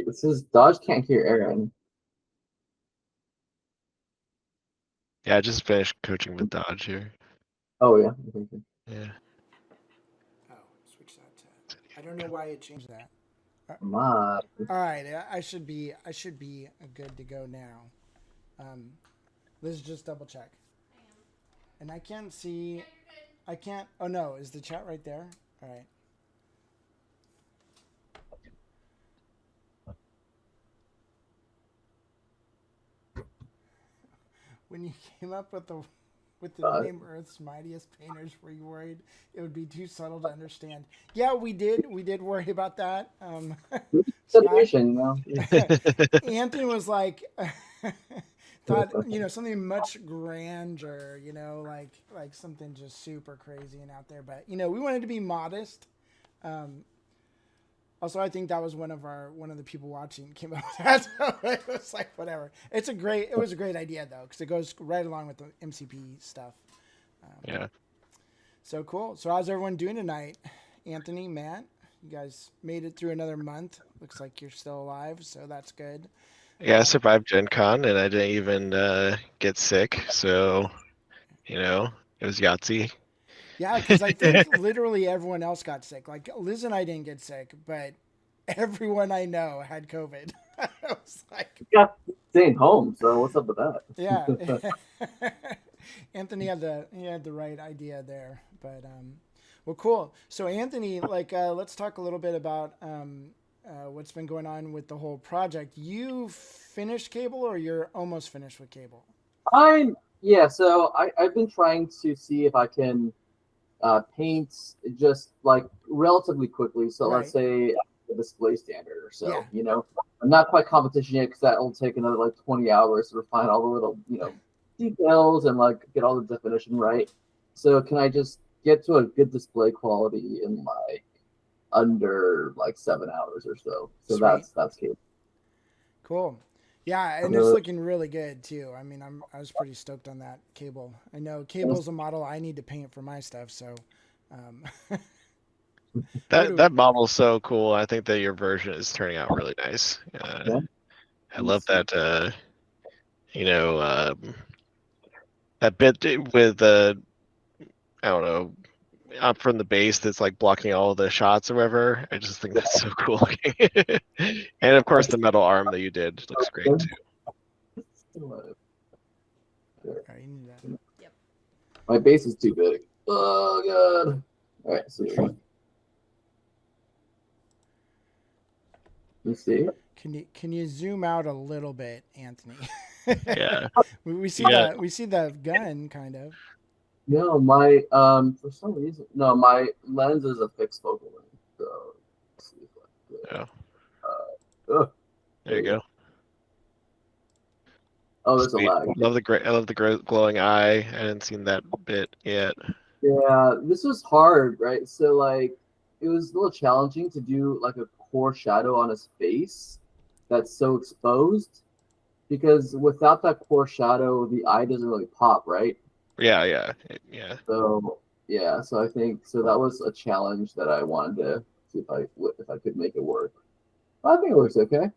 This is dodge can't cure Aaron. Yeah, I just finished coaching with Dodge here. Oh yeah. Yeah. Oh, switch that to. I don't know why it changed that. My All right, I should be good to go now. Let's just double check. And I can't see. I can't. Oh no, is the chat right there? All right. When you came up with the name Earth's Mightiest Painters, were you worried it would be too subtle to understand? Yeah, we did. We did worry about that. Scott, dedication, Anthony was like, thought something much grander, like something just super crazy and out there. But we wanted to be modest. Also, I think that was one of the people watching came up with that. So it was like whatever. It was a great idea though because it goes right along with the MCP stuff. Yeah. So cool. So how's everyone doing tonight? Anthony, Matt, you guys made it through another month. Looks like you're still alive, so that's good. Yeah, I survived Gen Con and I didn't even get sick, so it was Yahtzee. Yeah, because I think literally everyone else got sick. Like Liz and I didn't get sick, but everyone I know had COVID. I was like, yeah, staying home. So what's up with that? yeah. Anthony had the right idea there, but well, cool. So Anthony, let's talk a little bit about what's been going on with the whole project. You finished Cable, or you're almost finished with Cable? So I've been trying to see if I can paint just like relatively quickly. So Right. let's say the display standard or so. Yeah. I'm not quite competition yet because that will take another like 20 hours to refine all the little details and like get all the definition right. So can I just get to a good display quality in like under like 7 hours or so? So Sweet. that's cute. Cool. Yeah, and it's looking really good too. I mean, I was pretty stoked on that Cable. I know Cable's a model I need to paint for my stuff, so um, That model's so cool. I think that your version is turning out really nice. Yeah. I love that. That bit with I don't know, up from the base that's like blocking all the shots or whatever. I just think that's so cool looking. And of course, the metal arm that you did looks great too. Yep. My base is too big. Oh god. All right, so let's see. Can you zoom out a little bit, Anthony? Yeah. we see the gun kind of. No, my for some reason my lens is a fixed focal length. So let's see if There you go. Oh, there's Sweet. a lag. I love the glowing eye. I hadn't seen that bit yet. Yeah, this was hard, right? So like it was a little challenging to do like a core shadow on his face that's so exposed because without that core shadow, the eye doesn't really pop, right? Yeah. So I think that was a challenge that I wanted to see if I could make it work. I think it looks okay.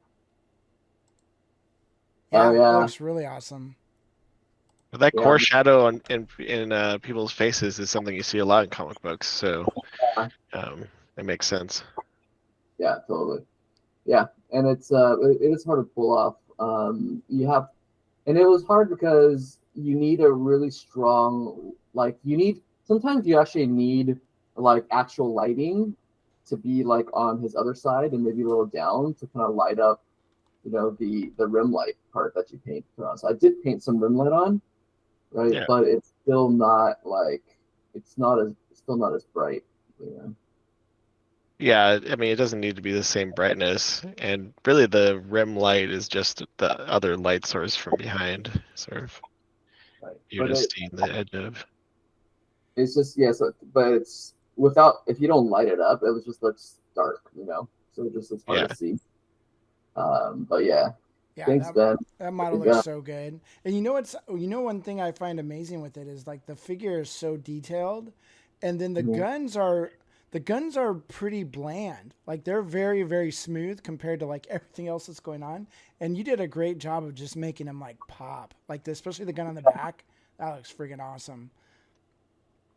Yeah, it looks really awesome. But that core shadow in people's faces is something you see a lot in comic books, so it makes sense. Yeah, totally. Yeah, and it is hard to pull off. And it was hard because you need a really strong sometimes you actually need like actual lighting to be like on his other side and maybe a little down to kind of light up the rim light part that you paint on. So I did paint some rim light on, right? Yeah. But it's still not as bright. Yeah, I mean, it doesn't need to be the same brightness, and really the rim light is just the other light source from behind, sort of. Right. You're just seeing the edge of. It's just but it's without if you don't light it up, it was just looks dark, so it just looks hard to see. But yeah. Thanks, Ben. That model looks so good. And one thing I find amazing with it is like the figure is so detailed, and then the the guns are pretty bland. Like they're very, very smooth compared to like everything else that's going on. And you did a great job of just making them like pop. Like especially the gun on the back. That looks freaking awesome.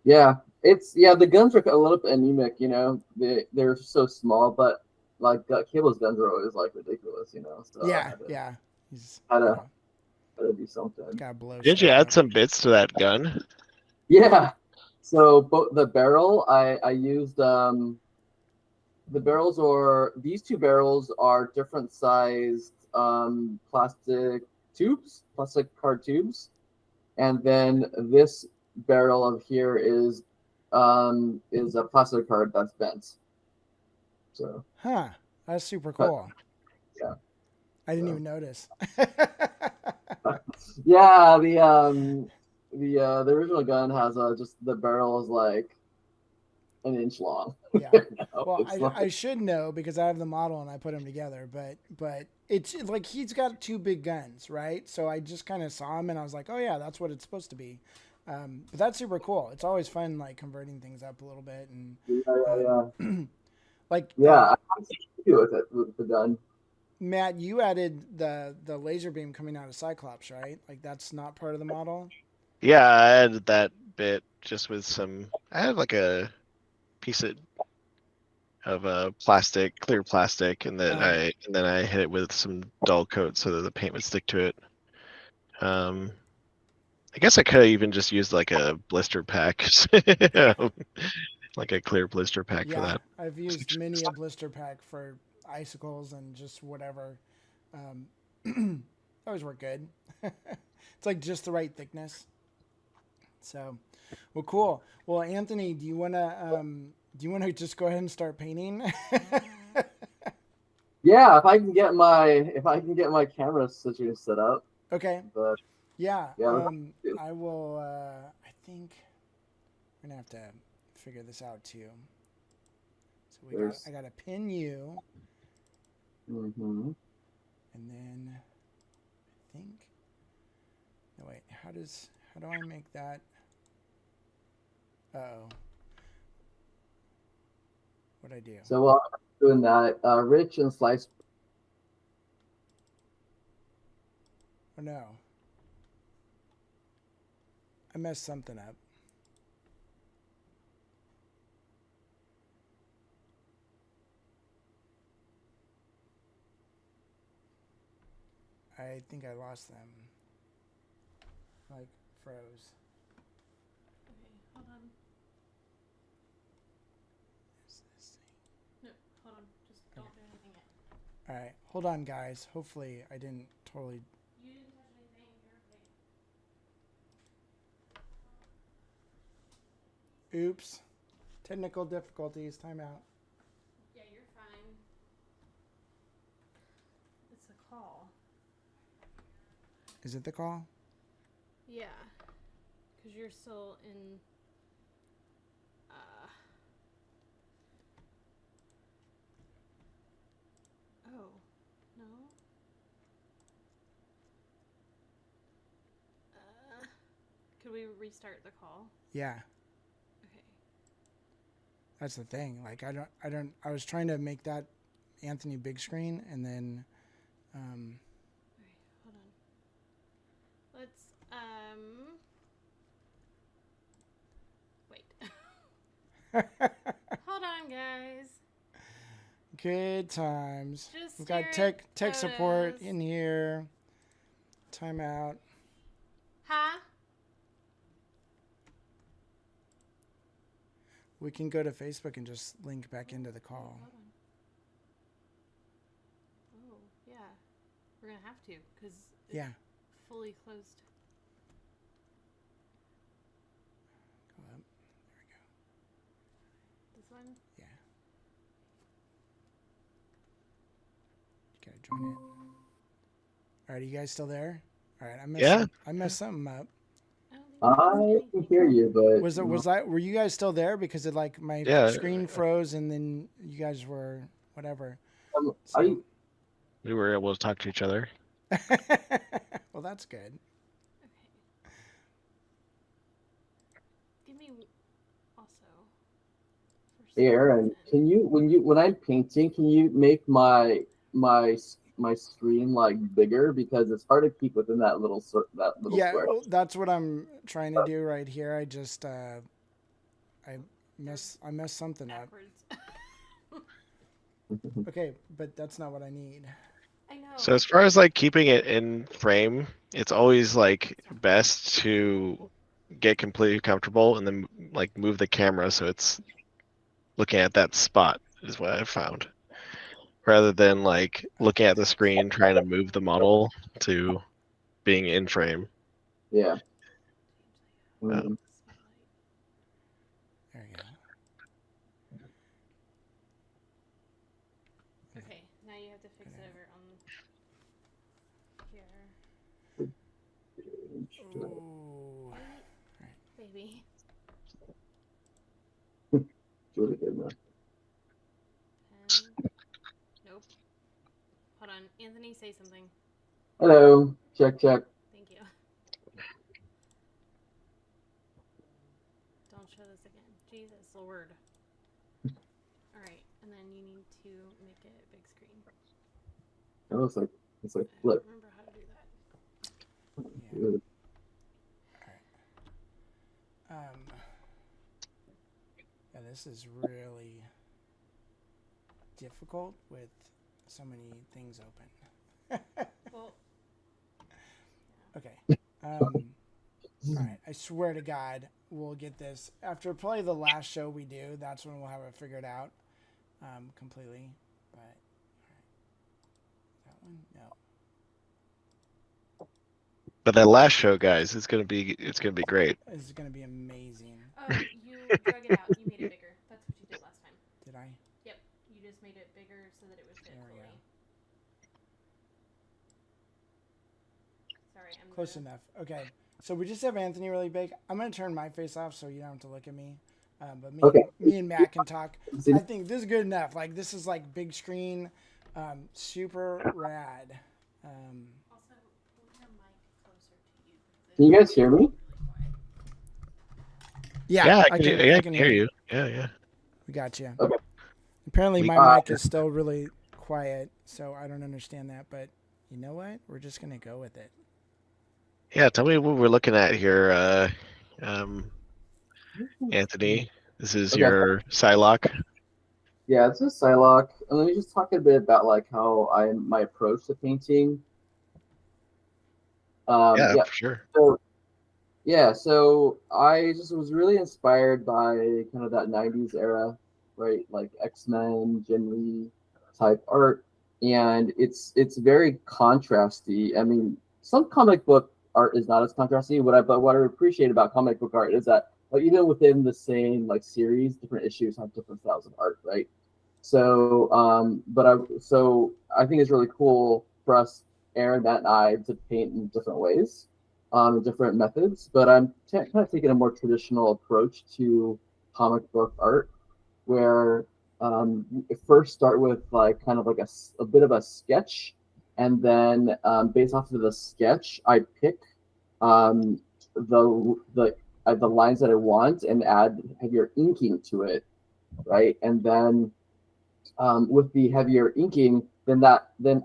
Yeah, the guns are a little bit anemic, you know. They're so small, but like Cable's guns are always like ridiculous, you know. So I Yeah. He's had to do something. gotta blow Did you stuff add up. some bits to that gun? Yeah. So both the barrel, I used the barrels, or these two barrels are different sized plastic card tubes, and then this barrel of here is a plastic card that's bent. So Huh. That's super cool. Yeah. I didn't even notice. Yeah, the original gun has just the barrel is like an inch long. Yeah. Well, I should know because I have the model and I put them together, but it's like he's got two big guns, right? So I just kind of saw him and I was like, oh yeah, that's what it's supposed to be. But that's super cool. It's always fun like converting things up a little bit and Yeah. like Yeah, I'm with it with the gun. Matt, you added the laser beam coming out of Cyclops, right? Like that's not part of the model. Yeah, I added that bit just with some. I had like a piece of clear plastic, and then I hit it with some dull coat so that the paint would stick to it. I guess I could have even just used like a blister pack, like a clear blister pack for that. I've used many a blister pack for icicles and just whatever. Always work good. It's like just the right thickness. So, well, cool. Well, Anthony, do you wanna just go ahead and start painting? Yeah, if I can get my camera situation set up. Okay. But yeah. I will. I think we're gonna have to figure this out too. So I gotta pin you. Mm-hmm. And then I think. No wait. How do I make that? Uh-oh. What'd I do? So while I'm doing that, Rich and Slice. Oh no. I messed something up. I think I lost them. Like, froze. Okay, hold on. No, hold on. Just don't do anything yet. Alright, hold on, guys. Hopefully I didn't totally... You didn't touch anything. You're okay. Oops. Technical difficulties. Time out. Yeah, you're fine. It's a call. Is it the call? Yeah. Because you're still in... Oh. No? Could we restart the call? Yeah. Okay. That's the thing. Like, I was trying to make that Anthony big screen and then, Okay, hold on. Let's, wait. Hold on, guys. Good times. Just We've got stare at tech support photos. in here. Time out. Huh? We can go to Facebook and just link back into the call. Hold on. Oh, yeah. We're gonna have to, because it's Yeah. fully closed. Go up. There we go. This one? Yeah. You gotta join it. All right, are you guys still there? All right, I messed something up. I can hear you, but Were you guys still there? Because it like my screen froze and then you guys were whatever. We were able to talk to each other. Well, that's good. Okay. Give me also, for Hey Aaron, can you when I'm painting, can you make my screen like bigger because it's hard to keep within that little Yeah, square. well, that's what I'm trying to do right here. I just I messed something up. Backwards. Okay, but that's not what I need. I know. So as far as like keeping it in frame, it's always like best to get completely comfortable and then like move the camera so it's looking at that spot is what I've found. Rather than like looking at the screen trying to move the model to being in frame. Yeah. Yeah. Mhm. There you go. Okay, now you have to fix it over on here. Ooh. Baby. It's really good, man. Nope. Hold on. Anthony, say something. Hello. Check. Thank you. Don't show this again. Jesus Lord. Alright, and then you need to make it big screen. That looks like it's like I don't flip. remember how to do that. Good. Yeah, this is really difficult with so many things open. Well, Okay. All right. I swear to God, we'll get this after probably the last show we do. That's when we'll have it figured out completely. But all right. That one, no. But that last show, guys, it's gonna be great. This is gonna be amazing. oh, you drug it out. You made it bigger. That's what you did last time. Did I? Yep. You just made it bigger so that it would fit There we fully. go. Sorry, I'm Close enough. Okay. So we just have Anthony really big. I'm gonna turn my face off so you don't have to look at me. But Okay. me and Matt can talk. See- I think this is good enough. Like this is like big screen, super rad. Also, put your mic closer to you. Can you guys hear me? Yeah, I can hear you. Yeah. We got you. Okay. Apparently, We- my mic is still really quiet, so I don't understand that. But you know what? We're just gonna go with it. Yeah, tell me what we're looking at here, Anthony. This is Okay. your Psylocke. Yeah, this is Psylocke. And let me just talk a bit about like how my approach to painting. Yeah, Yeah. for sure. So I just was really inspired by kind of that 90s era, right? Like X-Men, Gen Lee type art. And it's very contrasty. I mean, some comic book art is not as contrasty. But what I appreciate about comic book art is that like even within the same like series, different issues have different styles of art, right? So I think it's really cool for us, Aaron, Matt, and I, to paint in different ways, different methods. But I'm kind of taking a more traditional approach to comic book art, where first start with like kind of like a bit of a sketch, and then based off of the sketch, I pick the lines that I want and add heavier inking to it, right? And then with the heavier inking, then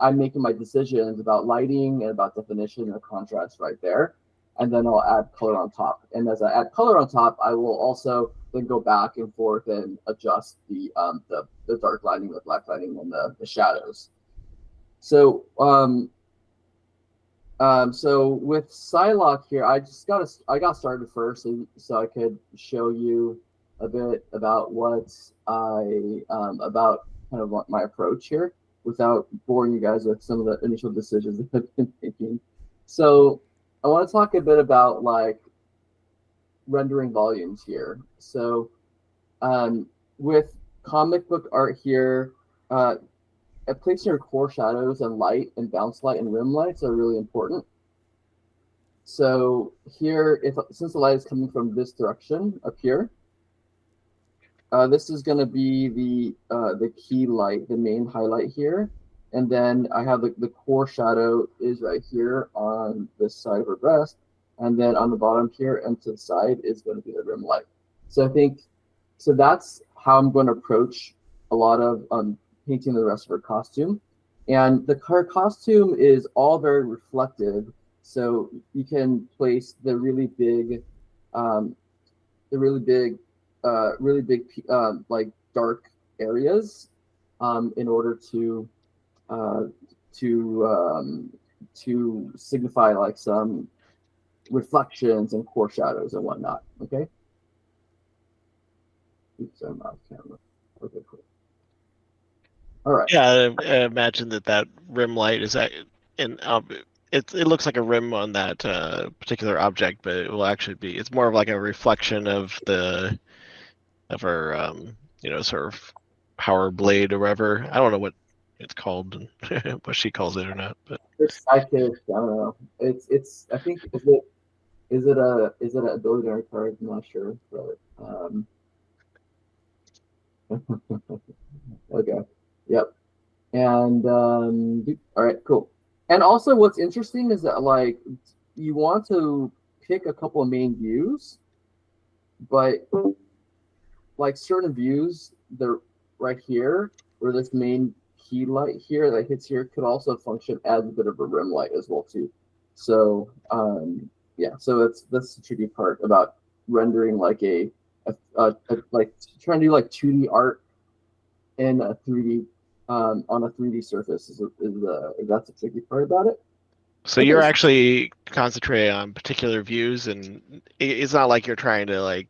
I'm making my decisions about lighting and about definition and contrast right there. And then I'll add color on top. And as I add color on top, I will also then go back and forth and adjust the dark lighting, the black lighting, and the shadows. So so with Psylocke here, I got started first so I could show you a bit about about kind of what my approach here without boring you guys with some of the initial decisions that I've been making. So I want to talk a bit about like rendering volumes here. So with comic book art here, placing your core shadows and light and bounce light and rim lights are really important. So here, since the light is coming from this direction up here, this is going to be the key light, the main highlight here. And then I have the core shadow is right here on this side of her breast. And then on the bottom here and to the side is going to be the rim light. So that's how I'm going to approach a lot of painting the rest of her costume. And her costume is all very reflective, so you can place the really big, like dark areas in order to uh, to signify like some reflections and core shadows and whatnot. Okay. Oops, I'm off camera. Okay, cool. All right. Yeah, I imagine that rim light is that, and it looks like a rim on that particular object, but it will actually be. It's more of like a reflection of her sort of power blade or whatever. I don't know what it's called and what she calls it or not, but It's psychic. I don't know. It's. I think is it an ability on card? I'm not sure, but okay. Yep. And all right, cool. And also, what's interesting is that like you want to pick a couple of main views, but like certain views, they're right here, where this main key light here that hits here could also function as a bit of a rim light as well too. So yeah, so that's the tricky part about rendering like a like trying to do like 2D art in a 3D on a 3D surface is that's the tricky part about it. so you're actually concentrating on particular views, and it's not like you're trying to like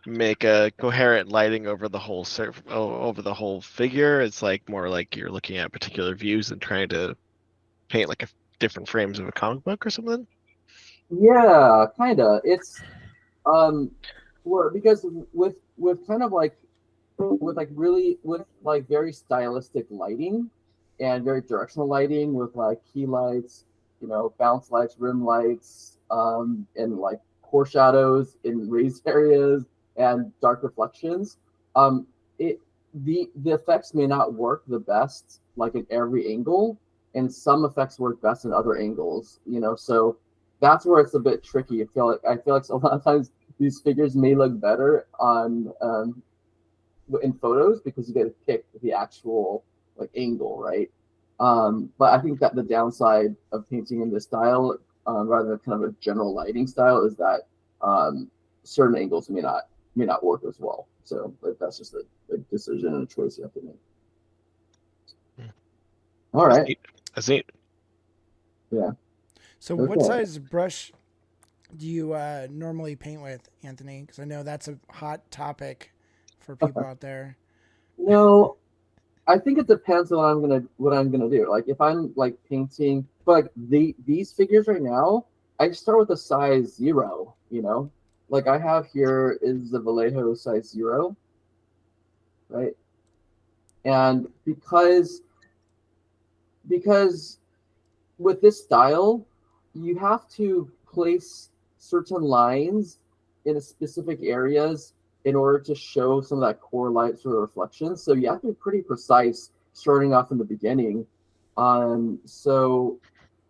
make a coherent lighting over the whole over the whole figure. It's like more like you're looking at particular views and trying to paint like different frames of a comic book or something. Yeah, kind of. It's well, because with kind of like with like very stylistic lighting and very directional lighting with like key lights, bounce lights, rim lights, and like core shadows in raised areas and dark reflections. It the effects may not work the best like in every angle, and some effects work best in other angles. So that's where it's a bit tricky. I feel like a lot of times these figures may look better on in photos because you get to pick the actual like angle, right? But I think that the downside of painting in this style, rather than kind of a general lighting style, is that certain angles may not work as well. So that's just a decision and a choice you have to make. All right. That's neat. Yeah. So, what size brush do you normally paint with, Anthony? Because I know that's a hot topic for people out there. No, I think it depends on what I'm gonna do. Like if I'm like painting, but like these figures right now, I start with a size 0. Like I have here is the Vallejo size 0, right? And because with this style, you have to place certain lines in a specific areas in order to show some of that core light sort of reflection. So you have to be pretty precise starting off in the beginning. So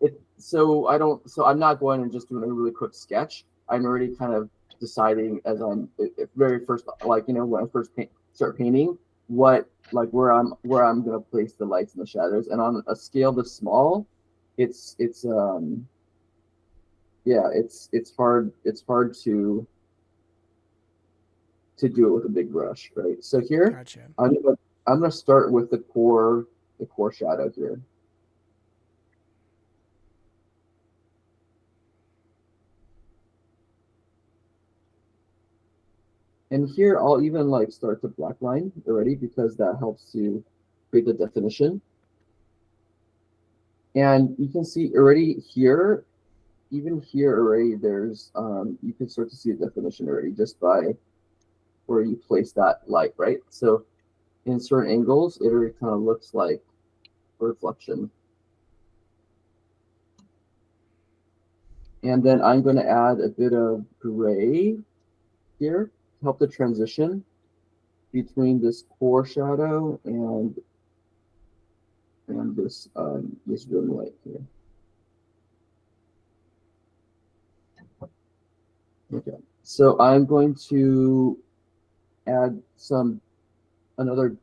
I'm not going and just doing a really quick sketch. I'm already kind of deciding as I'm very first, like, when I first start painting, where I'm gonna place the lights and the shadows. And on a scale this small, it's hard to do it with a big brush, right? So here, Gotcha. I'm gonna start with the core shadow here. And here I'll even like start the black line already because that helps to create the definition. And you can see already here, even here already, there's you can start to see the definition already just by where you place that light, right? So in certain angles, it already kind of looks like a reflection. And then I'm going to add a bit of gray here to help the transition between this core shadow and this rim light here. Okay, so I'm going to add some another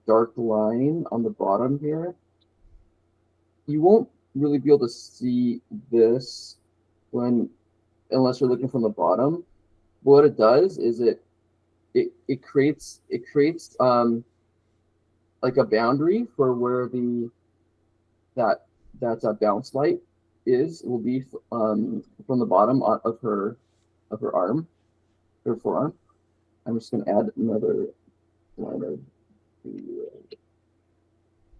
dark line on the bottom here. You won't really be able to see this unless you're looking from the bottom. But what it does is it creates like a boundary for where that bounce light will be from the bottom of her arm, her forearm. I'm just gonna add another line of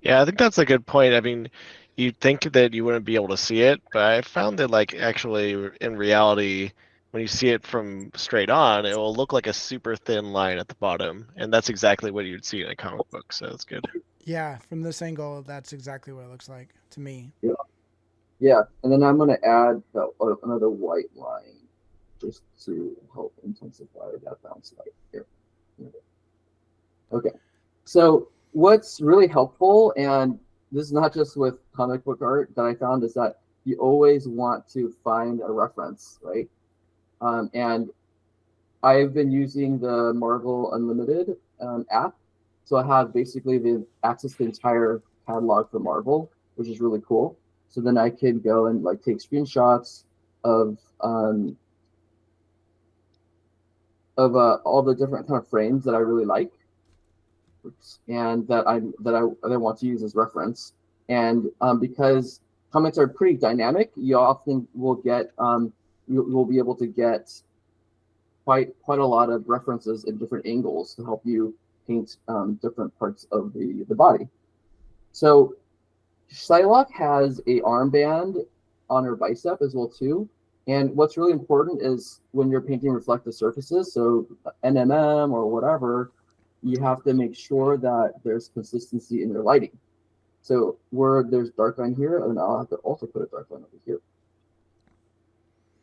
Yeah, I think that's a good point. I mean, you'd think that you wouldn't be able to see it, but I found that like actually in reality, when you see it from straight on, it will look like a super thin line at the bottom, and that's exactly what you'd see in a comic book. So that's good. Yeah, from this angle, that's exactly what it looks like to me. Yeah, and then I'm gonna add another white line just to help intensify that bounce light here. Okay, so what's really helpful, and this is not just with comic book art that I found, is that you always want to find a reference, right? And I've been using the Marvel Unlimited app, so I have basically the access to the entire catalog for Marvel, which is really cool. So then I can go and like take screenshots of all the different kind of frames that I really like, and that I want to use as reference. And because comics are pretty dynamic, you often will get you'll be able to get quite a lot of references in different angles to help you paint different parts of the body. So Psylocke has a armband on her bicep as well too. And what's really important is when you're painting reflective surfaces, so NMM or whatever, you have to make sure that there's consistency in your lighting. So where there's dark line here, and I'll have to also put a dark line over here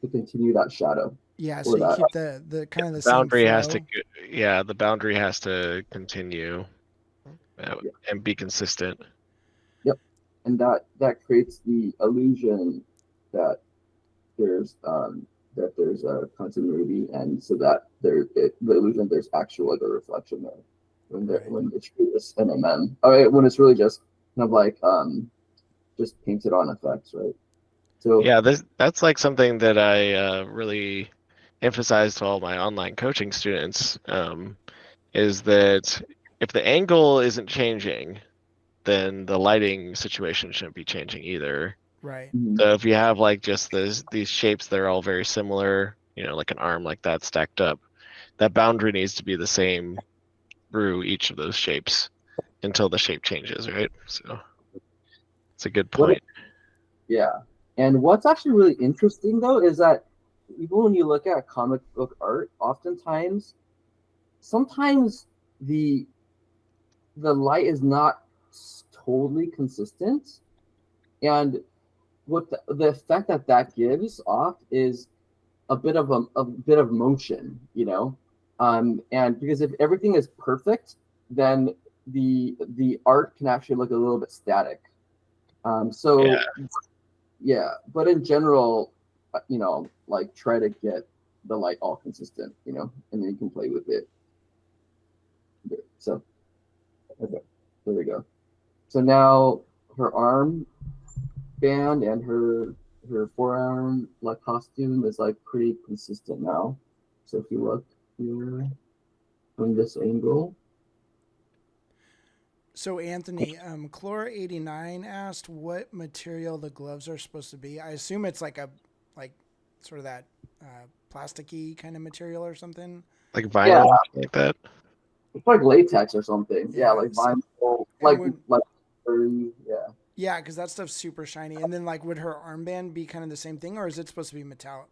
to continue that shadow. Yeah, so you keep the kind of the boundary same has flow. to the boundary has to continue and be consistent. Yep, and that creates the illusion that there's a continuity, and so that the illusion there's actual like a reflection there when it's this NMM. When it's really just kind of like just painted on effects, right? So yeah, that's like something that I really emphasize to all my online coaching students, is that if the angle isn't changing, then the lighting situation shouldn't be changing either. Right. So if you have like just these shapes that are all very similar, like an arm like that stacked up, that boundary needs to be the same through each of those shapes until the shape changes, right? So it's a good point. Yeah. And what's actually really interesting though is that even when you look at comic book art, sometimes the light is not totally consistent, and what the effect that gives off is a bit of motion, and because if everything is perfect, then the art can actually look a little bit static. Yeah, but in general, like try to get the light all consistent, and then you can play with it. So, okay, there we go. So now her arm band and her forearm like costume is like pretty consistent now. So if you look here from this angle. So Anthony, Chlora89 asked what material the gloves are supposed to be. I assume it's like sort of that plasticky kind of material or something. Like vinyl, like that. It's like latex or something. Yeah, like vinyl, like yeah. Yeah, because that stuff's super shiny. And then like, would her armband be kind of the same thing, or is it supposed to be metal,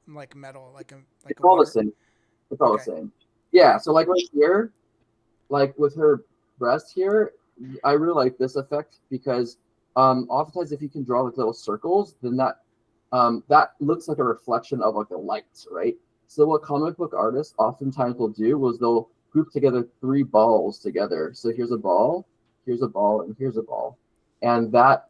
like It's all the same. It's all the same. Yeah. So like right here, like with her breast here, I really like this effect because oftentimes if you can draw like little circles, then that looks like a reflection of like a light, right? So what comic book artists oftentimes will do is they'll group together 3 balls together. So here's a ball, and here's a ball, and that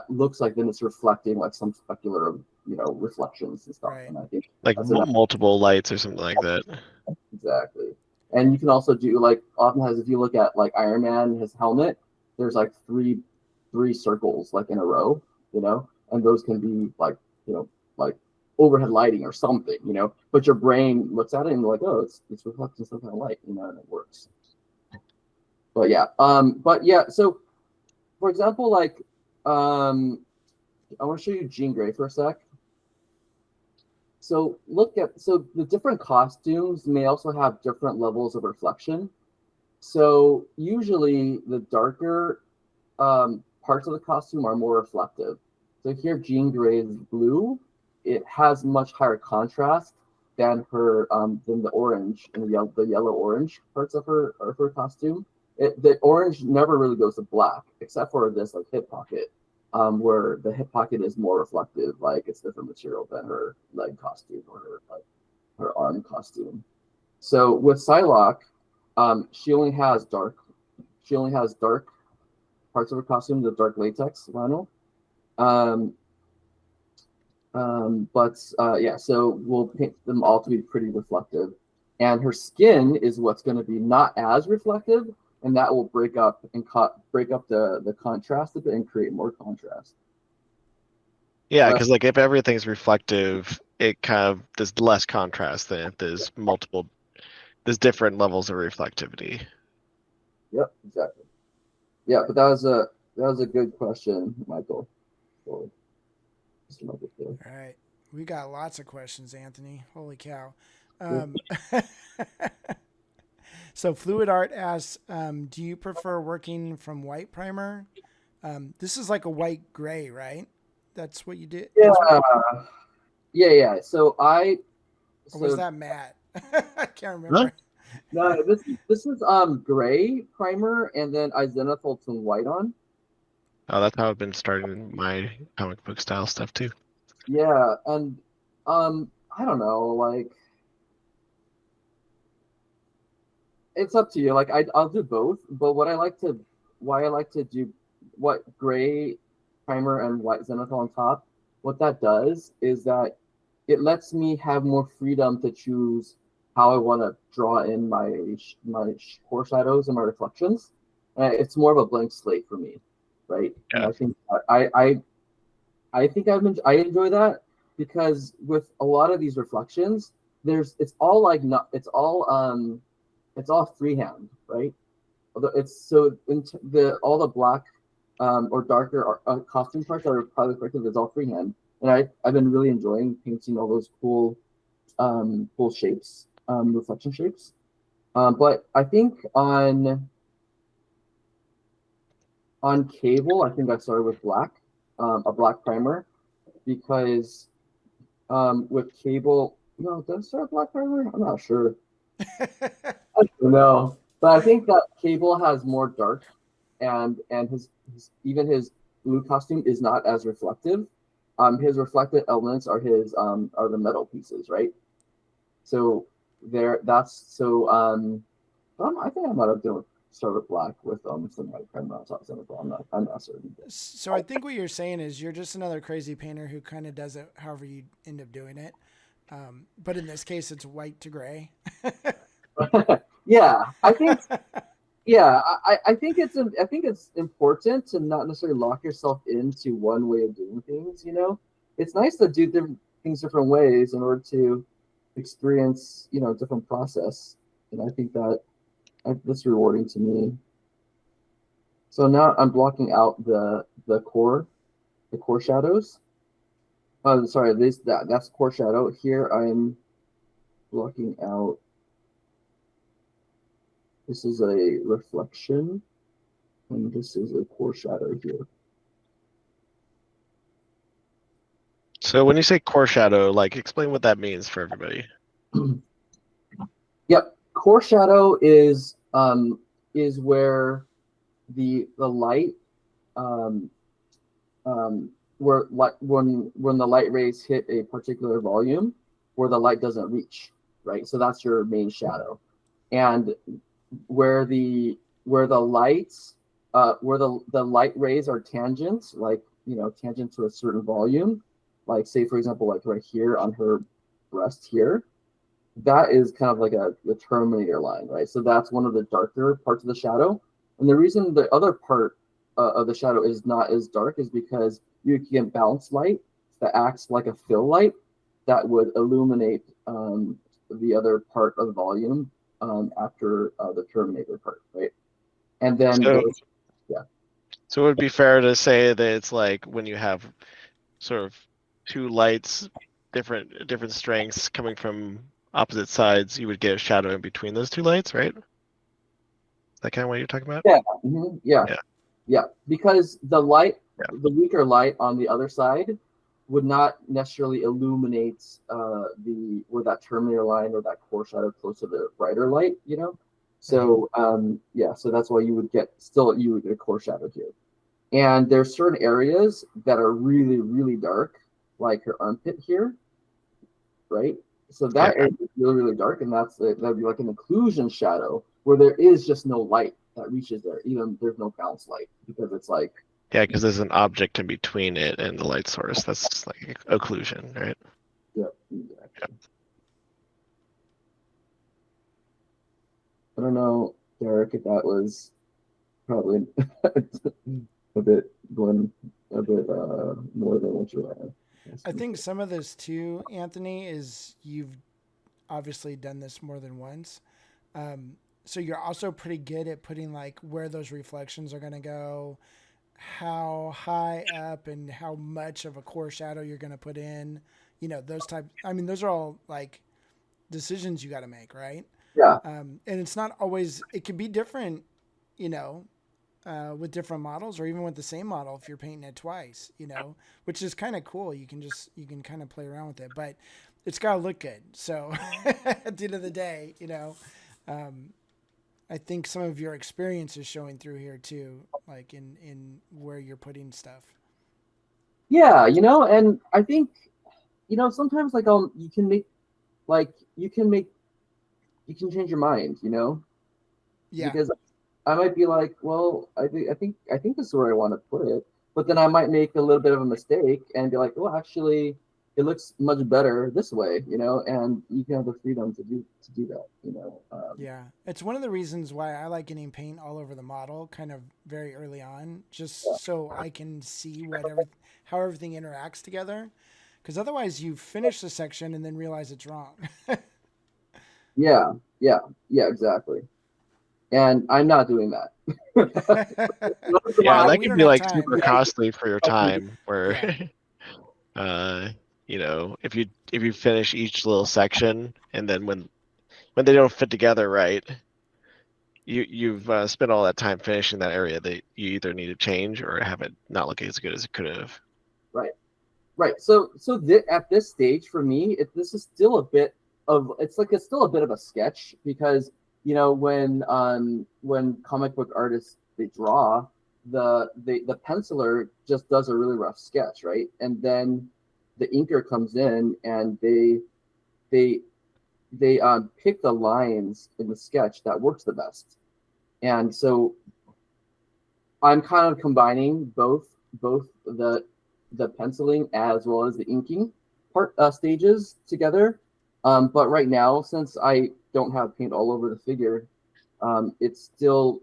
looks like then it's reflecting like some specular, reflections and stuff. Right. And I think like multiple lights or something like that. Exactly. And you can also do like oftentimes if you look at like Iron Man, his helmet, there's like three circles like in a row, and those can be like like overhead lighting or something, but your brain looks at it and like, oh, it's reflecting some kind of light, and it works. But yeah, so for example, like I want to show you Jean Grey for a sec. So the different costumes may also have different levels of reflection. So usually the darker parts of the costume are more reflective. So here Jean Grey's blue, it has much higher contrast than the orange and the yellow orange parts of her costume. The orange never really goes to black except for this like hip pocket, where the hip pocket is more reflective, like it's different material than her leg costume or her arm costume. So with Psylocke, she only has dark parts of her costume, the dark latex vinyl. Yeah, so we'll paint them all to be pretty reflective. And her skin is what's going to be not as reflective, and that will break up the contrast a bit and create more contrast. Yeah, because like if everything's reflective, it kind of there's less contrast than if there's different levels of reflectivity. Yep, exactly. Yeah, but that was a good question, Michael. Mr. Michael Field. All right, we got lots of questions, Anthony. Holy cow! So Fluid Art asks, do you prefer working from white primer? This is like a white gray, right? That's what you did. Yeah. So or was that matte? I can't remember. Huh? No, this is gray primer, and then I zenithal some white on. Oh, that's how I've been starting my comic book style stuff too. Yeah, and I don't know, like it's up to you. Like I'll do both, but why I like to do gray primer and white zenithal on top, what that does is that it lets me have more freedom to choose how I want to draw in my core shadows and my reflections. It's more of a blank slate for me, right? Yeah. And I think I enjoy that because with a lot of these reflections, it's all freehand, right? All the black or darker costume parts that are probably reflective is all freehand, and I've been really enjoying painting all those cool shapes, reflection shapes. But I think on Cable, I think I started with black, a black primer, because with Cable, no, did I start black primer? I'm not sure. I don't know, but I think that Cable has more dark, and his blue costume is not as reflective. His reflective elements are the metal pieces, right? So I think I might have done start with black with some white primer on top of it. I'm not certain. So I think what you're saying is you're just another crazy painter who kind of does it however you end up doing it. But in this case, it's white to gray. Yeah, I think. Yeah, I think it's important to not necessarily lock yourself into one way of doing things. It's nice to do different things different ways in order to experience different process, and I think that's rewarding to me. So now I'm blocking out the core shadows. Oh, sorry, that's core shadow. Here I'm blocking out. This is a reflection, and this is a core shadow here. So when you say core shadow, like explain what that means for everybody. Yep, core shadow is where the light when the light rays hit a particular volume where the light doesn't reach, right? So that's your main shadow, and where the light rays are tangent, like tangent to a certain volume, like say for example like right here on her breast here, that is kind of like the Terminator line, right? So that's one of the darker parts of the shadow. And the reason the other part of the shadow is not as dark is because you can bounce light that acts like a fill light that would illuminate the other part of the volume after the Terminator part, right? And then So, yeah. So it would be fair to say that it's like when you have sort of two lights, different strengths coming from opposite sides, you would get a shadow in between those two lights, right? Is that kind of what you're talking about? Yeah, Yeah. yeah. Because the light, Yeah. the weaker light on the other side, would not necessarily illuminate where that Terminator line or that core shadow close to the brighter light, you know. So so that's why you would get a core shadow here. And there's certain areas that are really, really dark, like her armpit here, right? So that area is really, really dark, and that'd be like an occlusion shadow where there is just no light that reaches there. Even there's no bounce light because it's like because there's an object in between it and the light source. That's like occlusion, right? yeah, exactly. I don't know, Derek, if that was probably a bit going a bit more than what you had. I think some of this too, Anthony, is you've obviously done this more than once. So you're also pretty good at putting like where those reflections are going to go, how high up and how much of a core shadow you're going to put in, you know, those type. I mean, those are all like decisions you got to make, right? Yeah. And it's not always, it can be different, you know, with different models or even with the same model if you're painting it twice, you know, which is kind of cool. You can kind of play around with it, but it's got to look good. So at the end of the day, you know, I think some of your experience is showing through here too, like in where you're putting stuff. Yeah, you know, and I think, you know, sometimes like you can change your mind, you know, Yeah. because I might be like, well, I think this is where I want to put it, but then I might make a little bit of a mistake and be like, well, actually, it looks much better this way, you know, and you can have the freedom to do that, you know. Yeah, it's one of the reasons why I like getting paint all over the model, kind of very early on, just so I can see how everything interacts together. Because otherwise, you finish the section and then realize it's wrong. Yeah, exactly. And I'm not doing that. Yeah, Well, that we could don't be have like time. super costly for your time. Where, Yeah. you know, if you finish each little section and then when they don't fit together right, you've spent all that time finishing that area that you either need to change or have it not look as good as it could have. Right. So at this stage for me, this is still a bit of it's still a bit of a sketch because you know when comic book artists they draw the penciler just does a really rough sketch, right? And then the inker comes in and they pick the lines in the sketch that works the best. And so I'm kind of combining both the penciling as well as the inking part stages together. But right now, since I don't have paint all over the figure, there's still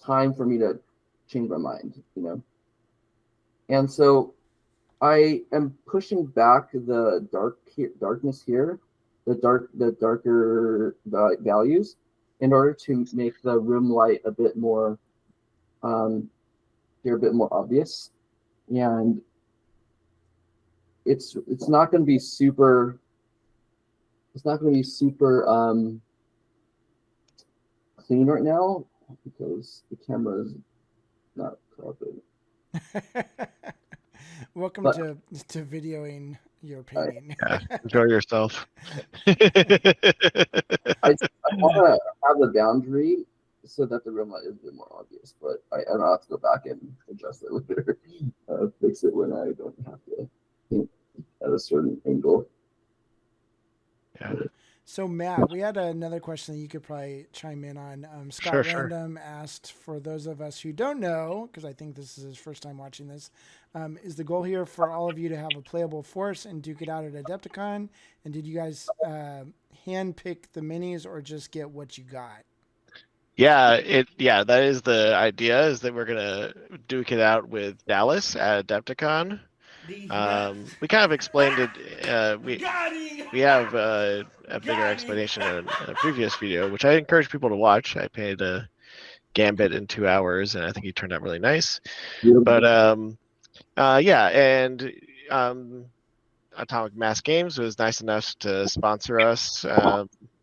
time for me to change my mind, you know. And so I am pushing back the darkness here, the darker values, in order to make the room light a bit more they're a bit more obvious, and it's not going to be super. It's not going to be super clean right now because the camera is not cooperating. Welcome But to videoing your painting. Yeah, enjoy yourself. I want to have the boundary so that the room light is a bit more obvious, but I'll have to go back and adjust it later, fix it when I don't have to paint at a certain angle. Yeah. So Matt, we had another question that you could probably chime in on. Scott Sure. Random asked, for those of us who don't know, because I think this is his first time watching this, Is the goal here for all of you to have a playable force and duke it out at Adepticon? And did you guys hand pick the minis or just get what you got? Yeah, that is the idea, is that we're gonna duke it out with Dallas at Adepticon. We kind of explained it. We have a bigger explanation in a previous video, which I encourage people to watch. I painted a Gambit in 2 hours, and I think he turned out really nice. But yeah, and Atomic Mass Games was nice enough to sponsor us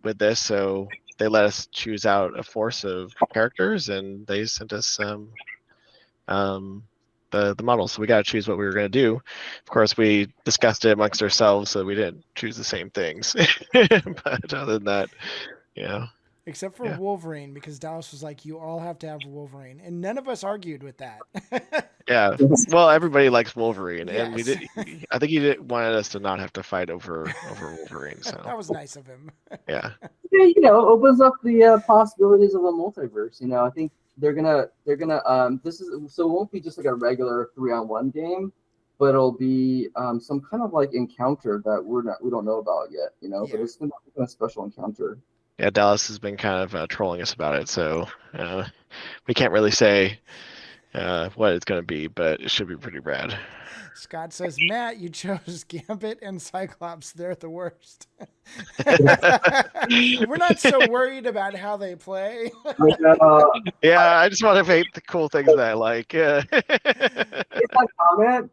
with this, so they let us choose out a force of characters, and they sent us the models. So we got to choose what we were going to do. Of course, we discussed it amongst ourselves, so we didn't choose the same things. But other than that, yeah. Except for Wolverine, because Dallas was like, you all have to have Wolverine. And none of us argued with that. Yeah. Well, everybody likes Wolverine, and Yes. I think he wanted us to not have to fight over Wolverine. So That was nice of him. yeah. Yeah, opens up the possibilities of a multiverse. I think they're gonna this is so it won't be just like a regular 3-on-1 game, but it'll be some kind of like encounter that we don't know about yet. But it's gonna be a special encounter. Yeah, Dallas has been kind of trolling us about it, so we can't really say what it's going to be, but it should be pretty rad. Scott says, Matt, you chose Gambit and Cyclops. They're the worst. We're not so worried about how they play. Yeah, I just want to paint the cool things that I like. It's like comment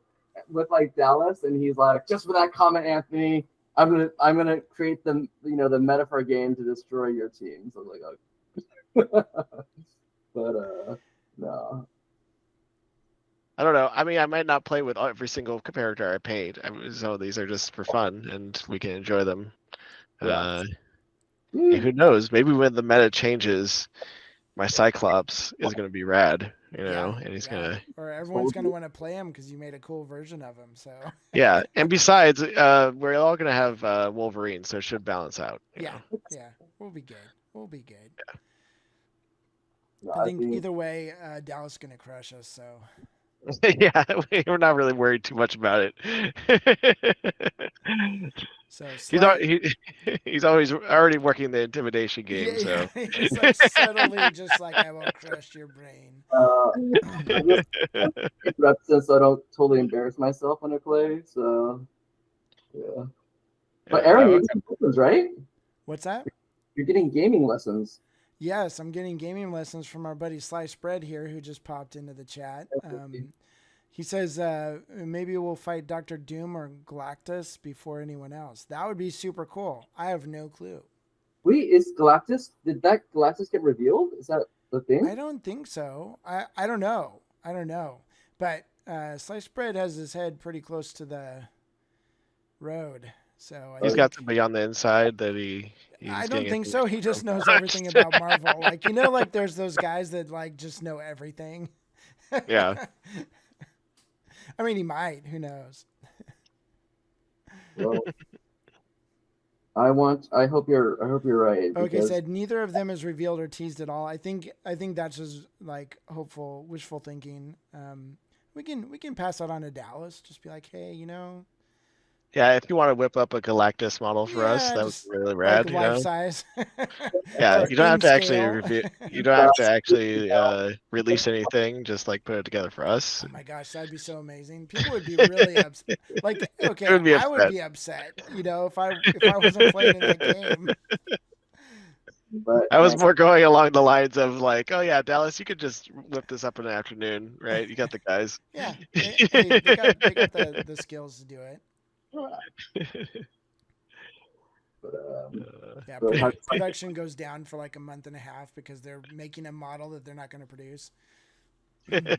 with like Dallas, and he's like, just for that comment, Anthony, I'm gonna create the the metaphor game to destroy your team. So I was like, oh. But no. I don't know. I mean, I might not play with every single character I paint. Some of these are just for fun, and we can enjoy them. Yeah. Who knows? Maybe when the meta changes, my Cyclops is going to be rad, and he's going to... Or everyone's going to want to play him because you made a cool version of him, so... Yeah, and besides, we're all going to have Wolverine, so it should balance out. Yeah, we'll be good. Yeah. No, I think either way, Dallas is going to crush us, so... Yeah, we're not really worried too much about it. So he's always already working the intimidation game. Yeah, so he's like subtly just like, I will crush your brain. Since I don't totally embarrass myself when I play. So yeah. But Aaron, you're getting lessons, right? What's that? You're getting gaming lessons. Yes, I'm getting gaming lessons from our buddy Slice Bread here, who just popped into the chat. He says maybe we'll fight Dr. Doom or Galactus before anyone else. That would be super cool. I have no clue. Wait, did that Galactus get revealed? Is that the thing? I don't think so. I don't know. But Slice Bread has his head pretty close to the road. So he's got somebody on the inside that I don't think so. He just knows everything about Marvel. Like, like there's those guys that like just know everything. Yeah. I mean, he might. Who knows? Well, I hope you're right. Okay, said neither of them is revealed or teased at all. I think that's just like hopeful, wishful thinking. We can pass that on to Dallas. Just be like, hey, Yeah, if you want to whip up a Galactus model for us, that was really rad. Like life size. Yeah, you don't have to actually review. You don't have to actually release anything. Just like put it together for us. Oh my gosh, that'd be so amazing. People would be really upset. Like, okay, I would be upset. If I wasn't playing in the game. But I was more going along the lines of like, oh yeah, Dallas, you could just whip this up in the afternoon, right? You got the guys. Yeah, they got the skills to do it. But, production goes down for like a month and a half because they're making a model that they're not going to produce. I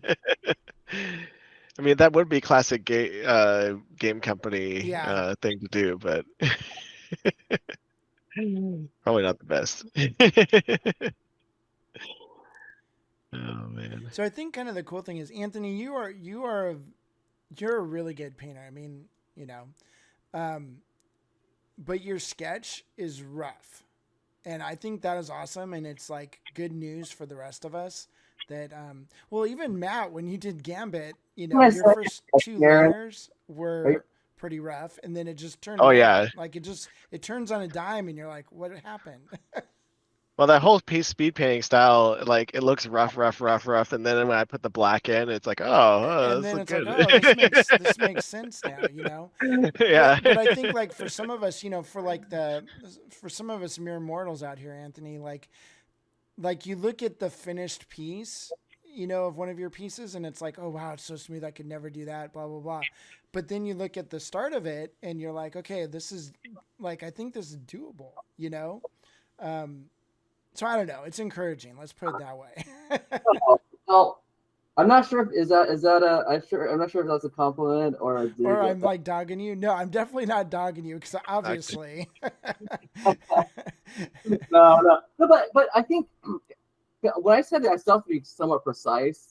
mean, that would be classic game company thing to do, but probably not the best. Oh man. So I think kind of the cool thing is, Anthony, you're a really good painter. I mean, but your sketch is rough, and I think that is awesome, and it's like good news for the rest of us that even Matt, when you did Gambit, you Can know, I your say, first two Aaron, layers were pretty rough, and then it just turned Oh around. yeah. Like it turns on a dime, and you're like, what happened? Well, that whole piece speed painting style, like it looks rough, rough, rough, rough, and then when I put the black in, it's like, And this then looks it's like, good. oh, this makes sense now, you know. Yeah. But I think like for some of us, you know, for some of us mere mortals out here, Anthony, like you look at the finished piece, you know, of one of your pieces, and it's like, oh wow, it's so smooth, I could never do that, blah blah blah. But then you look at the start of it, and you're like, okay, this is like, I think this is doable, you know. Um, so I don't know, it's encouraging. Let's put it that way. well, I'm not sure if is that I'm not sure if that's a compliment or a dig. Or I'm like dogging you. No, I'm definitely not dogging you because obviously. No, but I think when I said that, I still have to be somewhat precise.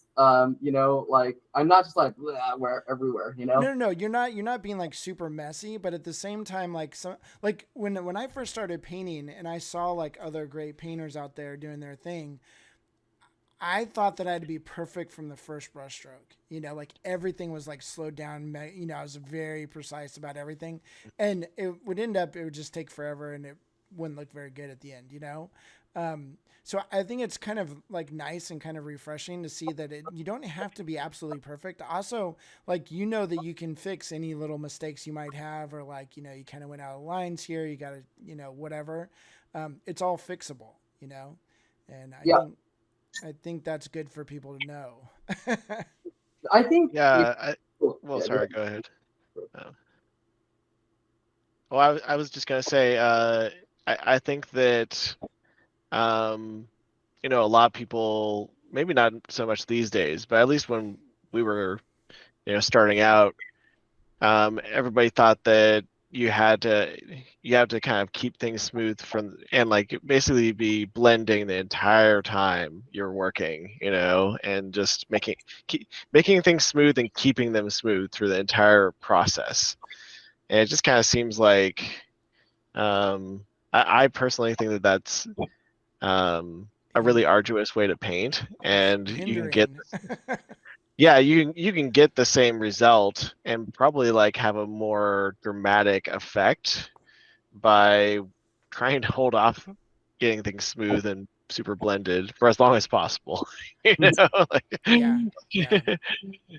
You know, like I'm not just like where everywhere. You know. No. You're not being like super messy, but at the same time, like like when I first started painting and I saw like other great painters out there doing their thing, I thought that I had to be perfect from the first brushstroke. You know, like everything was like slowed down. You know, I was very precise about everything, and it would just take forever, and it wouldn't look very good at the end. You know, so I think it's kind of like nice and kind of refreshing to see that you don't have to be absolutely perfect. Also, like you know that you can fix any little mistakes you might have, or like you know you kind of went out of lines here. You got to whatever. It's all fixable. You know, and Yeah. I think that's good for people to know. I think. Yeah. Well, Yeah, sorry. Go ahead. Well, I was just gonna say, I think that, a lot of people, maybe not so much these days, but at least when we were, starting out, everybody thought that you have to kind of keep things smooth and like basically be blending the entire time you're working, and just making things smooth and keeping them smooth through the entire process. And it just kind of seems like, I personally think that that's a really arduous way to paint, and you can get Hindering. yeah, you can get the same result and probably like have a more dramatic effect by trying to hold off getting things smooth and super blended for as long as possible. Like, Yeah.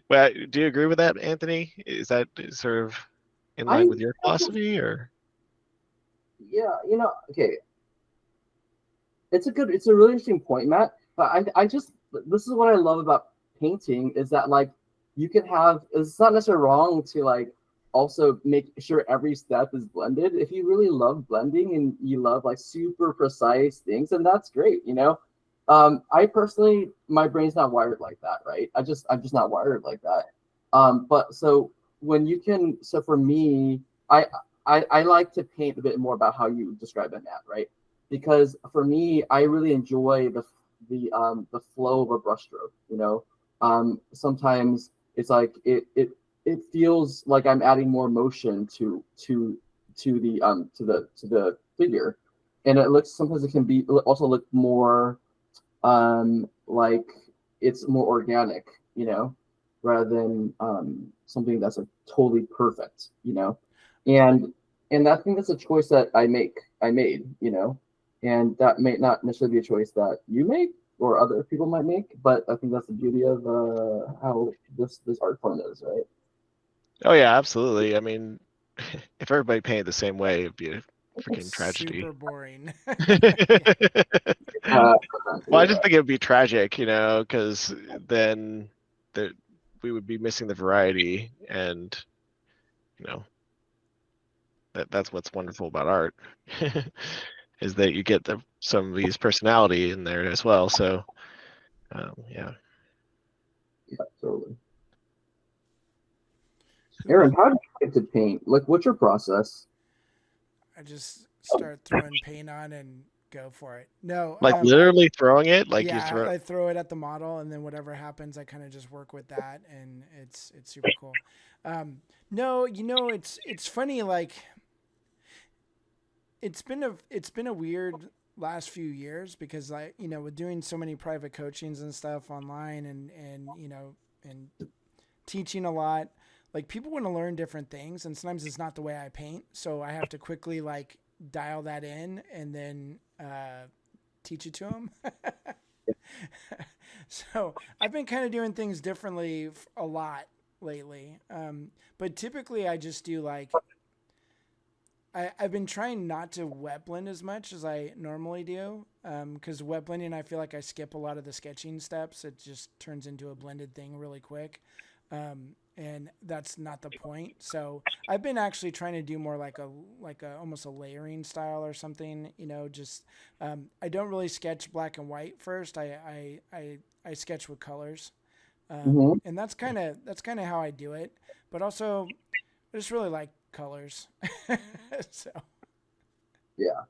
well, do you agree with that, Anthony? Is that sort of in line with your philosophy, or? Yeah, okay. It's a really interesting point, Matt. But this is what I love about painting is that like you can have, it's not necessarily wrong to like also make sure every step is blended. If you really love blending and you love like super precise things, then that's great, I personally, my brain's not wired like that, right? I'm just not wired like that. But so so for me, I like to paint a bit more about how you describe it, Matt, right? Because for me, I really enjoy the flow of a brushstroke. Sometimes it's like it feels like I'm adding more motion to the figure, and sometimes it can be also look more like it's more organic, rather than something that's like totally perfect, and I think that's a choice that I made, and that may not necessarily be a choice that you make or other people might make, but I think that's the beauty of how this art form is, right? Oh yeah, absolutely. I mean, if everybody painted the same way, it'd be a freaking tragedy. Super boring. Well, I just think it would be tragic, because then we would be missing the variety, and that's what's wonderful about art, is that you get somebody's personality in there as well. So, yeah. Yeah, totally. Aaron, how do you get to paint? Like, what's your process? I just start throwing paint on and go for it. No, Like literally throwing it, like yeah, you throw. I throw it at the model, and then whatever happens, I kind of just work with that, and it's super cool. No, it's funny. Like, it's been a weird last few years because with doing so many private coachings and stuff online, and teaching a lot. Like people want to learn different things, and sometimes it's not the way I paint, so I have to quickly like dial that in and then teach it to them. So I've been kind of doing things differently a lot lately, but typically I just do like I've been trying not to wet blend as much as I normally do, because wet blending, I feel like I skip a lot of the sketching steps. It just turns into a blended thing really quick, and that's not the point. So I've been actually trying to do more like a almost a layering style or something. Just I don't really sketch black and white first. I sketch with colors, and that's kind of how I do it. But also, I just really like colors. So Yeah.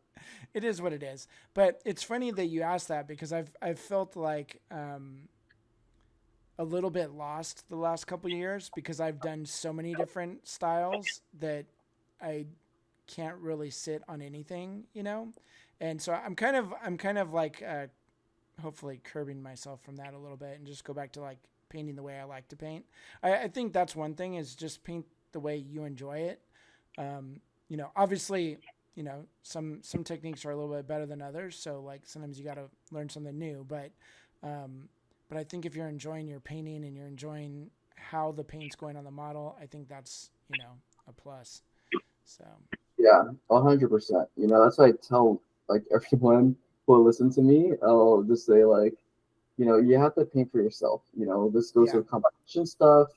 it is what it is. But it's funny that you asked that, because I've felt like a little bit lost the last couple of years, because I've done so many different styles that I can't really sit on anything, and so I'm kind of like hopefully curbing myself from that a little bit and just go back to like painting the way I like to paint. I think that's one thing, is just paint the way you enjoy it. Obviously, some techniques are a little bit better than others. So like sometimes you got to learn something new, but I think if you're enjoying your painting and you're enjoying how the paint's going on the model, I think that's, a plus. So. Yeah, 100%. That's why I tell like everyone who will listen to me. I'll just say like, you have to paint for yourself. This goes with competition stuff.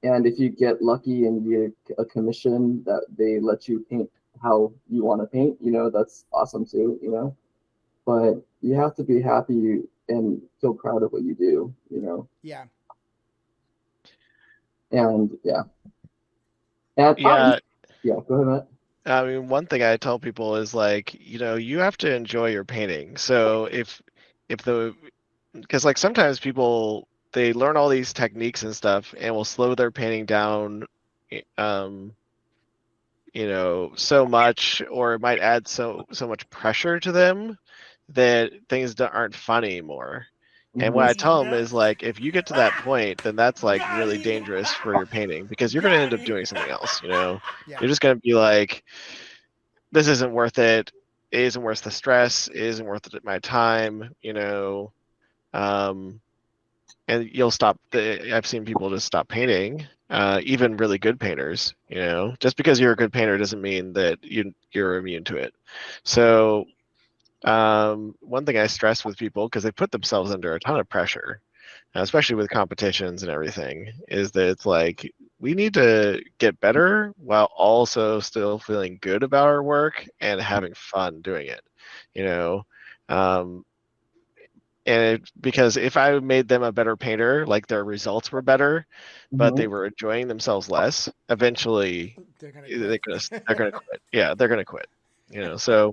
And if you get lucky and you get a commission that they let you paint how you want to paint, that's awesome too. But you have to be happy and feel proud of what you do. Yeah. And yeah. And Yeah. Yeah. Go ahead, Matt. I mean, one thing I tell people is like, you have to enjoy your painting. So because like sometimes people, they learn all these techniques and stuff and will slow their painting down, so much, or it might add so much pressure to them that things aren't fun anymore. And what I tell them is like, if you get to that point, then that's like really dangerous for your painting, because you're going to end up doing something else. You're just going to be like, this isn't worth it. It isn't worth the stress. It isn't worth my time. And you'll stop. I've seen people just stop painting. Even really good painters. Just because you're a good painter doesn't mean that you're immune to it. So one thing I stress with people, because they put themselves under a ton of pressure, especially with competitions and everything, is that it's like, we need to get better while also still feeling good about our work and having fun doing it. Because if I made them a better painter, like their results were better, but they were enjoying themselves less, eventually they're gonna quit. Yeah, they're gonna quit. So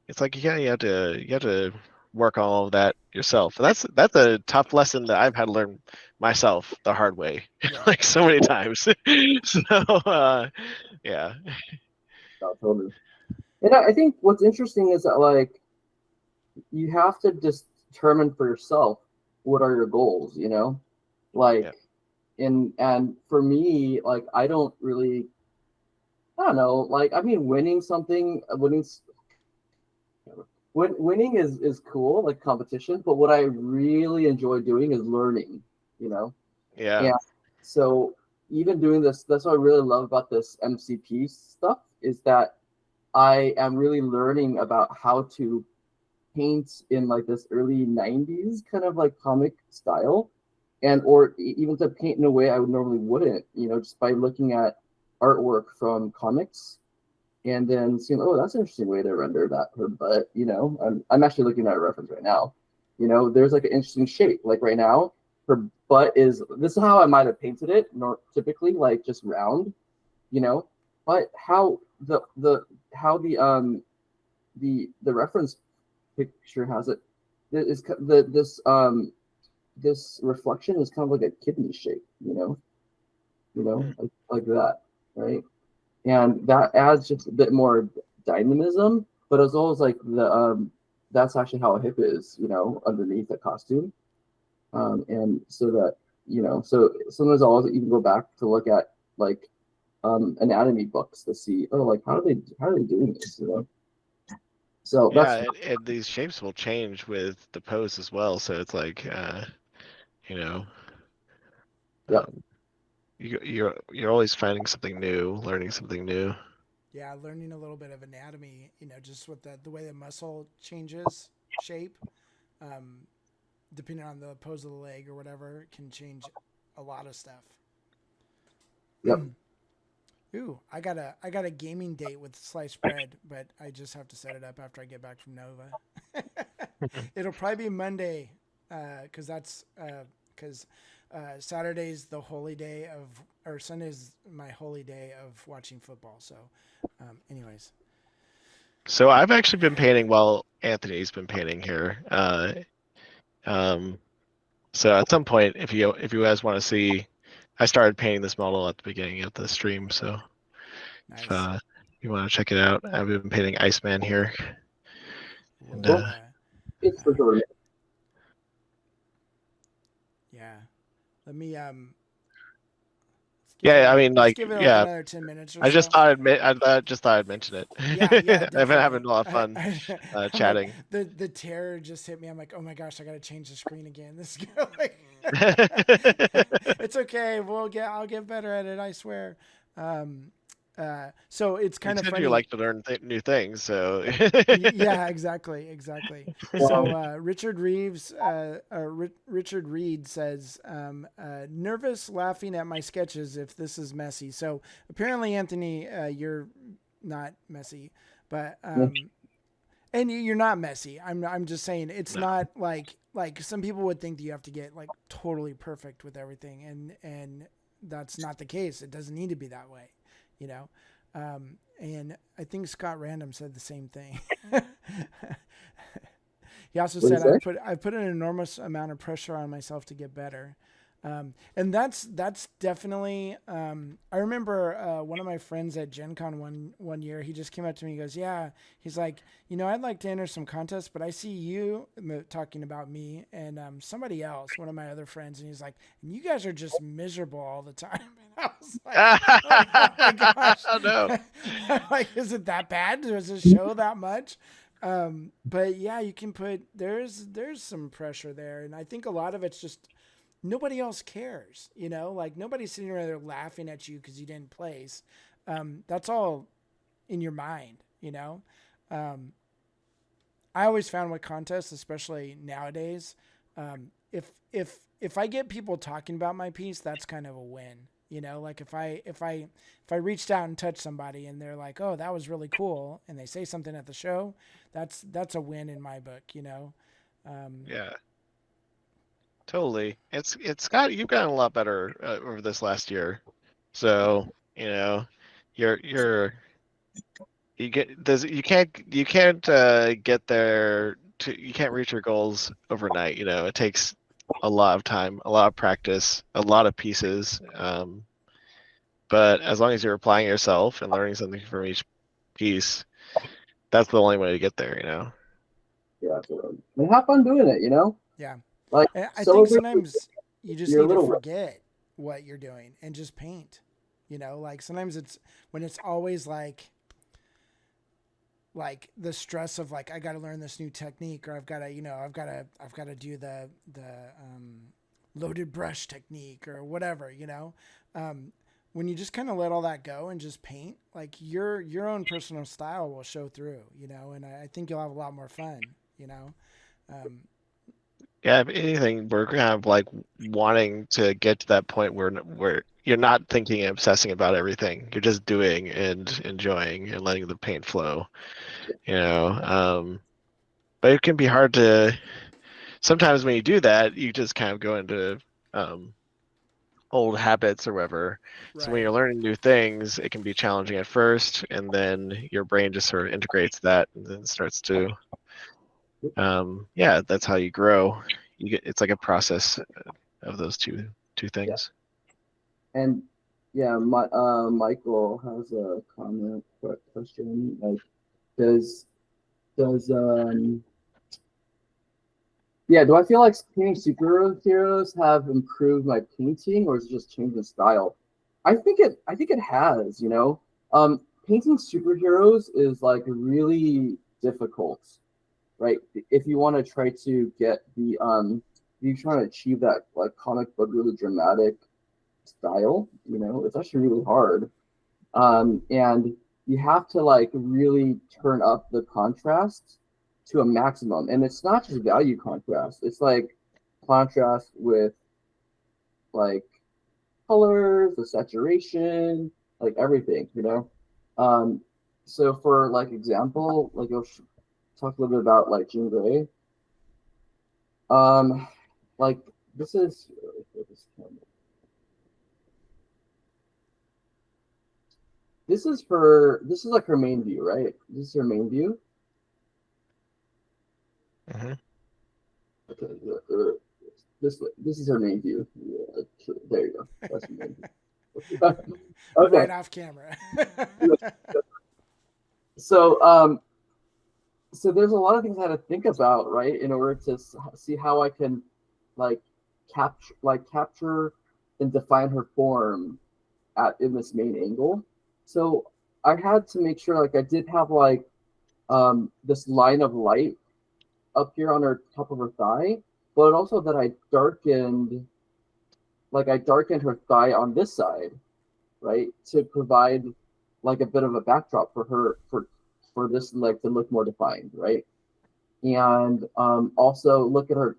it's like, yeah, you have to work on all of that yourself. And that's a tough lesson that I've had to learn myself the hard way, like so many times. So yeah. No, totally. And I think what's interesting is that like you have to just determine for yourself what are your goals, like and for me, like I don't know, like I mean winning is cool, like competition, but what I really enjoy doing is learning, Yeah. And so even doing this, that's what I really love about this MCP stuff, is that I am really learning about how to paint in like this early 90s kind of like comic style, and or even to paint in a way I would normally wouldn't, just by looking at artwork from comics and then seeing, oh, that's an interesting way to render that her butt. I'm actually looking at a reference right now. There's like an interesting shape. Like right now, her butt is, this is how I might have painted it, typically like just round, but how the reference picture has it, this reflection is kind of like a kidney shape, like that, right? And that adds just a bit more dynamism, but as well as like that's actually how a hip is, underneath the costume. And so that, so sometimes I'll even go back to look at like anatomy books to see, oh, like how are they doing this, So Yeah, that's and these shapes will change with the pose as well. So it's like, you know, Yep. um, you're always finding something new, learning something new. Yeah, learning a little bit of anatomy, just with the way the muscle changes shape, um, depending on the pose of the leg or whatever, can change a lot of stuff. Yep. Ooh, I got a gaming date with sliced bread, but I just have to set it up after I get back from Nova. It'll probably be Monday, because Saturday's the holy day or Sunday's my holy day of watching football. So, anyways. So I've actually been painting while Anthony's been painting here. So at some point, if you guys want to see, I started painting this model at the beginning of the stream. So Nice. if you want to check it out, I've been painting Iceman here. And, it's for sure. Yeah. Let me yeah, I mean, let's like, give it like yeah, another 10 minutes or I just so. thought I just thought I'd mention it. Yeah, definitely. I've been having a lot of fun chatting. Like, the terror just hit me. I'm like, oh my gosh, I gotta change the screen again. This is like, it's okay. I'll get better at it. I swear. So it's kind of funny. You like to learn new things, so Yeah, exactly. So Richard Reed says, nervous laughing at my sketches if this is messy. So apparently, Anthony, you're not messy, but and you're not messy. I'm just saying it's not like some people would think that you have to get like totally perfect with everything, and that's not the case. It doesn't need to be that way, and I think Scott Random said the same thing. He also said, I put an enormous amount of pressure on myself to get better. And that's definitely, I remember one of my friends at Gen Con one year, he just came up to me, he goes, yeah, he's like, I'd like to enter some contests, but I see you talking about me and somebody else, one of my other friends, and he's like, and you guys are just miserable all the time. And I was like, oh my gosh. Oh, no. Like, is it that bad? Does it show that much? But yeah, you can put, there's some pressure there. And I think a lot of it's just, nobody else cares, like nobody's sitting there laughing at you because you didn't place. That's all in your mind, I always found with contests, especially nowadays, if I get people talking about my piece, that's kind of a win. Like if I reached out and touched somebody and they're like, oh, that was really cool, and they say something at the show, that's a win in my book. Yeah. Totally. You've gotten a lot better over this last year. So, you can't get there you can't reach your goals overnight. It takes a lot of time, a lot of practice, a lot of pieces. But as long as you're applying yourself and learning something from each piece, that's the only way to get there, Yeah, and have fun doing it, Yeah. Like, I think sometimes you just need to forget what you're doing and just paint. Like sometimes it's when it's always like the stress of like I got to learn this new technique, or I've got to do the loaded brush technique or whatever. When you just kind of let all that go and just paint, like your own personal style will show through. And I think you'll have a lot more fun. Yeah, if anything, we're kind of like wanting to get to that point where you're not thinking and obsessing about everything. You're just doing and enjoying and letting the paint flow. But it can be hard to. Sometimes when you do that, you just kind of go into old habits or whatever. Right. So when you're learning new things, it can be challenging at first, and then your brain just sort of integrates that and then starts to. That's how you grow. It's like a process of those two things. Yeah. And Michael has a question. Like, does Yeah, do I feel like painting superheroes have improved my painting, or is it just changed the style? I think it has, you know. Painting superheroes is like really difficult, right? If you want to try to get if you try to achieve that like comic book really dramatic style, you know, it's actually really hard. And you have to like really turn up the contrast to a maximum. And it's not just value contrast, it's like contrast with like colors, the saturation, like everything, you know. Um, so for like example, like I'll talk a little bit about like Jean Grey. Um, like this is this is like her main view, right? This is her main view. Mhm. Okay, this is her main view. Yeah, there you go. That's her main view. Okay, Right off camera. so so there's a lot of things I had to think about, right, in order to see how I can like capture and define her form at in this main angle. So I had to make sure like I did have like this line of light up here on her top of her thigh, but also that I darkened her thigh on this side, right, to provide like a bit of a backdrop for her for this leg to look more defined, right? And also look at her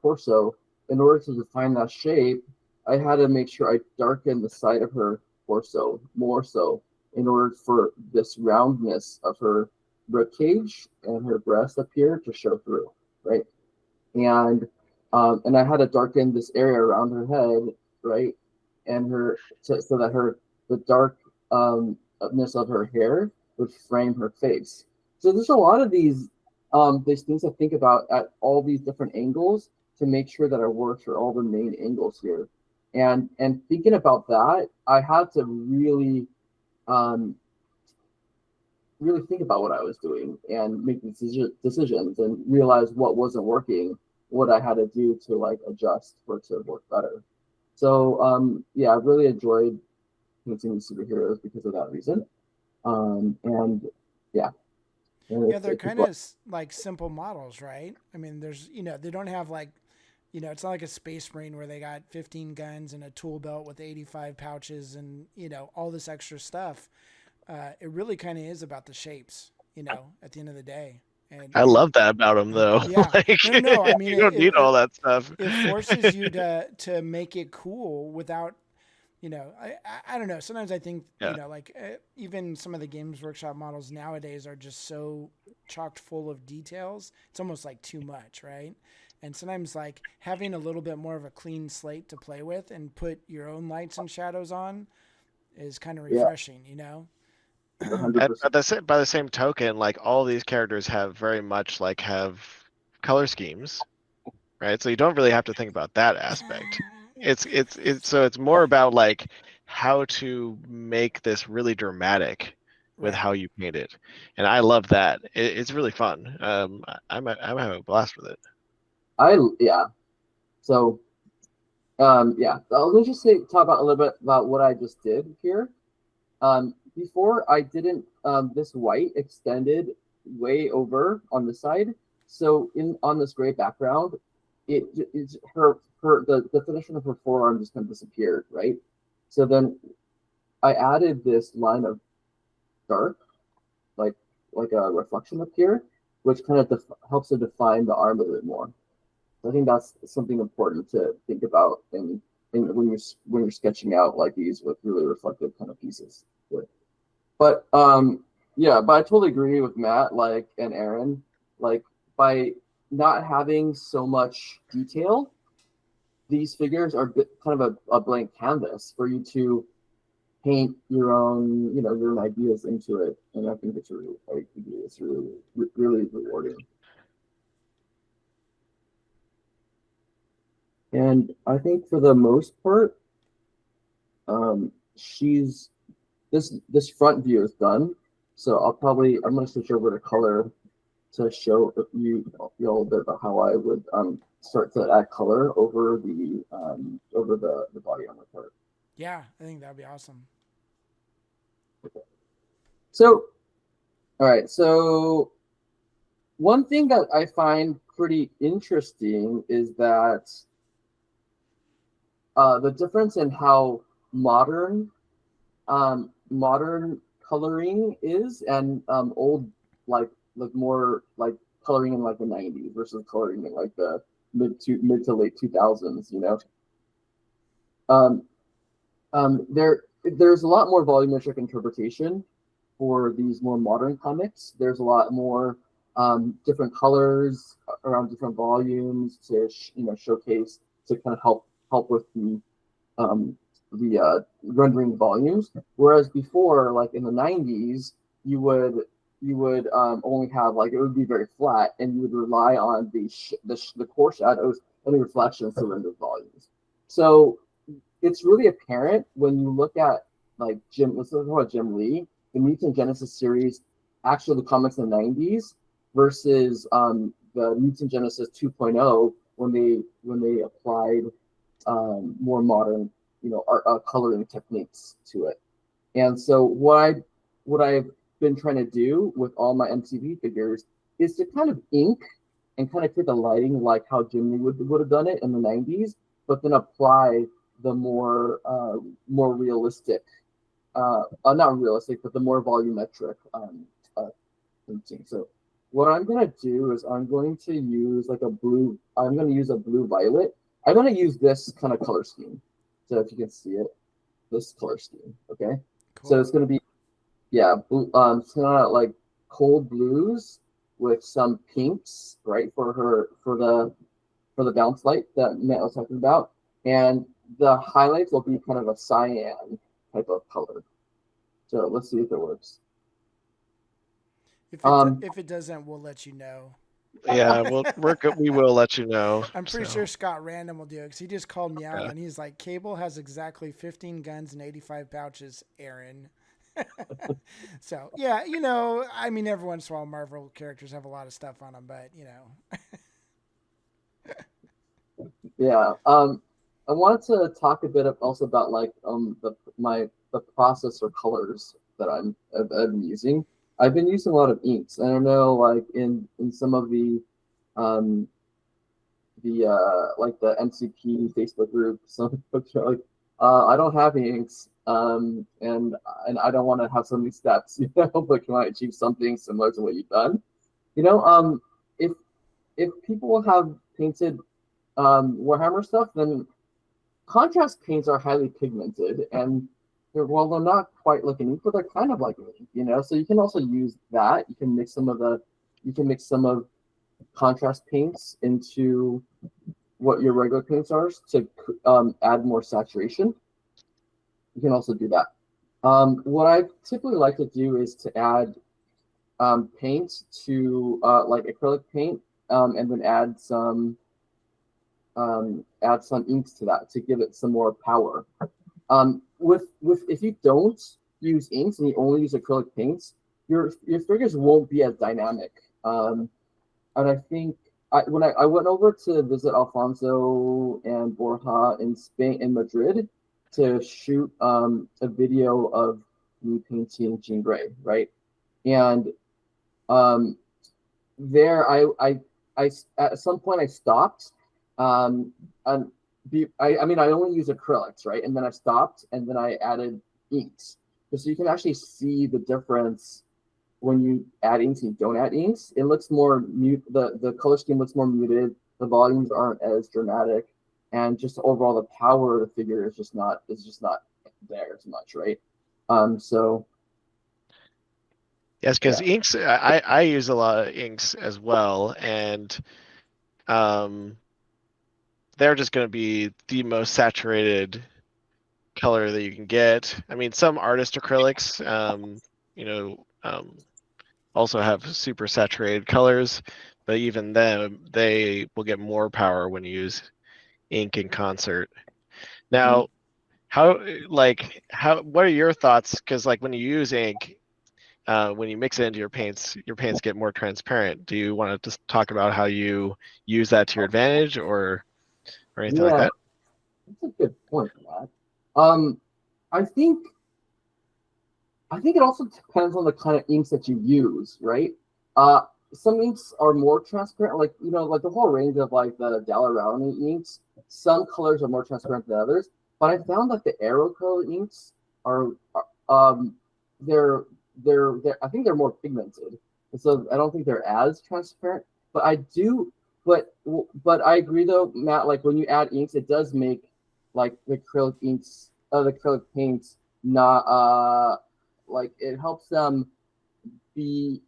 torso. In order to define that shape, I had to make sure I darkened the side of her torso more so in order for this roundness of her rib cage and her breast up here to show through, right? And I had to darken this area around her head, right, and so that the darkness of her hair would frame her face. So there's a lot of these things I think about at all these different angles to make sure that it works for all the main angles here. And thinking about that, I had to um, really think about what I was doing and make decisions and realize what wasn't working, what I had to do to like adjust for it to work better. So yeah, I really enjoyed painting superheroes because of that reason. And yeah, and Yeah, they're it's kind of like simple models, right? I mean, there's, they don't have like, it's not like a Space Marine where they got 15 guns and a tool belt with 85 pouches and, all this extra stuff. It really kind of is about the shapes, at the end of the day. And I love that about him, though. yeah, Like, no. I mean, you don't need all that stuff. it forces you to make it cool without, I don't know. Sometimes I think, Yeah. like even some of the Games Workshop models nowadays are just so chocked full of details. It's almost like too much, right? And sometimes like having a little bit more of a clean slate to play with and put your own lights and shadows on is kind of refreshing, By the same token, like all these characters have very much like have color schemes, right? So you don't really have to think about that aspect. It's more about like how to make this really dramatic with Right. how you paint it, and I love that. It's really fun. I'm having a blast with it. Yeah. So yeah, let me just talk about a little bit about what I just did here. Before I didn't this white extended way over on the side, so in on this gray background, it's the definition of her forearm just kind of disappeared, right? So then I added this line of dark, like a reflection up here, which kind of helps to define the arm a bit more. So I think that's something important to think about when you're sketching out like these with really reflective kind of pieces. But yeah, but I totally agree with Matt, like, and Aaron, like, by not having so much detail, these figures are kind of a blank canvas for you to paint your own, your own ideas into it. And I think it's really rewarding. And I think for the most part, she's this front view is done. So I'm gonna switch over to color to show you a little bit about how I would start to add color over the body armor part. Yeah, I think that'd be awesome. So, all right. So one thing that I find pretty interesting is that the difference in how modern modern coloring is and old like more like coloring in like the 90s versus coloring in like the mid to late 2000s, you know. There's a lot more volumetric interpretation for these more modern comics. There's a lot more different colors around different volumes to showcase, to kind of help with the rendering volumes. Whereas before, like in the 90s, you would only have, like, it would be very flat, and you would rely on the core shadows and the reflections to render volumes. So it's really apparent when you look at, like, let's talk about Jim Lee, the Mutant Genesis series, actually the comics in the 90s versus the Mutant Genesis 2.0 when they applied more modern, art, coloring techniques to it. And so what I've been trying to do with all my MTV figures is to kind of ink and kind of take the lighting like how Jim Lee would have done it in the 90s, but then apply the more realistic, not realistic, but the more volumetric painting. So what I'm going to do is I'm going to use a blue violet. I'm going to use this kind of color scheme. So if you can see it, this color scheme, okay? Cool. So it's going to be, blue, it's kind of like cold blues with some pinks, right, for the bounce light that Matt was talking about. And the highlights will be kind of a cyan type of color. So let's see if it works. If it doesn't, we'll let you know. Yeah, we will let you know. I'm pretty sure Scott Random will do it because he just called me out and he's like, Cable has exactly 15 guns and 85 pouches, Aaron. So, yeah, I mean, every once in a while Marvel characters have a lot of stuff on them, but, Yeah. I wanted to talk a bit also about the process for colors that I've been using. I've been using a lot of inks. I don't know, like in some of the MCP Facebook group, some folks are like, I don't have inks, and I don't want to have so many steps, but can I achieve something similar to what you've done? If people have painted Warhammer stuff, then contrast paints are highly pigmented, and they're not quite like an ink, but they're kind of like an ink, So you can also use that. You can mix some of contrast paints into what your regular paints are to add more saturation. You can also do that. What I typically like to do is to add paint to like acrylic paint, and then add some inks to that to give it some more power. If you don't use inks and you only use acrylic paints, your figures won't be as dynamic. And I think when I went over to visit Alfonso and Borja in Madrid to shoot a video of me painting Jean Grey, right? And there I at some point I stopped. And I only use acrylics, right? And then I stopped, and then I added inks. So you can actually see the difference when you add inks and you don't add inks. It looks more the color scheme looks more muted. The volumes aren't as dramatic, and just overall the power of the figure is just not there as much, right? So yes, because inks, I use a lot of inks as well, and they're just going to be the most saturated color that you can get. I mean, some artist acrylics, also have super saturated colors, but even them, they will get more power when you use ink in concert. Now, what are your thoughts? Because like when you use ink, when you mix it into your paints get more transparent. Do you want to just talk about how you use that to your advantage, or anything like Yeah, that? that's a good point, Matt. I think it also depends on the kind of inks that you use, right? Uh, some inks are more transparent, like like the whole range of like the Dallarani inks. Some colors are more transparent than others, but I found that the Aerocolor inks are they're I think they're more pigmented, and so I don't think they're as transparent. But I do, but I agree though, Matt. Like when you add inks, it does make like the acrylic inks, the acrylic paints not like it helps them be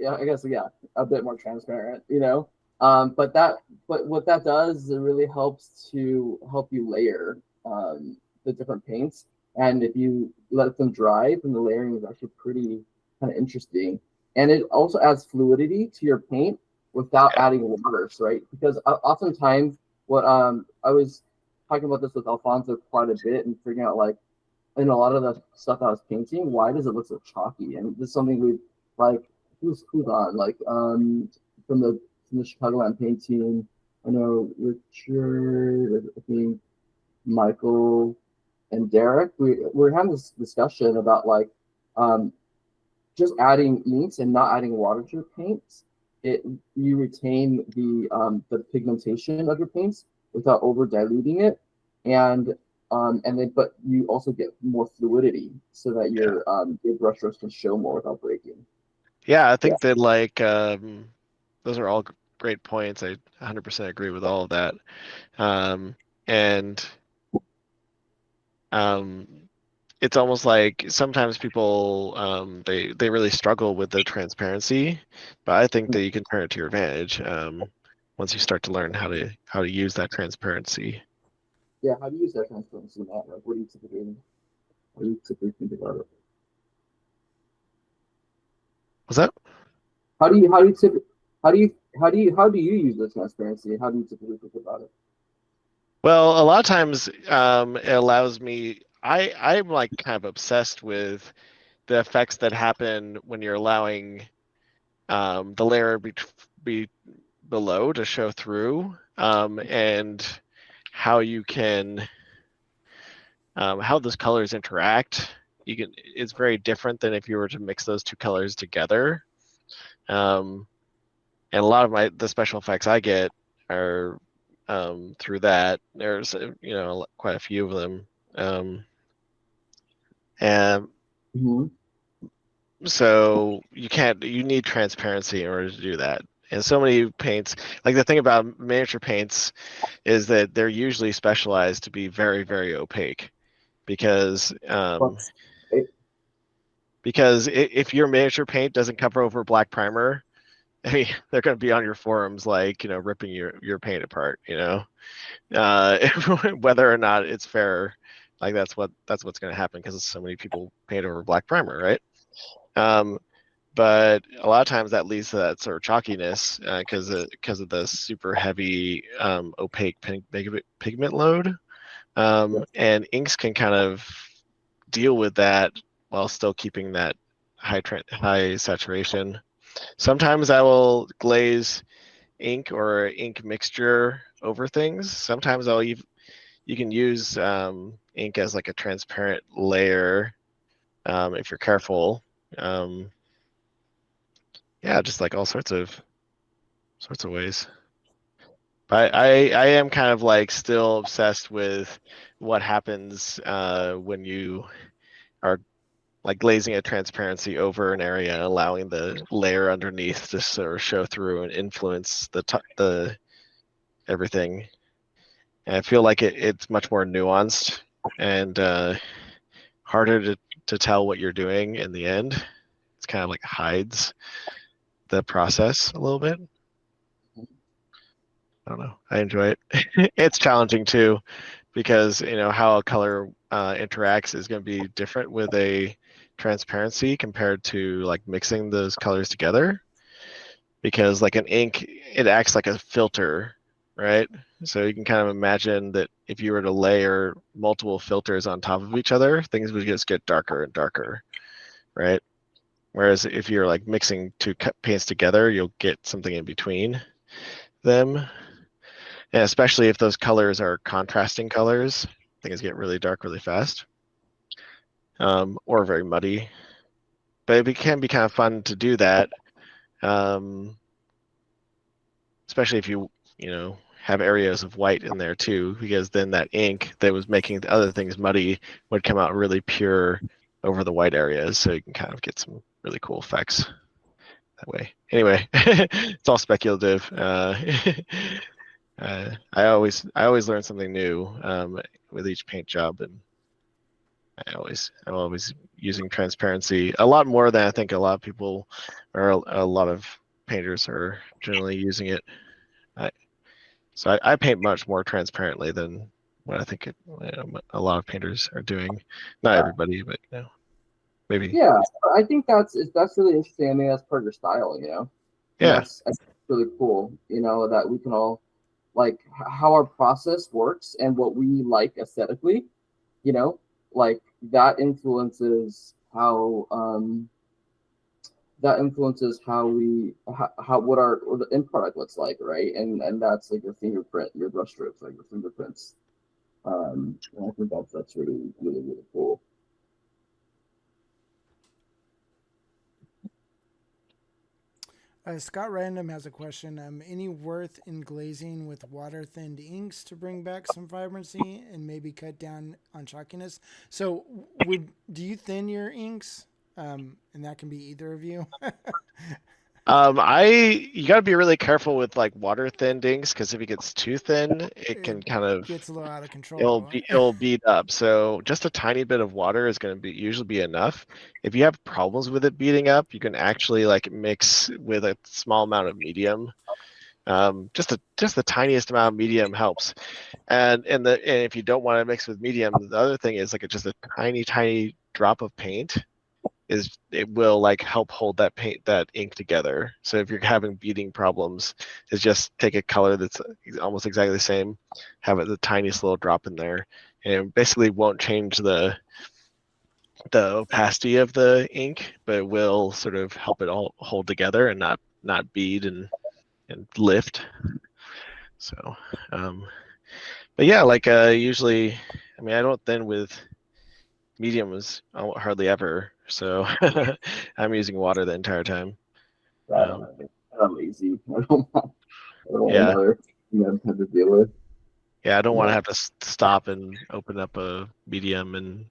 I guess a bit more transparent, but what that does is it really helps to help you layer the different paints, and if you let them dry, then the layering is actually pretty kind of interesting, and it also adds fluidity to your paint without adding waters, right? Because oftentimes what I was talking about this with Alfonso quite a bit and figuring out like in a lot of the stuff I was painting, why does it look so chalky? And this is something we like. Who's on like from the Chicagoland painting? I know Richard, I think Michael and Derek. We're having this discussion about like just adding inks and not adding water to your paints. You retain the pigmentation of your paints without over diluting it, and then but you also get more fluidity so that your brush strokes can show more without breaking. Yeah, I think that like those are all great points. I 100% agree with all of that. And it's almost like sometimes people they really struggle with the transparency, but I think that you can turn it to your advantage once you start to learn how to use that transparency. Yeah, how do you use that transparency, Matt? Like, what do you typically think about it? What's that? How do you use the transparency? How do you typically think about it? Well, a lot of times it allows me. I'm like kind of obsessed with the effects that happen when you're allowing the layer be below to show through, and how you can how those colors interact. It's very different than if you were to mix those two colors together. And a lot of the special effects I get are through that. There's quite a few of them, and so you need transparency in order to do that. And so many paints, like the thing about miniature paints is that they're usually specialized to be very, very opaque because if your miniature paint doesn't cover over black primer, I mean, they're going to be on your forums like, ripping your paint apart, whether or not it's fair. Like that's what's going to happen because so many people paint over black primer, right? But a lot of times that leads to that sort of chalkiness because of the super heavy opaque pigment load. And inks can kind of deal with that while still keeping that high saturation. Sometimes I will glaze ink or ink mixture over things. Sometimes you can use ink as like a transparent layer if you're careful. Just like all sorts of ways. But I am kind of like still obsessed with what happens when you are like glazing a transparency over an area, allowing the layer underneath to sort of show through and influence the everything. And I feel like it's much more nuanced and harder to tell what you're doing in the end. It's kind of like hides the process a little bit. I don't know. I enjoy it. It's challenging too, because how a color interacts is going to be different with a transparency compared to like mixing those colors together. Because like an ink, it acts like a filter, right? So you can kind of imagine that if you were to layer multiple filters on top of each other, things would just get darker and darker, right? Whereas if you're like mixing two paints together, you'll get something in between them. And especially if those colors are contrasting colors, things get really dark really fast, or very muddy. But it can be kind of fun to do that, especially if you have areas of white in there too, because then that ink that was making the other things muddy would come out really pure over the white areas, so you can kind of get some really cool effects that way. Anyway, it's all speculative. I always learn something new with each paint job, and I'm always using transparency a lot more than I think a lot of people or a lot of painters are generally using it. So I paint much more transparently than what I think a lot of painters are doing. Not everybody, but maybe. Yeah, I think that's really interesting. I mean, that's part of your style, And Yeah. that's really cool, that we can all like how our process works and what we like aesthetically, like that influences how what the end product looks like, right? And that's like your fingerprint, your brush strokes, like your fingerprints. And I think that's really, really, really cool. Scott Random has a question. Any worth in glazing with water-thinned inks to bring back some vibrancy and maybe cut down on chalkiness? So, do you thin your inks? And that can be either of you. You got to be really careful with like water thin inks, because if it gets too thin, it can kind of gets a little out of control. it'll beat up. So just a tiny bit of water is going to usually be enough. If you have problems with it beating up, you can actually like mix with a small amount of medium. Just the tiniest amount of medium helps. And if you don't want to mix with medium, the other thing is like just a tiny drop of paint it will like help hold that ink together. So if you're having beading problems, is just take a color that's almost exactly the same, have it the tiniest little drop in there, and it basically won't change the opacity of the ink, but it will sort of help it all hold together and not bead and lift. So but yeah, like usually, I mean, I don't thin with mediums hardly ever, so I'm using water the entire time. I'm lazy. I don't want Yeah. another have to deal with. Yeah, I don't want to have to stop and open up a medium, and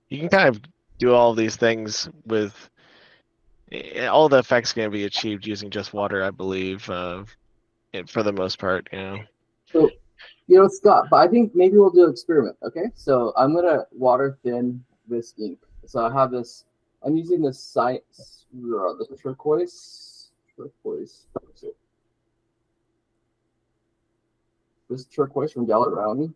you can kind of do all these things with all the effects can be achieved using just water, I believe, for the most part. So, Scott, but I think maybe we'll do an experiment. Okay, so I'm gonna water thin this ink. So I have this. I'm using this the turquoise. This turquoise from Gallet Rowney.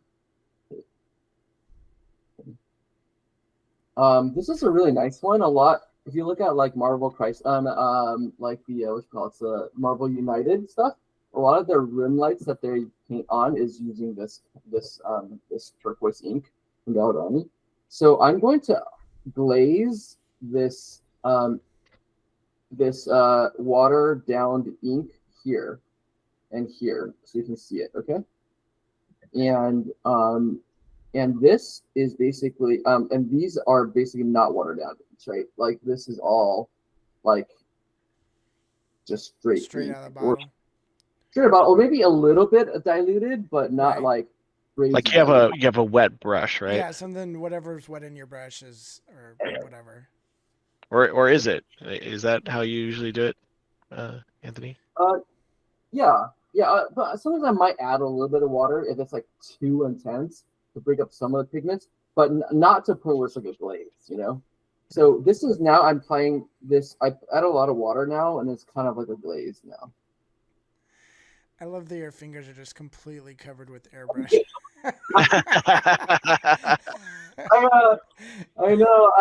This is a really nice one. If you look at like Marvel Christ, like the the Marvel United stuff. A lot of their rim lights that they paint on is using this turquoise ink from Gallet Rowney. So I'm going to glaze this water downed ink here and here, so you can see it. Okay, and this is basically and these are basically not watered down inks, right? Like this is all like just straight out of the bottle. Or maybe a little bit diluted, but not like crazy. Like you have a wet brush, right? Yeah, something whatever's wet in your brush is or whatever. Or is it? Is that how you usually do it, Anthony? Yeah. But sometimes I might add a little bit of water if it's like too intense to break up some of the pigments, but not to point where it's like a glaze, So this is now I'm playing this. I add a lot of water now, and it's kind of like a glaze now. I love that your fingers are just completely covered with airbrush. I know.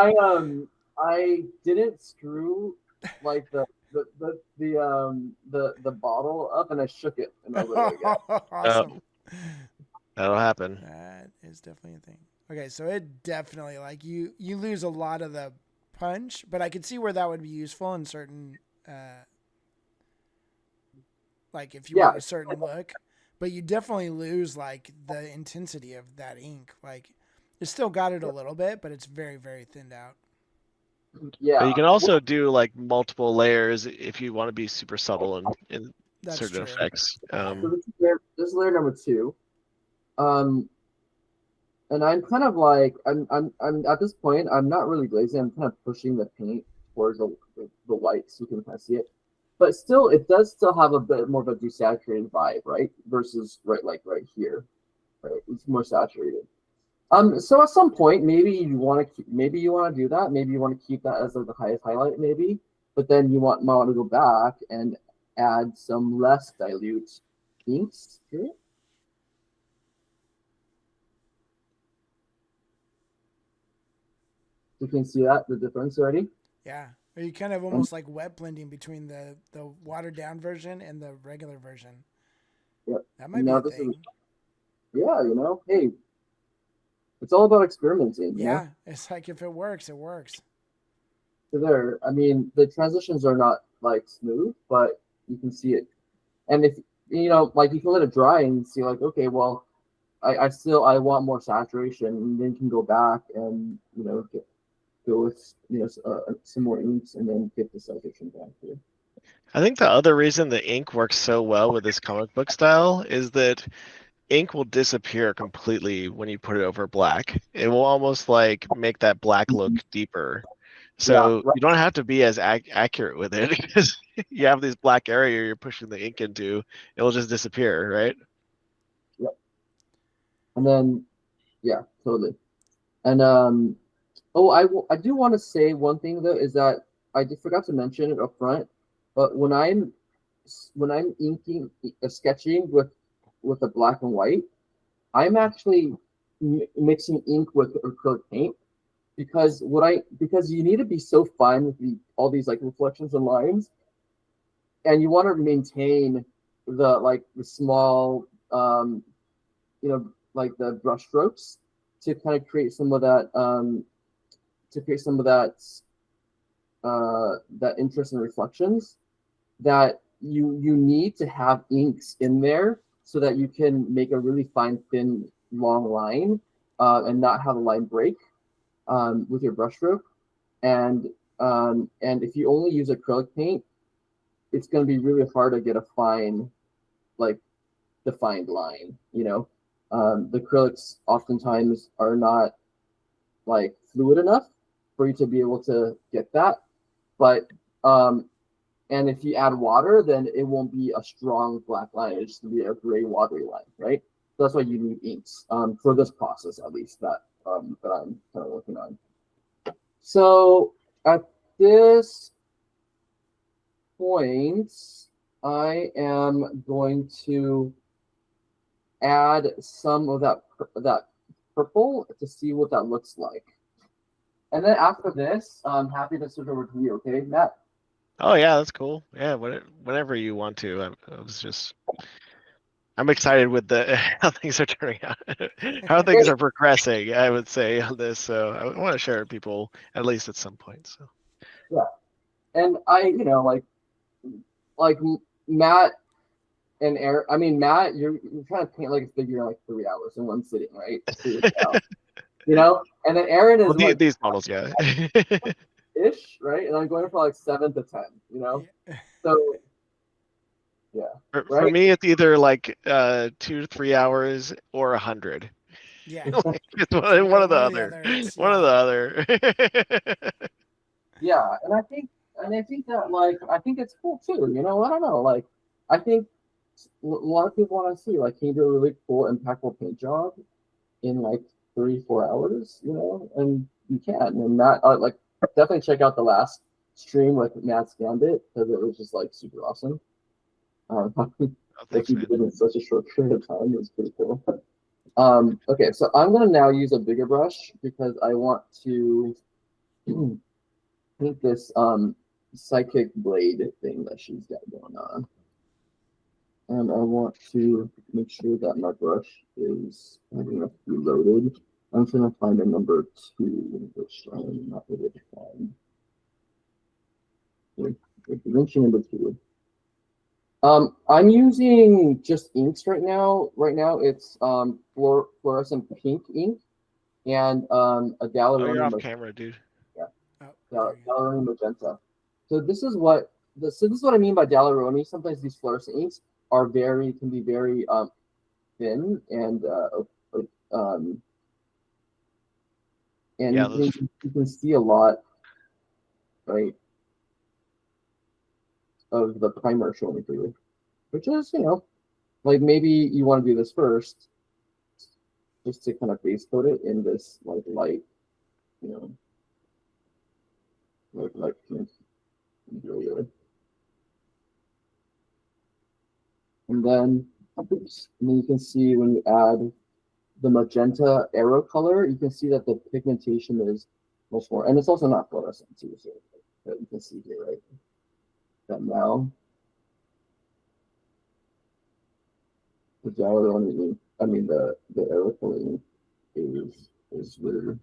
I didn't screw like the bottle up, and I shook it, and I let it go. Awesome. That'll happen. That is definitely a thing. Okay, so it definitely like you lose a lot of the punch, but I could see where that would be useful in certain, like if you want a certain look. But you definitely lose like the intensity of that ink. Like it's still got it a little bit, but it's very, very thinned out. Yeah. But you can also do like multiple layers if you want to be super subtle in That's certain true. effects. So this is layer number 2. And I'm kind of like I'm at this point I'm not really glazing. I'm kind of pushing the paint towards the white so you can kind of see it. But still, it does still have a bit more of a desaturated vibe, right? Versus right here, right? It's more saturated. So at some point, maybe you want to do that. Maybe you want to keep that as like the highest highlight, maybe. But then you might want to go back and add some less dilute inks to it. You can see that the difference already. Yeah. Or you kind of almost like wet blending between the watered down version and the regular version. Yep. That might be a thing. Yeah, hey, it's all about experimenting. Yeah, it's like if it works, it works. So I mean, the transitions are not like smooth, but you can see it. And if like you can let it dry and see like, okay, well, I want more saturation, and then you can go back and go with some more inks and then get the saturation back here. I think the other reason the ink works so well with this comic book style is that ink will disappear completely when you put it over black. It will almost like make that black look deeper. So you don't have to be as accurate with it because you have this black area you're pushing the ink into. It will just disappear, right? Yep. And then, yeah, totally. And I do want to say one thing though is that I just forgot to mention it up front, but when I'm inking sketching with the black and white, I'm actually mixing ink with acrylic paint because you need to be so fine with all these like reflections and lines, and you want to maintain the small like the brush strokes to kind of create some of that that interest and reflections that you need to have inks in there so that you can make a really fine, thin, long line and not have a line break with your brushstroke. And if you only use acrylic paint, it's going to be really hard to get a fine, like, defined line. The acrylics oftentimes are not like fluid enough for you to be able to get that. But and if you add water, then it won't be a strong black line. It's just gonna be a gray watery line, right? So that's why you need inks for this process, at least that I'm kind of working on. So at this point, I am going to add some of that purple to see what that looks like. And then after this, I'm happy to switch over to you, okay, Matt? Oh yeah, that's cool. Yeah, whenever you want to. I'm excited with how things are turning out, how things are progressing. I would say on this, so I want to share it with people at least at some point. So yeah, and I, like Matt and Aaron. I mean, Matt, you're trying to paint like a figure in like 3 hours in one sitting, right? And then Aaron is like these models, yeah. ish, right? And I'm going for like 7 to 10, So yeah. For me, it's either like 2 to 3 hours or 100. Yeah. It's one or the other. One or the other. Yeah, and I think that I think it's cool too. I don't know. Like I think a lot of people want to see can you do a really cool, impactful paint job in like 3-4 hours, and you can. And Matt, definitely check out the last stream with Matt's Gambit because it was just like super awesome. That he did in such a short period of time. It was pretty cool. Okay, so I'm gonna now use a bigger brush because I want to paint this psychic blade thing that she's got going on. And I want to make sure that my brush is reloaded. I'm trying to find a number 2, which I'm not able to find. Mention number 2. I'm using just inks right now. Right now, it's fluorescent pink ink and a Oh, you're Dalaroni off camera, dude. Oh, Dalaroni magenta. So this is what I mean by Dalaroni. Sometimes these fluorescent inks can be very thin and um and Yeah, those. you can see a lot, right, of the primer showing through, which is, like maybe you want to do this first just to kind of base coat it in this like light, you know, like pink. And then, oops, and then you can see when you add the magenta arrow color, you can see that the pigmentation is much more, and it's also not fluorescent too, so that you can see here, right? That now the Dalaroni, the arrow color is really.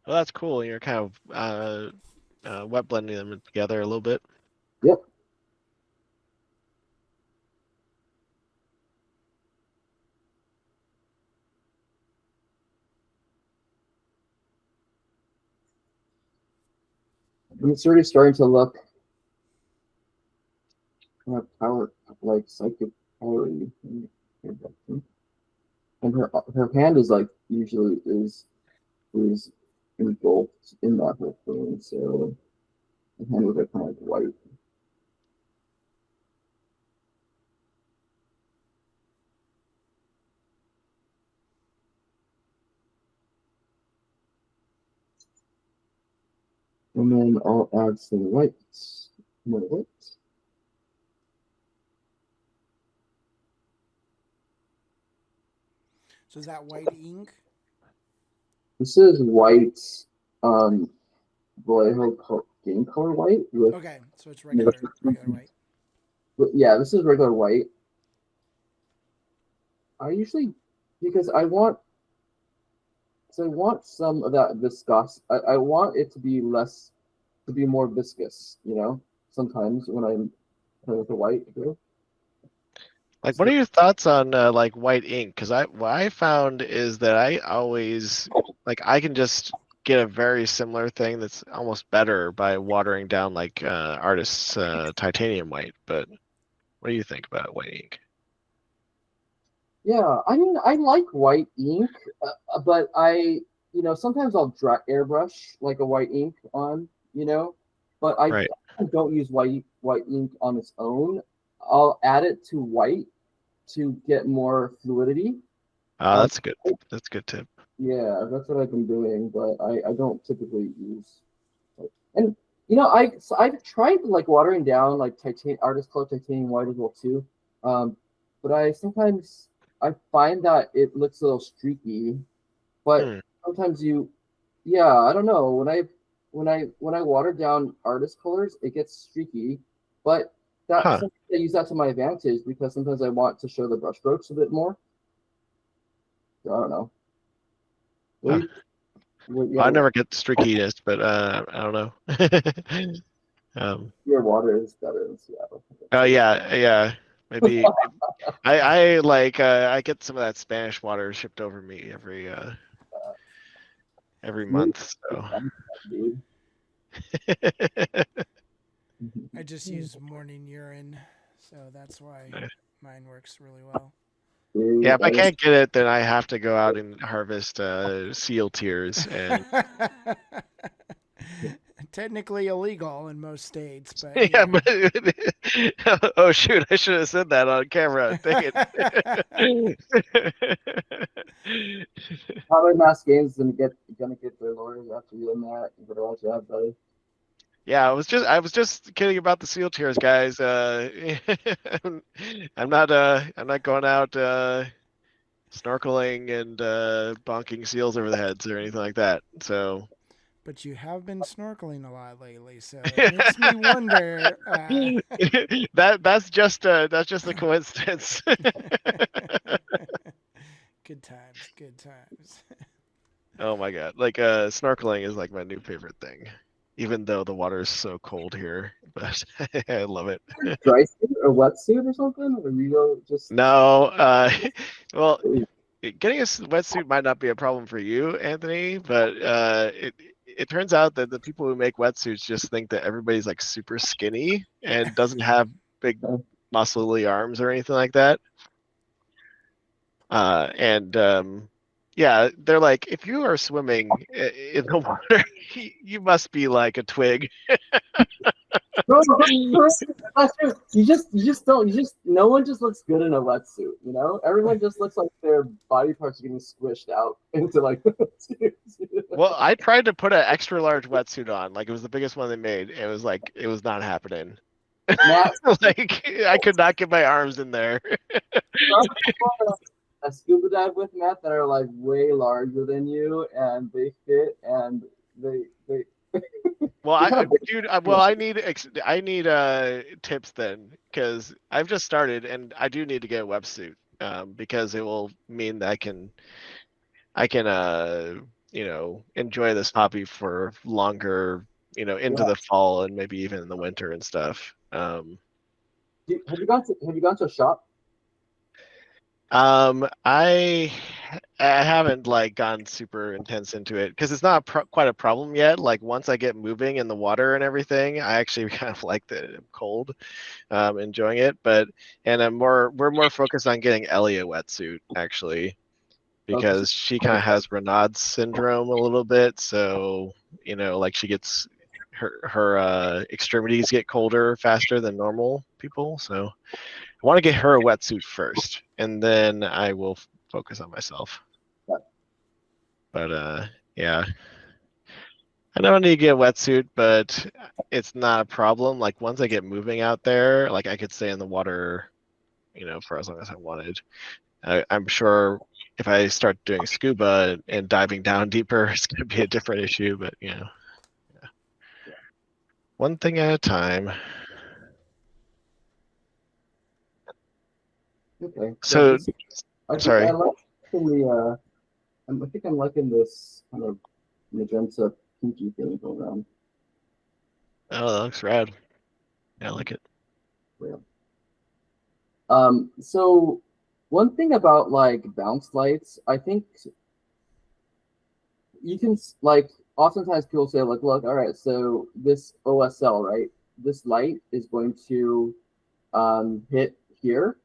Well, that's cool. You're kind of wet blending them together a little bit. Yep. And it's already starting to look kind of power, like psychic powery. And her hand is like usually is engulfed in that whole thing. So the hand was like kind of like white. And then I'll add some whites. More whites. So is that white ink? This is white, Vallejo game color white with. Okay, so it's regular white. Yeah, this is regular white. I usually, because I want some of that viscosity. I want it to be more viscous, sometimes when I'm playing with the white too. Like, what are your thoughts on like white ink? Because what I found is that I always I can just get a very similar thing that's almost better by watering down like artist's titanium white. But what do you think about white ink? Yeah, I mean, I like white ink, but sometimes I'll airbrush like a white ink on, but I Right. don't use white ink on its own. I'll add it to white to get more fluidity. That's good. That's a good tip. Yeah, that's what I've been doing, but I don't typically use. And I've tried like watering down like artist color titanium white as well too, but I find that it looks a little streaky. But sometimes I don't know, when I water down artist colors, it gets streaky, but sometimes I use that to my advantage because sometimes I want to show the brush strokes a bit more. So I don't know. I never get streakiness, but I don't know. Your water is better in Seattle. Oh yeah. Maybe I get some of that Spanish water shipped over me every month. So. I just use morning urine, so that's why mine works really well. Yeah, if I can't get it, then I have to go out and harvest seal tears. And technically illegal in most states, but yeah, but oh shoot, I should have said that on camera. Dang it. Probably Mass Games gonna get their lawyers after you and that. You better watch out, buddy. Yeah, I was just kidding about the seal tears, guys. I'm not going out snorkeling and bonking seals over the heads or anything like that. So. But you have been snorkeling a lot lately, so it makes me wonder. That's just a coincidence. Good times. Oh my god! Like snorkeling is like my new favorite thing. even though the water is so cold here. But I love it. Dry suit or wetsuit or something? Or you go just No, well, getting a wetsuit might not be a problem for you, Anthony, but it turns out that the people who make wetsuits just think that everybody's like super skinny and doesn't have big muscly arms or anything like that. And yeah, they're like, if you are swimming in the water, you must be like a twig. no, that's true. You just don't. No one just looks good in a wetsuit. You know, everyone just looks like their body parts are getting squished out into like. Well, I tried to put an extra large wetsuit on, like it was the biggest one they made. It was like it was not happening. Matt, Like I could not get my arms in there. a scuba dive with Matt that are like way larger than you, and they fit, and they. Well, They're dude, I need tips then, because I've just started and I do need to get a wetsuit, because it will mean that I can enjoy this hobby for longer, into the fall and maybe even in the winter and stuff. Have you gone to a shop? I haven't like gone super intense into it because it's not quite a problem yet. Like once I get moving in the water and everything, I actually kind of like that I'm cold, enjoying it. And we're more focused on getting Ellie a wetsuit actually, because she kind of has Raynaud's syndrome a little bit. So like she gets her extremities get colder faster than normal people. So I want to get her a wetsuit first, and then I will focus on myself. But yeah, I don't need to get a wetsuit, but it's not a problem. Like once I get moving out there, like I could stay in the water, for as long as I wanted. I'm sure if I start doing scuba and diving down deeper, it's going to be a different issue. But yeah. One thing at a time. Okay. So, I sorry. I think I'm liking this kind of magenta pinky thing going on. Oh, that looks rad. Yeah, I like it. Yeah. So one thing about like bounce lights, I think you can like oftentimes people say like, look, all right, so this OSL, right? This light is going to hit here,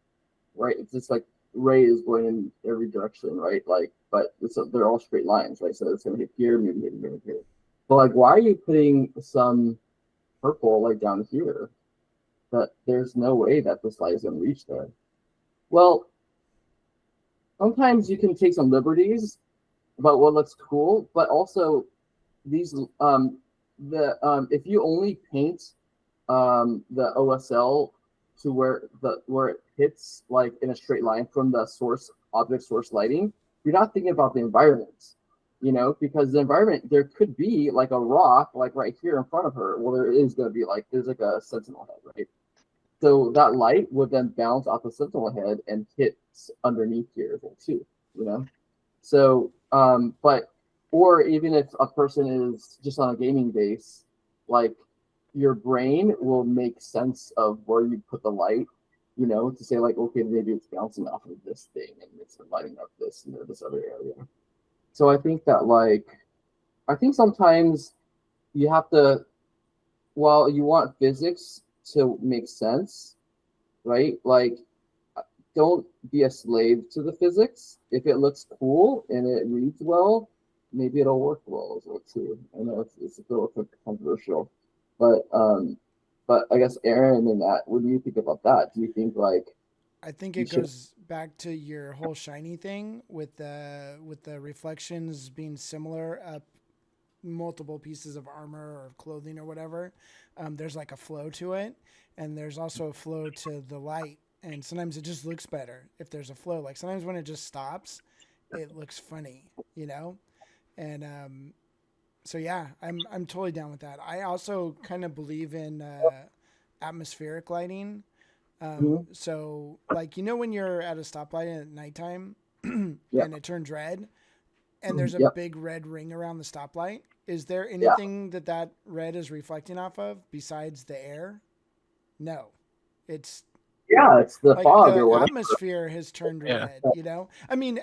right? It's just like ray is going in every direction, right? Like, but they're all straight lines, right? So it's gonna hit here, maybe here. But like, why are you putting some purple like down here? That there's no way that this light is gonna reach there. Well, sometimes you can take some liberties about what looks cool, but also these if you only paint the OSL to where it hits like in a straight line from the object source lighting, you're not thinking about the environment, because the environment, there could be like a rock like right here in front of her. Well, there is going to be like there's like a sentinel head, right? So that light would then bounce off the sentinel head and hit underneath here too, So or even if a person is just on a gaming base, like your brain will make sense of where you put the light, to say like, okay, maybe it's bouncing off of this thing and it's lighting up this, this other area. So I think that I think sometimes you have to, while you want physics to make sense, right? Like, don't be a slave to the physics. If it looks cool and it reads well, maybe it'll work well as well too. I know it's a little controversial, but I guess Aaron and that, what do you think about that? Do you think like? I think it goes back to your whole shiny thing with the reflections being similar up multiple pieces of armor or clothing or whatever. There's like a flow to it, and there's also a flow to the light. And sometimes it just looks better if there's a flow. Like sometimes when it just stops, it looks funny, And so yeah, I'm totally down with that. I also kind of believe in atmospheric lighting. So like when you're at a stoplight at nighttime and it turns red, and there's a big red ring around the stoplight. Is there Yeah. anything that red is reflecting off of besides the air? No, it's Yeah, it's the like fog the or whatever. atmosphere has turned Yeah. red. You know, I mean,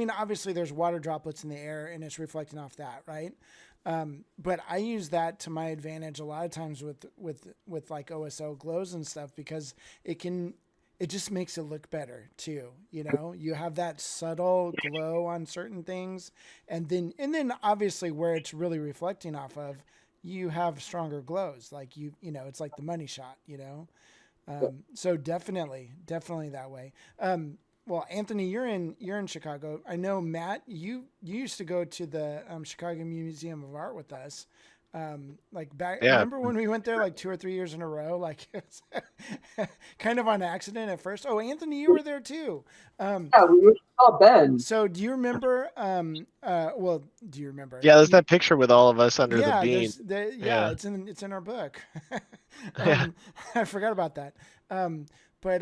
obviously there's water droplets in the air and it's reflecting off that, right? But I use that to my advantage a lot of times with like OSL glows and stuff because it just makes it look better too. You know, you have that subtle glow on certain things, and then obviously where it's really reflecting off of, you have stronger glows. Like you know, it's like the money shot. You know, so definitely that way. Well, Anthony, you're in Chicago. I know Matt. You used to go to the Chicago Museum of Art with us. Like back, Yeah. remember when we went there like 2 or 3 years in a row? Like it was kind of on accident at first. Oh, Anthony, you were there too. Yeah, we saw Ben. So do you remember? Well, do you remember? Yeah, there's that picture with all of us under the Yeah, beam. yeah, it's in our book. Yeah. I forgot about that. But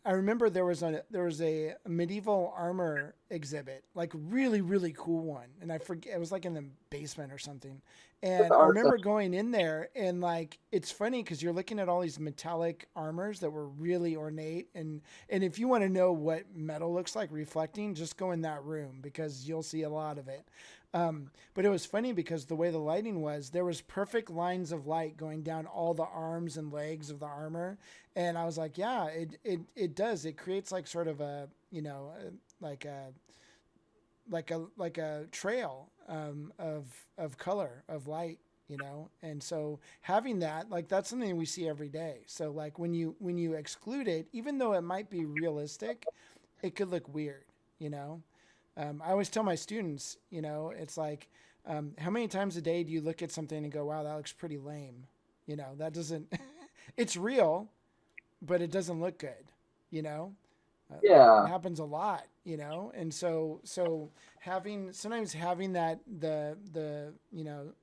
I remember there was a medieval armor exhibit, like really cool one, and I forget, it was like in the basement or something. And I remember going in there, and like it's funny because you're looking at all these metallic armors that were really ornate, and if you want to know what metal looks like reflecting, just go in that room because you'll see a lot of it. But it was funny because the way the lighting was, there was perfect lines of light going down all the arms and legs of the armor. And I was like, yeah, it does. It creates like sort of a, you know, like a trail, of color, of light, you know? And so having that, like, that's something we see every day. So like when you exclude it, even though it might be realistic, it could look weird, you know? I always tell my students, you know, it's like, how many times a day do you look at something and go, wow, that looks pretty lame? You know, that doesn't, it's real, but it doesn't look good, you know? Yeah. It happens a lot, you know? And so sometimes having that, you know,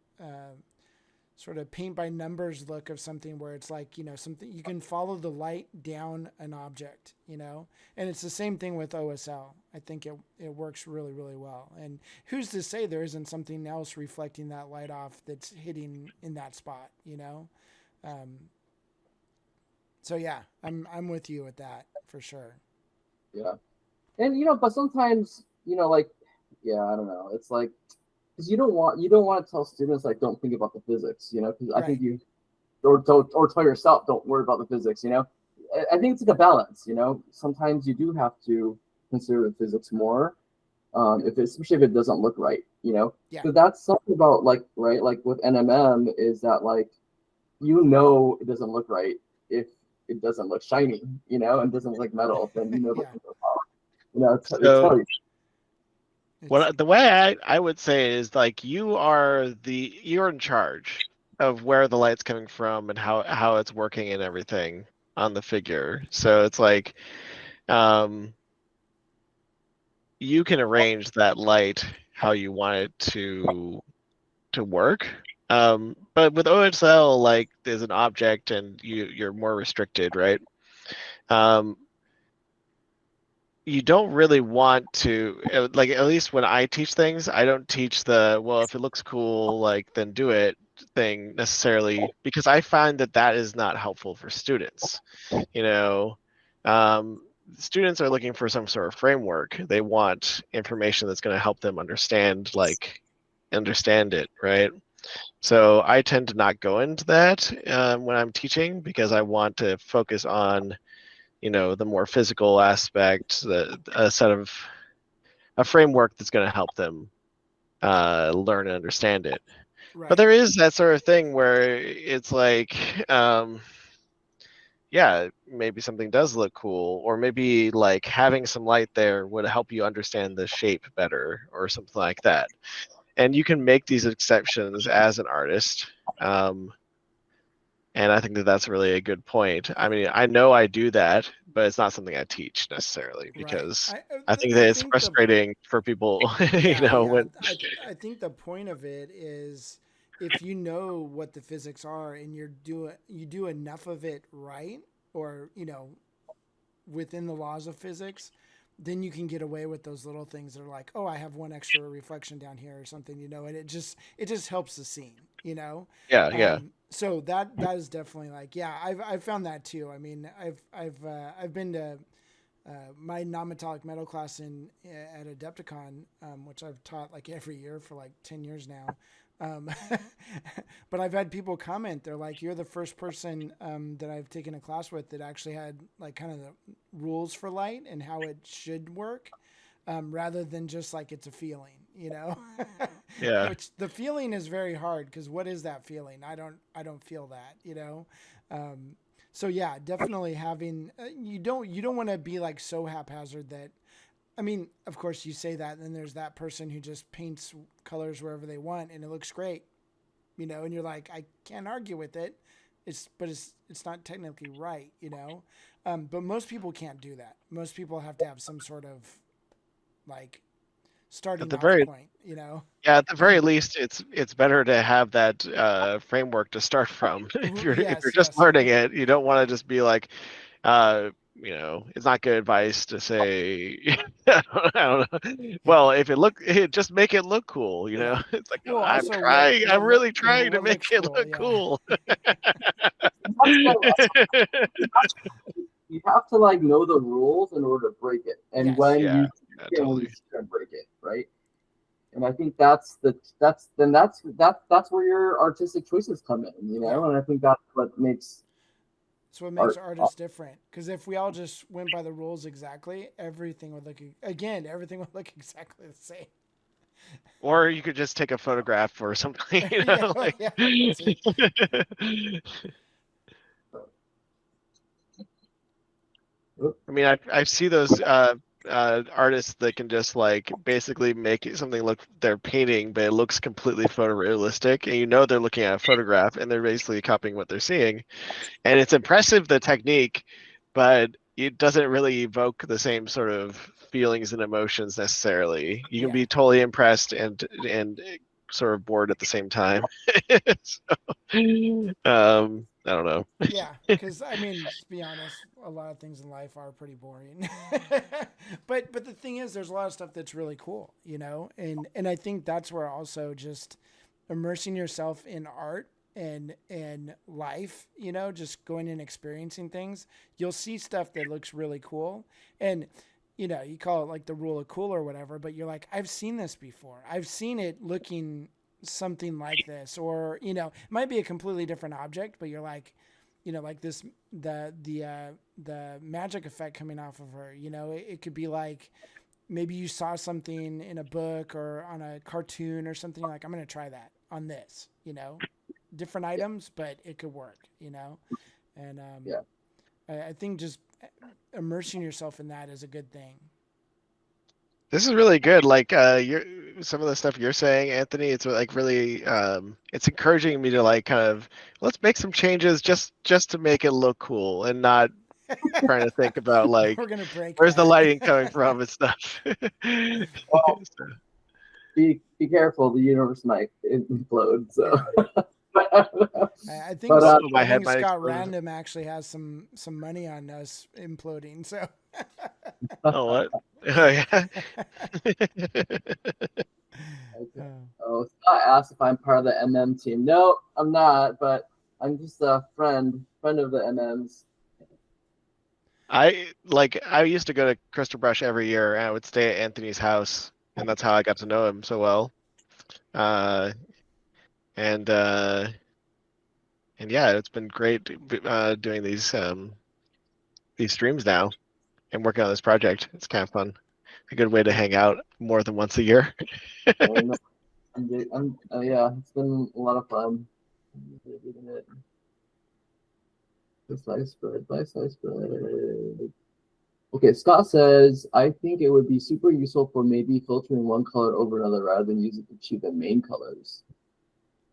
sort of paint by numbers look of something where it's like, you know, something you can follow the light down an object, you know, and it's the same thing with OSL. I think it works really well. And who's to say there isn't something else reflecting that light off that's hitting in that spot, you know? So yeah, I'm with you with that for sure. Yeah. And you know, but sometimes, you know, like, yeah, I don't know. It's like, because you don't want to tell students like don't think about the physics, you know, because I think Right. or tell yourself don't worry about the physics, you know. I think it's like a balance, you know. Sometimes you do have to consider the physics more, especially if it doesn't look right, you know. Yeah. So that's something about like right, like with NMM is that like you know it doesn't look right if it doesn't look shiny, you know, and doesn't look like metal, then you know Yeah. you know it's So totally the way I would say is like you're in charge of where the light's coming from and how it's working and everything on the figure. So it's like you can arrange that light how you want it to work. But with OSL, like there's an object and you're more restricted, right? You don't really want to like, at least when I teach things, I don't teach the, well, if it looks cool, like then do it thing necessarily, because I find that is not helpful for students. You know, students are looking for some sort of framework. They want information that's going to help them understand it, right? So I tend to not go into that when I'm teaching, because I want to focus on, you know, the more physical aspect, a framework that's going to help them learn and understand it. Right. But there is that sort of thing where it's like, yeah, maybe something does look cool, or maybe like having some light there would help you understand the shape better or something like that. And you can make these exceptions as an artist. And I think that's really a good point. I mean, I know I do that, but it's not something I teach necessarily, because Right. I think I that it's think frustrating for people, you yeah, know, yeah. when I think the point of it is if you know what the physics are and you do enough of it right, or, you know, within the laws of physics, then you can get away with those little things that are like, oh, I have one extra reflection down here or something, you know, and it just helps the scene, you know. Yeah. So that is definitely like, yeah, I've found that too. I mean, I've been to my non-metallic metal class at Adepticon, which I've taught like every year for like 10 years now. But I've had people comment, they're like, you're the first person that I've taken a class with that actually had like kind of the rules for light and how it should work, rather than just like it's a feeling, you know. Yeah. Which the feeling is very hard, because what is that feeling? I don't feel that, you know. So yeah, definitely having you don't want to be like so haphazard that, I mean, of course you say that, and then there's that person who just paints colors wherever they want and it looks great, you know, and you're like, I can't argue with it. It's not technically right, you know. But most people can't do that. Most people have to have some sort of like starting off point, you know. Yeah, at the very least, it's better to have that framework to start from. If you're just learning it, you don't want to just be like, you know, it's not good advice to say. I don't know. Well, if just make it look cool. You know, it's like, well, I'm also, trying. I'm really trying to make it look cool. You have to like know the rules in order to break it, and Yes. when Yeah, you totally. you can break it, right? And I think that's where your artistic choices come in, you know. And I think that's what makes artists different. Because if we all just went by the rules exactly, everything would look exactly the same. Or you could just take a photograph or something. You know, I mean, I see those artists that can just like basically make something look, they're painting, but it looks completely photorealistic, and you know they're looking at a photograph and they're basically copying what they're seeing, and it's impressive, the technique, but it doesn't really evoke the same sort of feelings and emotions necessarily. You can be totally impressed and sort of bored at the same time. So, I don't know. Yeah, because I mean, to be honest, a lot of things in life are pretty boring. but the thing is, there's a lot of stuff that's really cool, you know, and I think that's where also just immersing yourself in art and life, you know, just going and experiencing things, you'll see stuff that looks really cool. And you know, you call it like the rule of cool or whatever, but you're like, I've seen this before. I've seen it looking something like this, or you know, it might be a completely different object, but you're like, you know, like this, the magic effect coming off of her, you know, it could be like, maybe you saw something in a book or on a cartoon or something, like, I'm going to try that on this, you know, different items, but it could work, you know? And I think just immersing yourself in that is a good thing. This is really good. Like some of the stuff you're saying, Anthony, it's like really it's encouraging me to like kind of, let's make some changes just to make it look cool, and not trying to think about like, we're gonna break where's that. the lighting coming from and stuff. Well, be careful, the universe might implode. So I think, I think Scott Random actually has some money on us imploding. So. Oh, what? Oh, yeah. Oh, Scott asked if I'm part of the MM team. No, I'm not, but I'm just a friend of the MMs. I used to go to Crystal Brush every year, and I would stay at Anthony's house, and that's how I got to know him so well. And yeah, it's been great doing these streams now and working on this project. It's kind of fun. A good way to hang out more than once a year. Yeah, it's been a lot of fun. Slice bread. Okay, Scott says, I think it would be super useful for maybe filtering one color over another rather than using to achieve the main colors.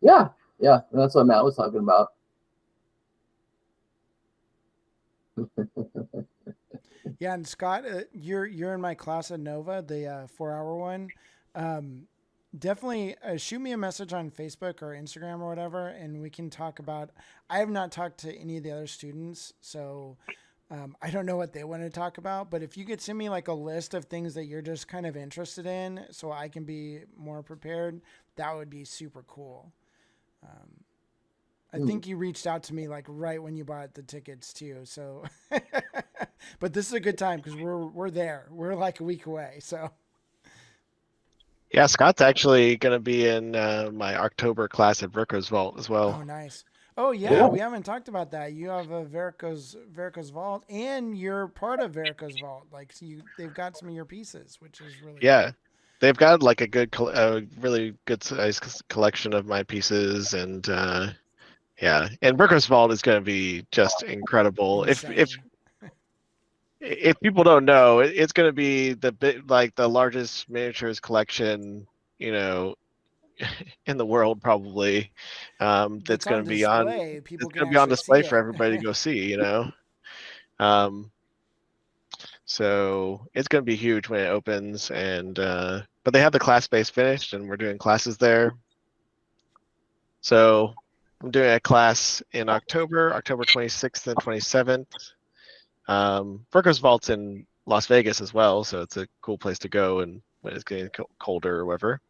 Yeah, that's what Matt was talking about. Yeah, and Scott, you're in my class at Nova, the 4-hour one. Definitely shoot me a message on Facebook or Instagram or whatever, and we can talk about. I have not talked to any of the other students, so I don't know what they want to talk about, but if you could send me like a list of things that you're just kind of interested in so I can be more prepared, that would be super cool. I think you reached out to me like right when you bought the tickets too. So, but this is a good time because we're there. We're like a week away. So, Yeah, Scott's actually going to be in my October class at Virco's Vault as well. oh nice. Oh yeah, Cool. we haven't talked about that. You have a Verico's Vault, and you're part of Verico's Vault. Like so they've got some of your pieces, which is really Yeah, cool. they've got like a really good size collection of my pieces, and yeah, and Virco's Vault is going to be just incredible. Insane. If people don't know, it's going to be the largest miniatures collection, you know, in the world probably. That's That's going on to be on. display. People It's can going to be on actually see display for it. everybody to go see. You know. So it's going to be huge when it opens, and but they have the class space finished, and we're doing classes there. So I'm doing a class in October 26th and 27th. Virgo's Vault's in Las Vegas as well, so it's a cool place to go and when it's getting colder or whatever.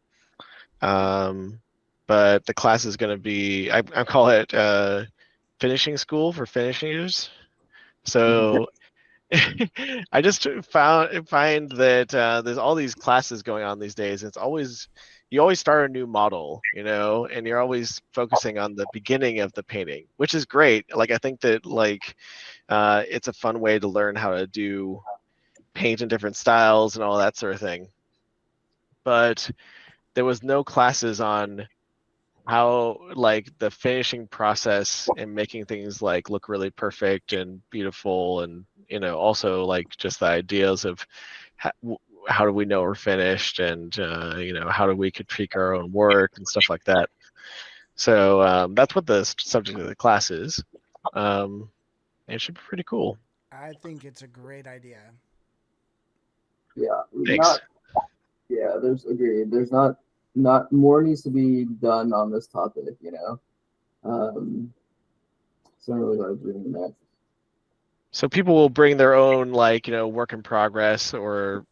But the class is going to be, I call it finishing school for finishers. So I just find that there's all these classes going on these days. It's always you always start a new model, you know, and you're always focusing on the beginning of the painting, which is great. Like I think that like it's a fun way to learn how to do paint in different styles and all that sort of thing. But there was no classes on how like the finishing process and making things like look really perfect and beautiful, and you know also like just the ideas of how do we know we're finished, and you know how do we critique our own work and stuff like that. So that's what the subject of the class is. It should be pretty cool. I think it's a great idea. Yeah, Thanks. there's agreed. There's not more needs to be done on this topic, you know. So I really like doing that. So people will bring their own like, you know, work in progress or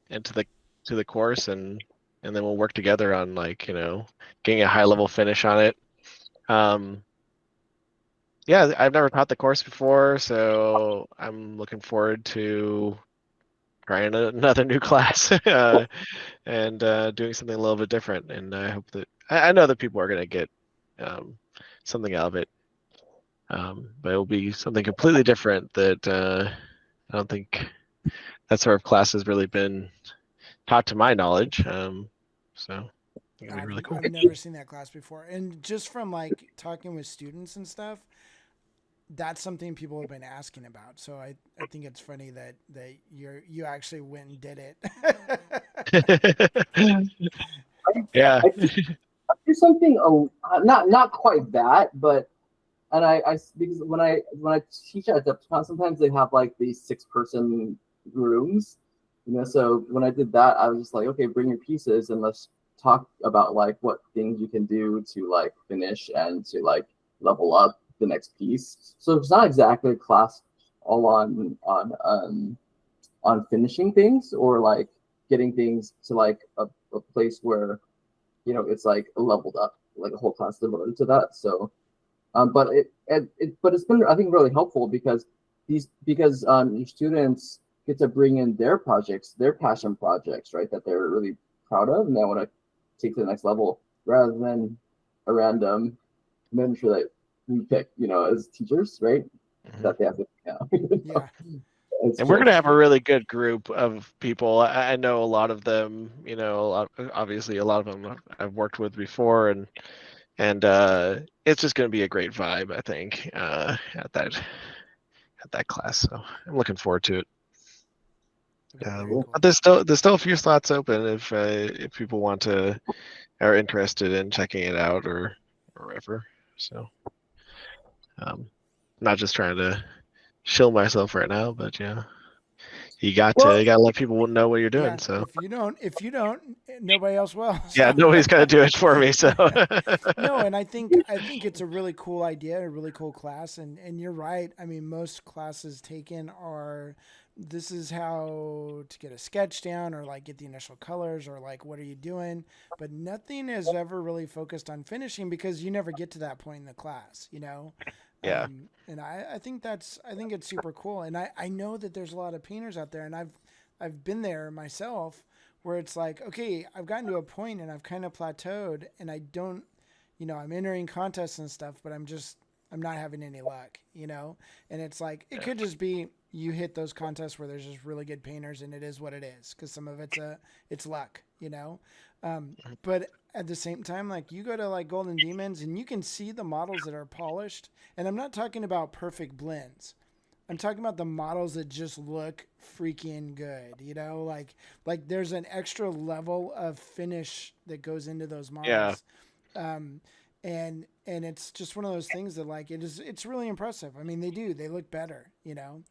into the course, and then we'll work together on like, you know, getting a high level finish on it. Yeah, I've never taught the course before, so I'm looking forward to trying another new class and doing something a little bit different. And I hope that I know that people are going to get something out of it, but it will be something completely different that I don't think that sort of class has really been taught to my knowledge. So it's gonna be really cool. I've never seen that class before, and just from like talking with students and stuff, that's something people have been asking about. So I think it's funny that you actually went and did it. Yeah. I do something not quite that, but and I because when I teach at Adepticon, sometimes they have like these 6-person rooms, you know. So when I did that, I was just like, okay, bring your pieces and let's talk about like what things you can do to like finish and to like level up the next piece. So it's not exactly a class all on finishing things or like getting things to like a place where, you know, it's like leveled up, like a whole class devoted to that. So but it's been, I think, really helpful because your students get to bring in their projects, their passion projects, right, that they're really proud of and they want to take to the next level, rather than a random miniature that we pick, you know, as teachers, right? Mm-hmm. That they have to, yeah. And we're gonna have a really good group of people. I know a lot of them. You know, obviously a lot of them I've worked with before, and it's just going to be a great vibe, I think, at that class. So I'm looking forward to it. Cool. But there's still a few slots open if people are interested in checking it out or whatever. So not just trying to shill myself right now, but yeah, You got Well- to let people know what you're doing. Yeah, So if you don't, nobody else will. yeah, So- nobody's gonna do it for me. So No, and I think it's a really cool idea, a really cool class, and you're right. I mean, most classes taken are this is how to get a sketch down, or like get the initial colors, or like what are you doing, but nothing is ever really focused on finishing because you never get to that point in the class, you know. Yeah. And I think it's super cool, and I know that there's a lot of painters out there, and I've been there myself where it's like, okay, I've gotten to a point and I've kind of plateaued, and I don't, you know, I'm entering contests and stuff, but I'm not having any luck, you know? And it's like, it could just be you hit those contests where there's just really good painters, and it is what it is, because some of it's luck, you know? But at the same time, like, you go to like Golden Demons and you can see the models that are polished, and I'm not talking about perfect blends. I'm talking about the models that just look freaking good, you know, like there's an extra level of finish that goes into those models. And it's just one of those things that like it's really impressive. I mean, they look better, you know.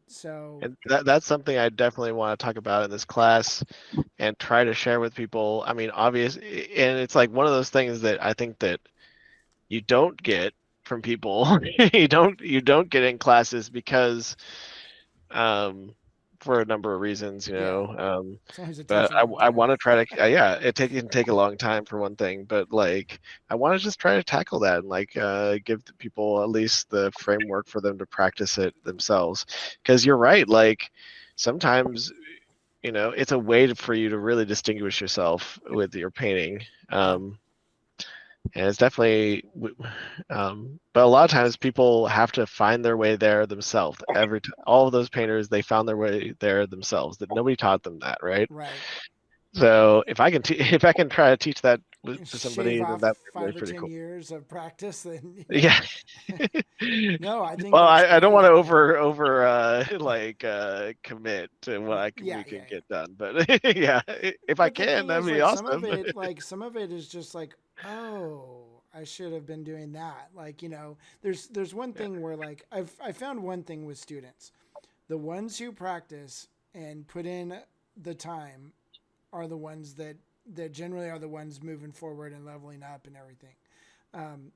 So and that's something I definitely want to talk about in this class and try to share with people. I mean, obvious, and it's like one of those things that I think that you don't get from people. you don't get in classes because for a number of reasons, you know. as long as it But takes a long I time. want to try to yeah, it can take a long time for one thing, but like I want to just try to tackle that and like give the people at least the framework for them to practice it themselves. Because you're right, like sometimes you know it's a way for you to really distinguish yourself with your painting. And it's definitely, but a lot of times people have to find their way there themselves. All of those painters, they found their way there themselves. That nobody taught them that, right? Right. So if I can, if I can try to teach that to somebody, Shave then off that's 5 or pretty 10 cool. years of practice, then Yeah. No, I think Well, that's I don't want to great. over like commit to what we can get done, but yeah, if I But the can, thing that'd is, be like awesome. some of it is just like, oh, I should have been doing that. Like, you know, there's one thing where like I found one thing with students, the ones who practice and put in the time are the ones that generally are the ones moving forward and leveling up and everything,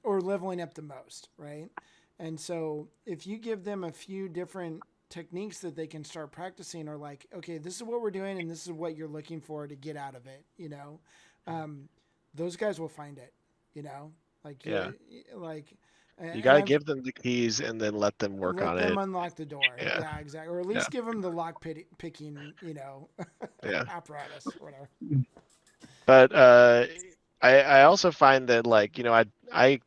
or leveling up the most, right? And so if you give them a few different techniques that they can start practicing, or like, okay, this is what we're doing and this is what you're looking for to get out of it, you know, those guys will find it, you know, like, Yeah. like, You got to give them the keys and then let them work let on them it. unlock the door. Yeah. Yeah, exactly. Or at least give them the lock picking, you know, apparatus or whatever. But I also find that like, you know, I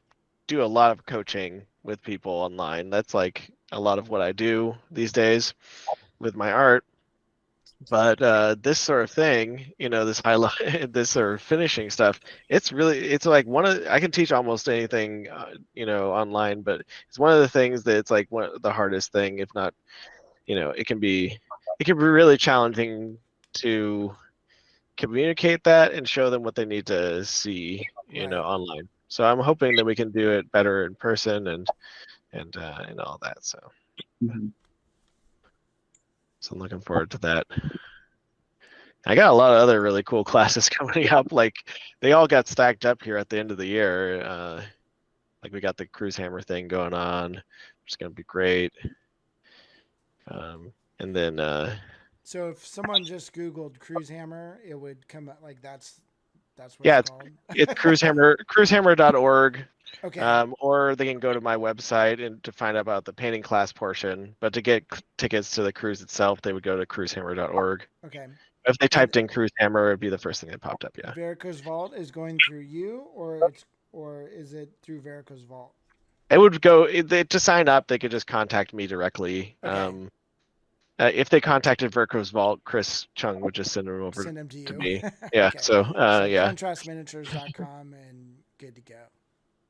do a lot of coaching with people online. That's like a lot of what I do these days with my art. But this sort of thing, you know, this highlight, this sort of finishing stuff, it's like I can teach almost anything, you know, online, but it's one of the things that it's like one of the hardest thing, if not, you know, it can be really challenging to communicate that and show them what they need to see, you know, online. So I'm hoping that we can do it better in person and all that. So, so I'm looking forward to that. I got a lot of other really cool classes coming up. Like they all got stacked up here at the end of the year. Like we got the cruise hammer thing going on, which is going to be great. And then so if someone just Googled cruise hammer, it would come up like that's what yeah, it's called. it's cruisehammer.org. Okay. Or they can go to my website and to find out about the painting class portion. But to get tickets to the cruise itself, they would go to cruisehammer.org. Okay. If they And typed in cruise hammer, it'd be the first thing that popped up. Yeah. Verico's Vault is going through you, or is it through Verico's Vault? It would go to sign up. They could just contact me directly. Okay. If they contacted Verco's Vault, Chris Chung would just send them over Send them to you. me. Yeah. Okay. So yeah. contrastminiatures.com and good to go.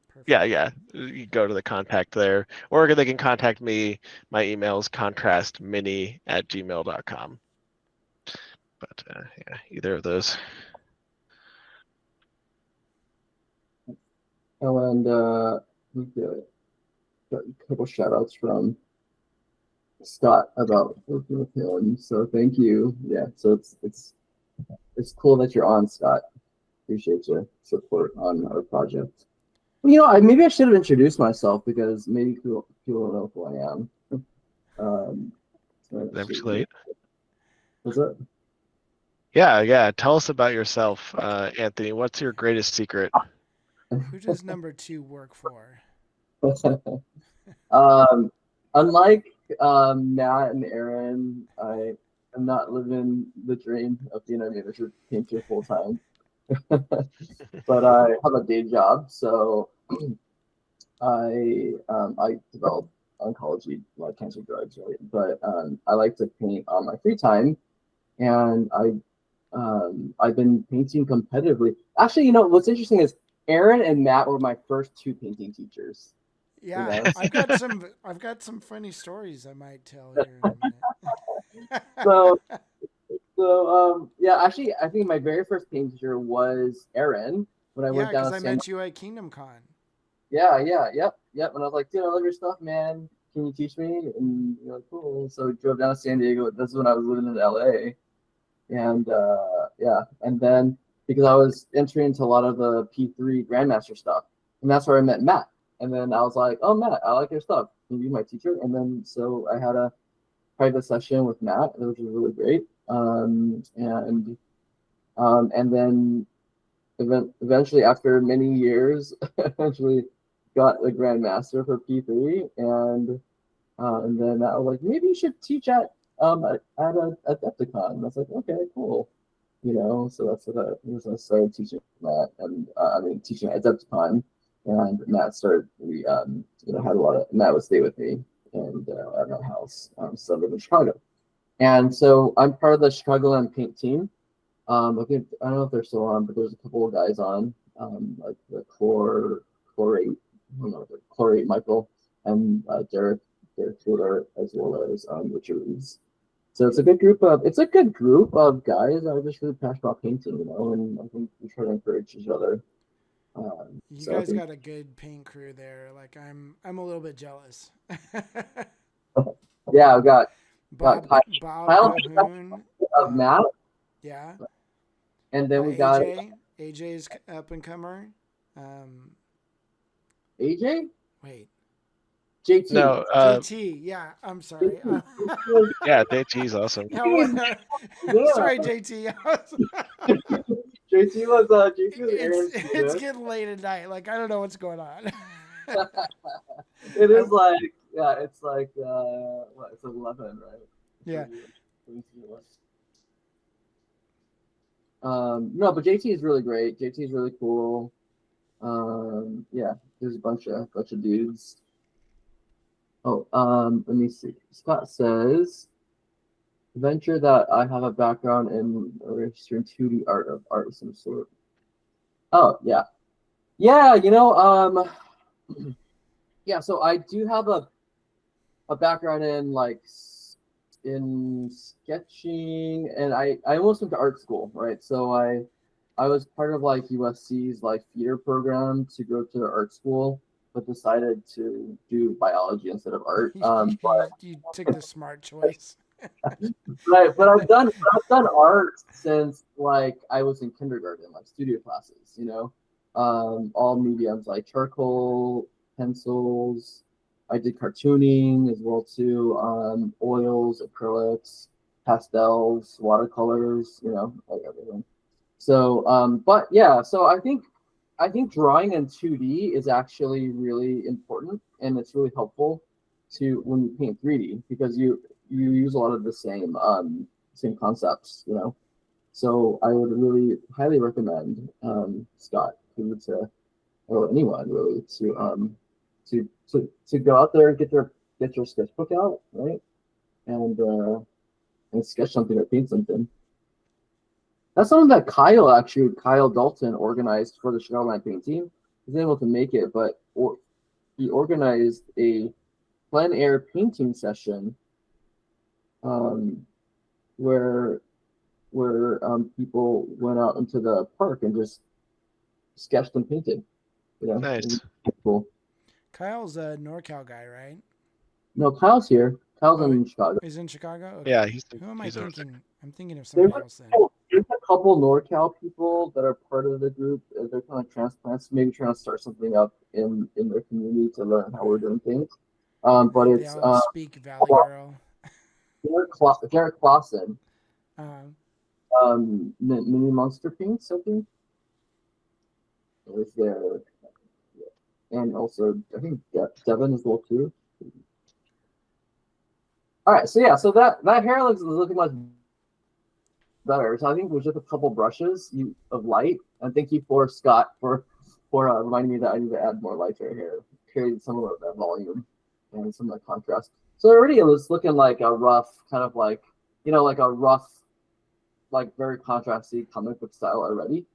Perfect. Yeah. You go to the contact there, or they can contact me. My email is contrastmini@gmail.com. But yeah, either of those. Oh, and got a couple shout outs from Scott about working with him. So thank you. Yeah. So it's cool that you're on, Scott. Appreciate your support on our project. Well, maybe I should have introduced myself because maybe people don't know who I am. Never too late. Was it? Yeah. Tell us about yourself, Anthony. What's your greatest secret? Who does number 2 work for? Unlike Matt and Aaron, I am not living the dream of being a miniature painter full time. But I have a day job, so I develop oncology, like cancer drugs, right? But I like to paint on my free time, and I've been painting competitively. Actually, what's interesting is Aaron and Matt were my first 2 painting teachers. Yeah, I've got some funny stories I might tell here in a minute. So yeah, actually, I think my very first paint teacher was Aaron when I went down because to I met you at Kingdom Con. Yeah, yep. And I was like, dude, I love your stuff, man. Can you teach me? And you're like, cool. So we drove down to San Diego. This is when I was living in LA. And yeah, and then because I was entering into a lot of the P3 Grandmaster stuff, and that's where I met Matt. And then I was like, oh, Matt, I like your stuff. Can you be my teacher? And then so I had a private session with Matt, which was really great. And then eventually, after many years, eventually got the Grandmaster for P3, and then I was like, maybe you should teach at Adepticon. And I was like, okay, cool. So that's what I started teaching Matt, and teaching at Adepticon, and Matt started. We had a lot of Matt would stay with me and at my house. So I live in Chicago, and so I'm part of the Chicagoland Paint team. I don't know if they're still on, but there's a couple of guys on, like the Chlorate Michael and Derek Tudor, as well as Richard Reeves. So it's a good group of guys that are just really passionate about painting, and I think we try to encourage each other. You guys got a good paint crew there. Like I'm a little bit jealous. Yeah, I've got Bob Cahoon, of Matt. Yeah. And then we got AJ's up and comer. AJ? Wait. JT. No, JT. Yeah, I'm sorry. Yeah, JT's awesome. Sorry, JT. JT was Aaron's it's getting late at night. Like I don't know what's going on. It is it's like it's 11, right? Yeah. No, but JT is really great. JT is really cool. Yeah, there's a bunch of dudes. Oh, let me see. Scott says, venture that I have a background in registering 2D art of some sort. Oh, yeah. Yeah, yeah, so I do have a background in sketching, and I almost went to art school, right? So I was part of USC's feeder program to go to art school, but decided to do biology instead of art. But you took the smart choice. Right, but I've done art since I was in kindergarten, studio classes, all mediums like charcoal, pencils. I did cartooning as well too, oils, acrylics, pastels, watercolors, everything. So, but yeah, so I think drawing in 2D is actually really important, and it's really helpful to when you paint 3D because you use a lot of the same concepts, So I would really highly recommend Scott or anyone really to go out there and get your sketchbook out, right? And sketch something or paint something. That's something that Kyle Dalton organized for the Chicagoland paint team. He was able to make it, but he organized a plein air painting session where people went out into the park and just sketched and painted. Nice. Cool. Kyle's a NorCal guy, right? No, Kyle's here. Kyle's in Chicago. He's in Chicago. Okay. Yeah, Who am I he's over thinking? I'm thinking of There's somebody else then. there's a couple NorCal people that are part of the group. They're kind of transplants, maybe trying to start something up in their community to learn how we're doing things. But They it's all speak Valley Girl. Derek Clausen, Um, Mini Monster Pinks, I think. Is there, and also I think Devin as well too. All right, so yeah, so that hair looks looking much better. So I think with just a couple brushes of light, and thank you for Scott for reminding me that I need to add more light to her hair, create some of that volume and some of that contrast. So already it was looking like a rough, kind of like like a rough, like very contrasty comic book style already.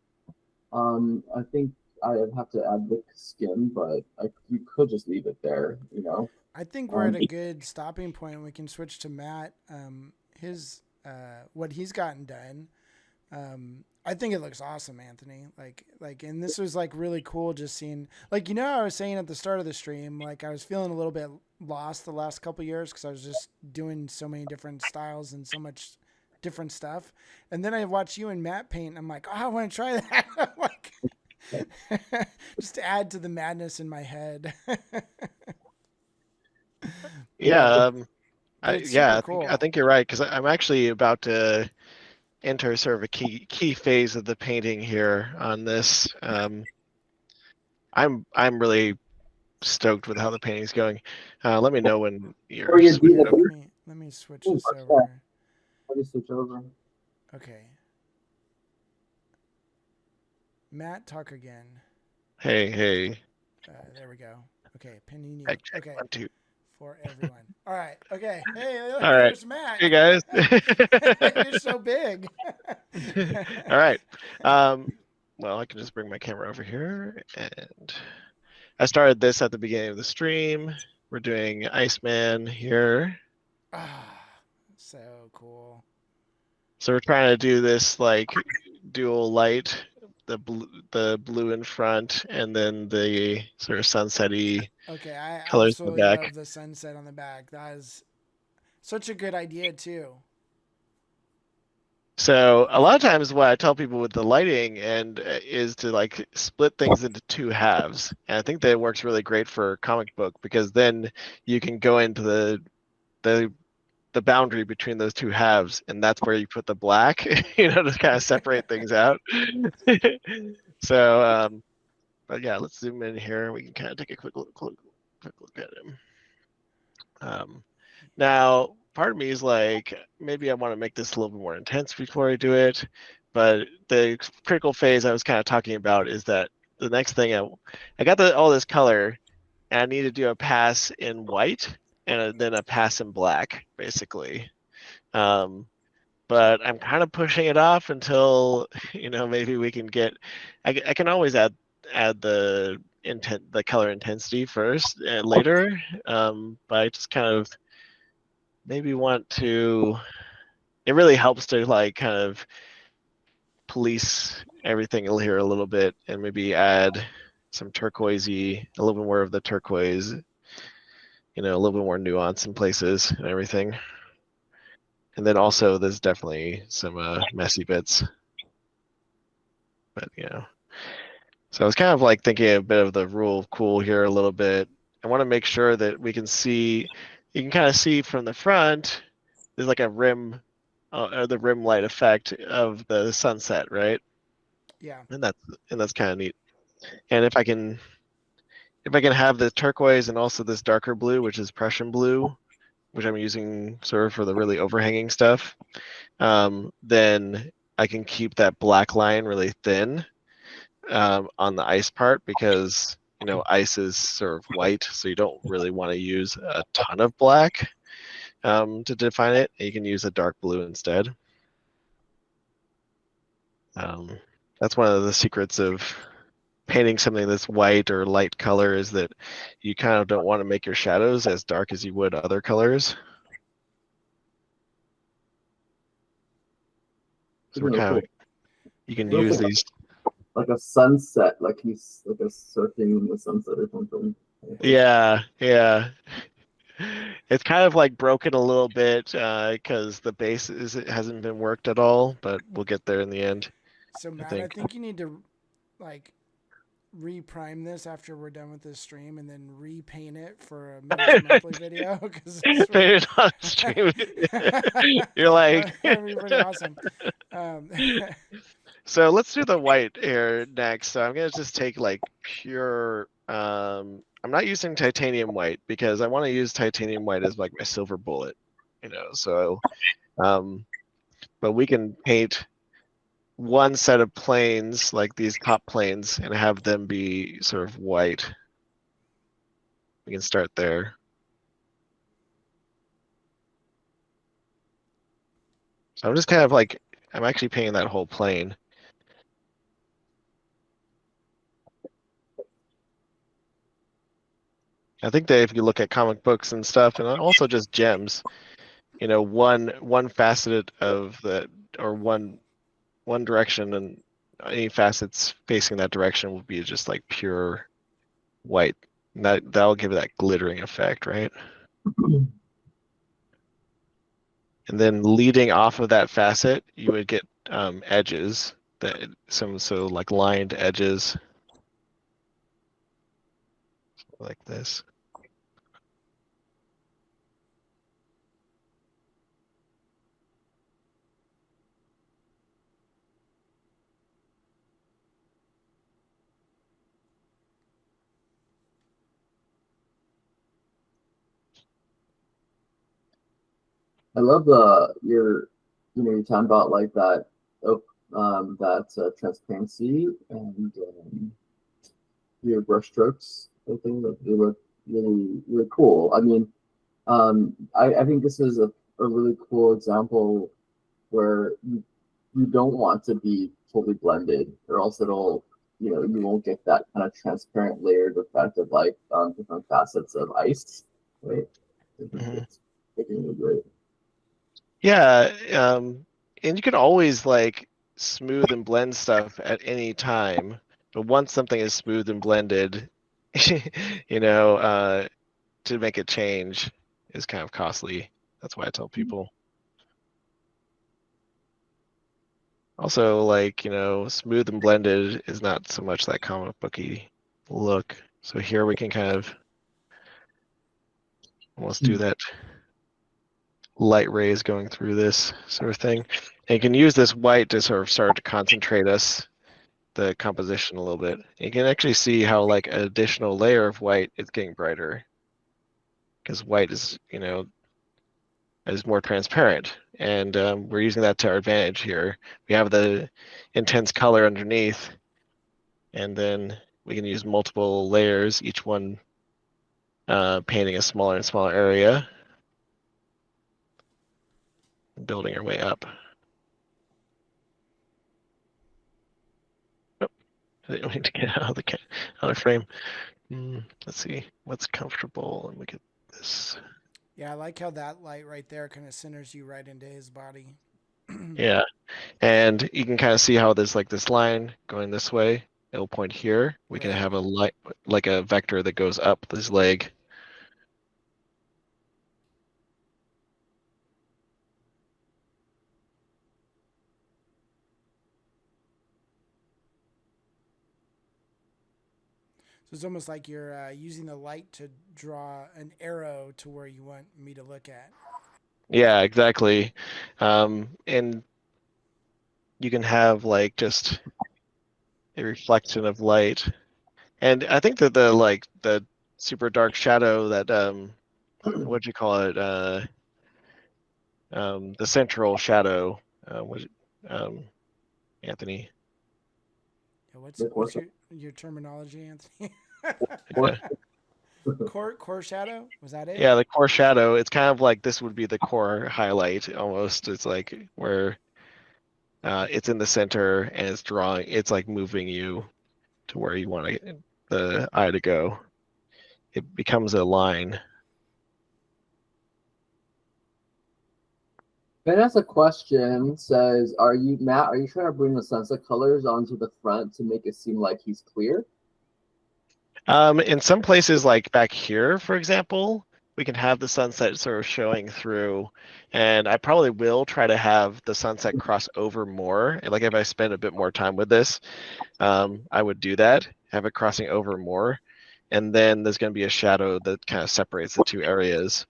I think I have to add the skin, but you could just leave it there, I think we're at a good stopping point. We can switch to Matt. His what he's gotten done. I think it looks awesome, Anthony. And this was like really cool just seeing, I was saying at the start of the stream, like I was feeling a little bit lost the last couple of years because I was just doing so many different styles and so much different stuff. And then I watched you and Matt paint. And I'm like, oh, I want to try that. I'm like, just to add to the madness in my head. Yeah, cool. I think you're right because I'm actually about to enter sort of a key phase of the painting here on this. I'm really stoked with how the painting's going. Let me know when you're switched over. Let me switch this over. Let me switch over. Okay. Matt, talk again. Hey. There we go. Okay, Panini. Check, okay. 1, 2. For everyone. All right. Okay. Hey, look, All right. There's Matt. Hey guys. You're so big. All right. Well, I can just bring my camera over here, and I started this at the beginning of the stream. We're doing Iceman here. So cool. So we're trying to do this like dual light, the blue in front, and then the sort of sunsetty Okay, I colors in the absolutely back. love the sunset on the back. That is such a good idea too. So a lot of times what I tell people with the lighting is to like split things into two halves. And I think that it works really great for comic book because then you can go into the boundary between those two halves, and that's where you put the black, to kind of separate things out. So, but yeah, let's zoom in here. We can kind of take a quick look at him. Now, part of me is like, maybe I want to make this a little bit more intense before I do it. But the critical phase I was kind of talking about is that the next thing I got all this color, and I need to do a pass in white and then a pass in black, basically. But I'm kind of pushing it off until maybe we can get. I can always add the color intensity first and later. But I just kind of maybe want to. It really helps to like kind of police everything here a little bit and maybe add some turquoisey, a little bit more of the turquoise. A little bit more nuance in places and everything. And then also there's definitely some messy bits. But so I was kind of like thinking a bit of the rule of cool here a little bit. I want to make sure that we can see, you can kind of see from the front, there's like a rim, the rim light effect of the sunset, right? Yeah. And that's kind of neat. And if I can have the turquoise and also this darker blue, which is Prussian blue, which I'm using sort of for the really overhanging stuff, then I can keep that black line really thin on the ice part because, ice is sort of white, so you don't really want to use a ton of black to define it. You can use a dark blue instead. That's one of the secrets of painting something that's white or light color is that you kind of don't want to make your shadows as dark as you would other colors. So we're kind of, you can use these like a sunset, like he's like a surfing in the sunset or something. Yeah. It's kind of like broken a little bit because the base it hasn't been worked at all, but we'll get there in the end. So I Matt, I think. think you need to like reprime this after we're done with this stream, and then repaint it for a miniature monthly video because Fade it on stream. You're like, that'd be pretty awesome. Um, so let's do the white here next. So I'm gonna just take like pure. I'm not using titanium white because I want to use titanium white as like my silver bullet, you know. So, but we can paint one set of planes, like these top planes, and have them be sort of white. We can start there. So I'm just kind of like, I'm actually painting that whole plane. I think that if you look at comic books and stuff, and also just gems, you know, one facet of the, or one direction, and any facets facing that direction will be just like pure white. And that'll give it that glittering effect, right? And then leading off of that facet, you would get edges, that so like lined edges, like this. I love you're talking about like that transparency and your brushstrokes. I think that they look really cool. I mean, I think this is a really cool example where you don't want to be totally blended, or else it'll you won't get that kind of transparent layered effect of like different facets of ice, right? It's really great. Yeah, and you can always like smooth and blend stuff at any time, but once something is smooth and blended, you know, to make it change is kind of costly. That's why I tell people. Also, like, you know, smooth and blended is not so much that comic booky look. So here we can kind of almost do that light rays going through this sort of thing. And you can use this white to sort of start to concentrate us, the composition a little bit. You can actually see how like an additional layer of white is getting brighter, because white is, you know, is more transparent, and we're using that to our advantage here. We have the intense color underneath, and then we can use multiple layers, each one painting a smaller and smaller area, building our way up. Oh, I didn't need to get out of the frame. Let's see what's comfortable, and we get this. yeah, I like how that light right there kind of centers you right into his body. Yeah, and you can kind of see how there's like this line going this way. It'll point here. We can have a light, like a vector that goes up this leg. So it's almost like you're using the light to draw an arrow to where you want me to look at. Yeah, exactly. And you can have like just a reflection of light. And I think that the super dark shadow that what'd you call it? The central shadow. Anthony. Yeah, what's your terminology, Anthony? Core shadow? Was that it? Yeah, the core shadow. It's kind of like this would be the core highlight almost. It's like where it's in the center and it's drawing. It's like moving you to where you want the eye to go. It becomes a line. Ben has a question. Says, "Are you Matt? Are you trying to bring the sunset colors onto the front to make it seem like he's clear?" In some places, like back here, for example, we can have the sunset sort of showing through, and I probably will try to have the sunset cross over more. And like if I spend a bit more time with this, I would do that, have it crossing over more, and then there's going to be a shadow that kind of separates the two areas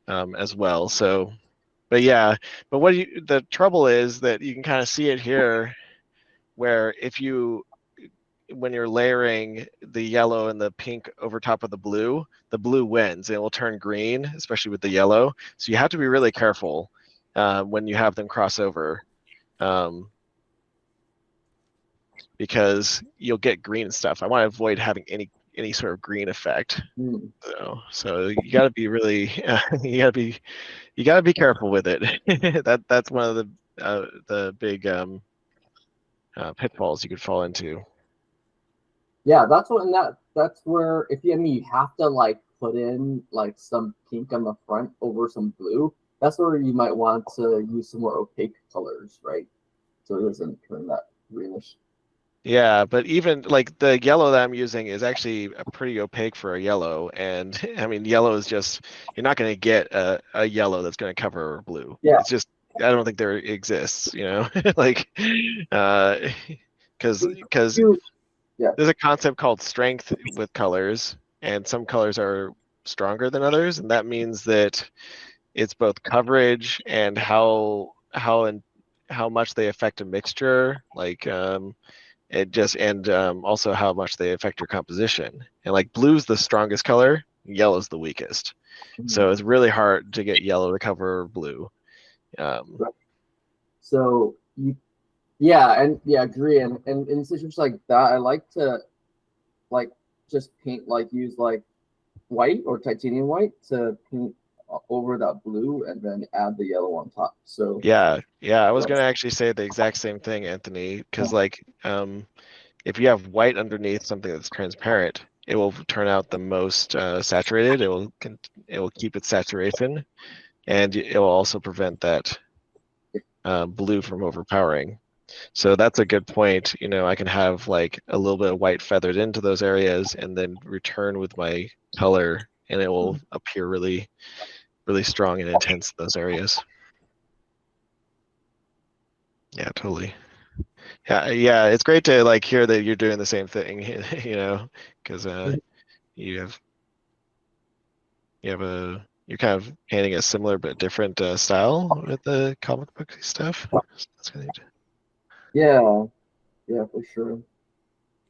as well. So, but yeah, but the trouble is that you can kind of see it here, where when you're layering the yellow and the pink over top of the blue wins. It will turn green, especially with the yellow. So you have to be really careful when you have them cross over, because you'll get green stuff. I want to avoid having any sort of green effect. Mm. So you got to be really you got to be careful with it. That's one of the big pitfalls you could fall into. Yeah, that's what, and that's where you have to like put in like some pink on the front over some blue. That's where you might want to use some more opaque colors, right? So it doesn't turn that greenish. Yeah, but even like the yellow that I'm using is actually pretty opaque for a yellow, and I mean yellow is just, you're not going to get a yellow that's going to cover blue. Yeah. It's just, I don't think there exists, like because Yeah. there's a concept called strength with colors, and some colors are stronger than others, and that means that it's both coverage and how much they affect a mixture, like also how much they affect your composition. And like blue's the strongest color, yellow's the weakest. Mhm. So it's really hard to get yellow to cover blue. So agree. And in situations like that, I like to like just paint, like use like white or titanium white to paint over that blue and then add the yellow on top. So yeah, I was gonna actually say the exact same thing, Anthony, because like if you have white underneath something that's transparent, it will turn out the most saturated. It will keep its saturation, and it will also prevent that blue from overpowering. So that's a good point. I can have like a little bit of white feathered into those areas and then return with my color, and it will appear really, really strong and intense in those areas. Yeah, totally. Yeah, it's great to like hear that you're doing the same thing, because you you're kind of painting a similar but different style with the comic book stuff. That's kind of neat. yeah, for sure.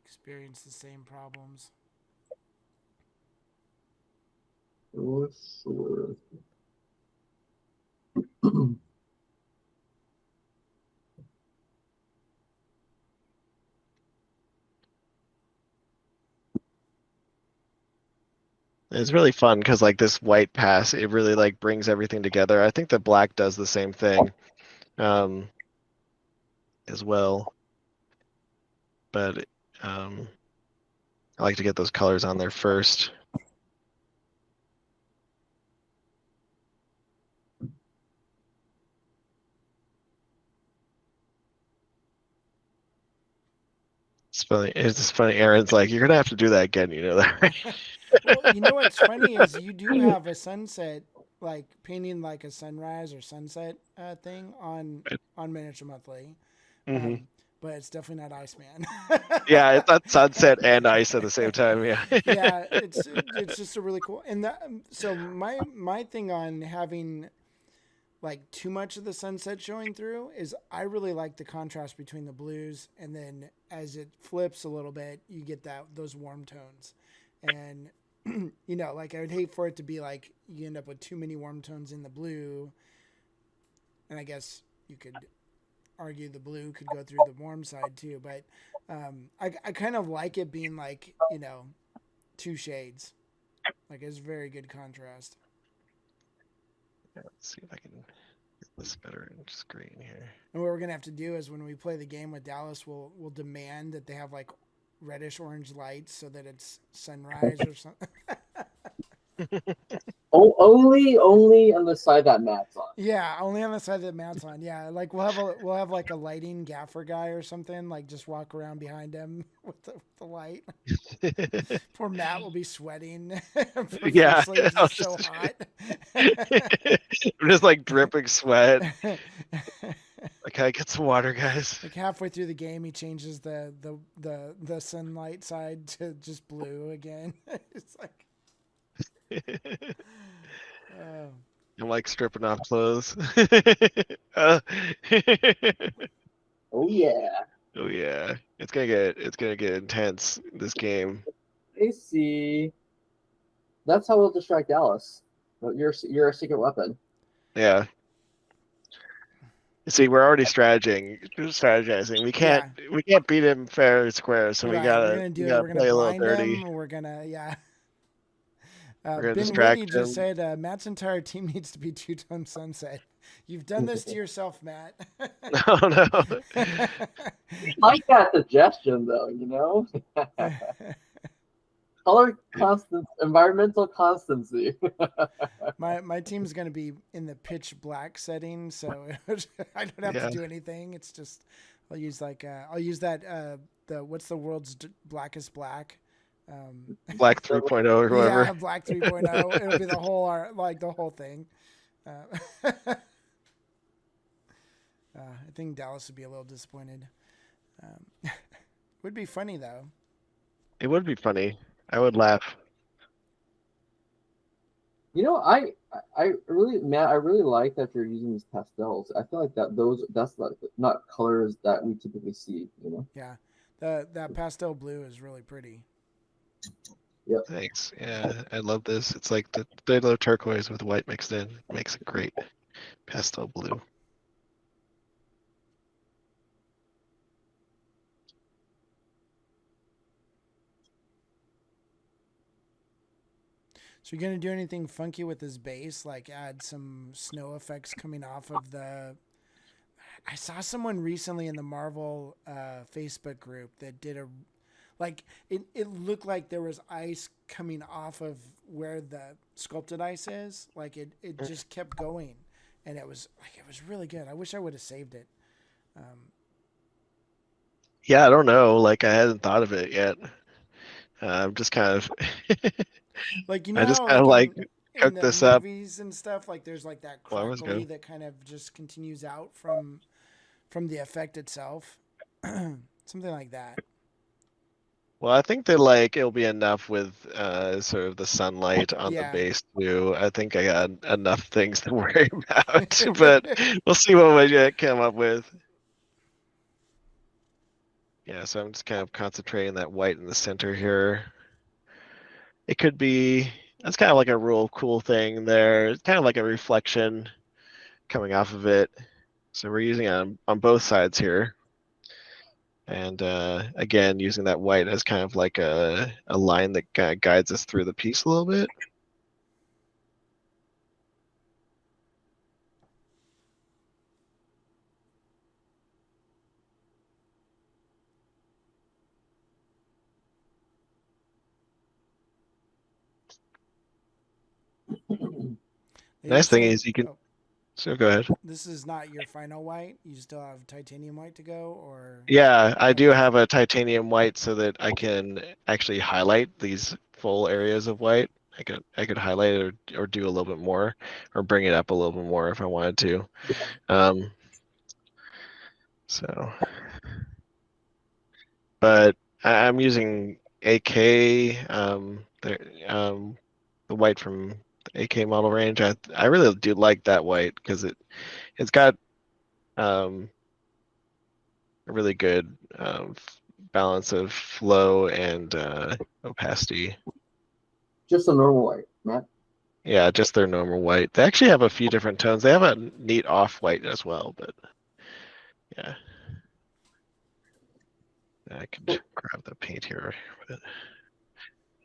Experience the same problems. For sure. It's really fun because like this white pass, it really like brings everything together. I think the black does the same thing as well, but I like to get those colors on there first. It's funny. It's just funny. Aaron's like, you're gonna have to do that again. You know that, right? Well, you know what's funny is you do have a sunset, like painting like a sunrise or sunset thing on Miniature Monthly, Mm-hmm. but it's definitely not Iceman. Yeah, it's not sunset and ice at the same time. Yeah. Yeah, it's just a really cool. And so my thing on having like too much of the sunset showing through is I really like the contrast between the blues, and then as it flips a little bit, you get those warm tones. And like I would hate for it to be like you end up with too many warm tones in the blue. And I guess you could argue the blue could go through the warm side too, but I kind of like it being like, two shades. Like it's very good contrast. Let's see if I can get this better in screen here. And what we're gonna have to do is when we play the game with Dallas, we'll demand that they have like reddish orange lights so that it's sunrise or something. Only on the side that Matt's on. Yeah, only on the side that Matt's on. Yeah, like we'll have like a lighting gaffer guy or something. Like just walk around behind him with the light. Poor Matt will be sweating Yeah, profusely. It's just so hot. I'm just like dripping sweat. Like, can I get some water, guys? Like halfway through the game, he changes the sunlight side to just blue again. It's like, oh. I'm like stripping off clothes. Oh yeah. Oh yeah, it's gonna get intense this game. I see. That's how we'll distract Dallas. But you're a secret weapon. Yeah. See, we're already strategizing. We can't beat him fair and square, so we Right, gotta we're gonna do we it. gotta We're play gonna a little blind dirty. him. We're gonna We're gonna Ben distract Whitney just him. said Matt's entire team needs to be two-tone sunset. You've done this to yourself, Matt. Oh no. I like that suggestion though, you know? Color constant, environmental constancy. My team's gonna be in the pitch black setting, so I don't have to do anything. It's just I'll use that the what's the world's blackest black. Black 3.0 or whatever. Yeah, Black 3.0. It'll be the whole thing. I think Dallas would be a little disappointed. Would be funny though. It would be funny. I would laugh. You know, I really, Matt, I really like that you're using these pastels. I feel like that's like not colors that we typically see, you know? Yeah. That pastel blue is really pretty. Yep. Thanks. Yeah, I love this. It's like the little turquoise with white mixed in. Makes a great pastel blue. So you're gonna do anything funky with this base, like add some snow effects coming off of the. I saw someone recently in the Marvel Facebook group that did it looked like there was ice coming off of where the sculpted ice is. Like it just kept going, and it was really good. I wish I would have saved it. Yeah, I don't know. Like I hadn't thought of it yet. I'm just kind of Like you know I just how kind of like in cook the this up. movies and stuff, like there's like that Flowers crackly go. that kind of just continues out from the effect itself. Something like that. Well, I think that like it'll be enough with sort of the sunlight on the Yeah. base too. I think I got enough things to worry about, but we'll see what we come up with. Yeah, so I'm just kind of concentrating that white in the center here. It could be, that's kind of like a real cool thing there. It's kind of like a reflection coming off of it. So we're using it on both sides here. And again, using that white as kind of like a line that kind of guides us through the piece a little bit. Nice thing is you can, so go ahead. This is not your final white. You still have titanium white to go, or Yeah, I do have a titanium white so that I can actually highlight these full areas of white. I could highlight it or do a little bit more or bring it up a little bit more if I wanted to. So, but I'm using AK, the white from the AK model range. I really do like that white because it's got a really good balance of flow and opacity. Just a normal white, Matt. Yeah, just their normal white. They actually have a few different tones. They have a neat off white as well, but yeah. I can grab the paint here.